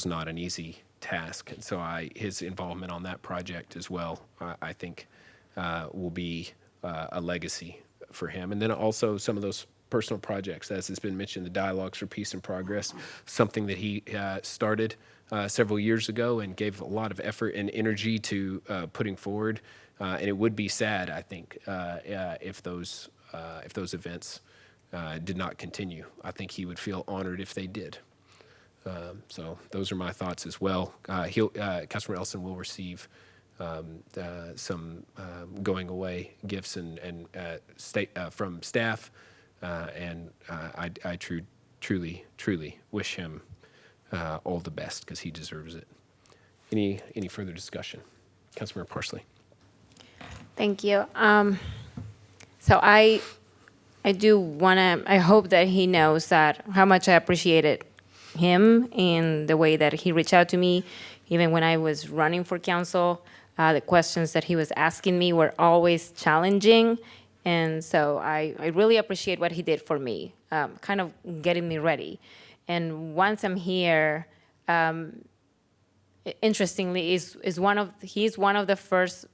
not an easy task. And so his involvement on that project as well, I think, will be a legacy for him. And then also some of those personal projects, as has been mentioned, the Dialogues for Peace and Progress, something that he started several years ago and gave a lot of effort and energy to putting forward. And it would be sad, I think, if those events did not continue. I think he would feel honored if they did. So those are my thoughts as well. Councilmember Ellison will receive some going away gifts and from staff, and I truly wish him all the best, because he deserves it. Any further discussion? Councilmember Parsley.
Thank you. So I do want to, I hope that he knows that how much I appreciated him in the way that he reached out to me, even when I was running for council. The questions that he was asking me were always challenging. And so I really appreciate what he did for me, kind of getting me ready. And once I'm here, interestingly, he's one of the first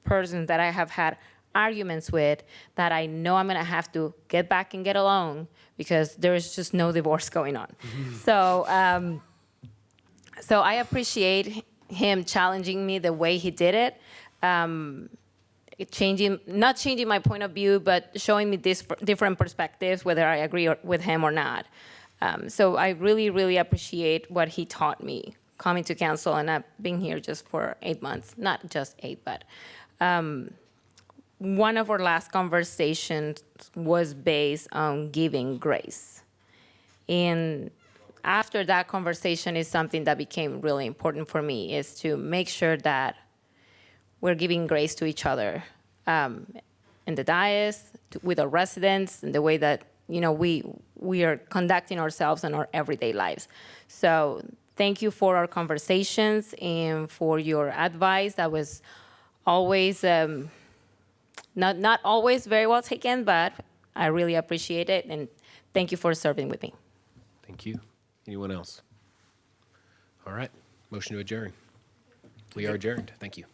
persons that I have had arguments with that I know I'm going to have to get back and get along because there's just no divorce going on. So, so I appreciate him challenging me the way he did it. Not changing my point of view, but showing me this different perspectives, whether I agree with him or not. So I really, really appreciate what he taught me coming to council, and I've been here just for 8 months, not just 8, but one of our last conversations was based on giving grace. And after that conversation is something that became really important for me, is to make sure that we're giving grace to each other in the dais, with our residents, and the way that we are conducting ourselves in our everyday lives. So thank you for our conversations and for your advice. That was always not always very well taken, but I really appreciate it, and thank you for serving with me.
Thank you. Anyone else? All right, motion to adjourn. We are adjourned. Thank you.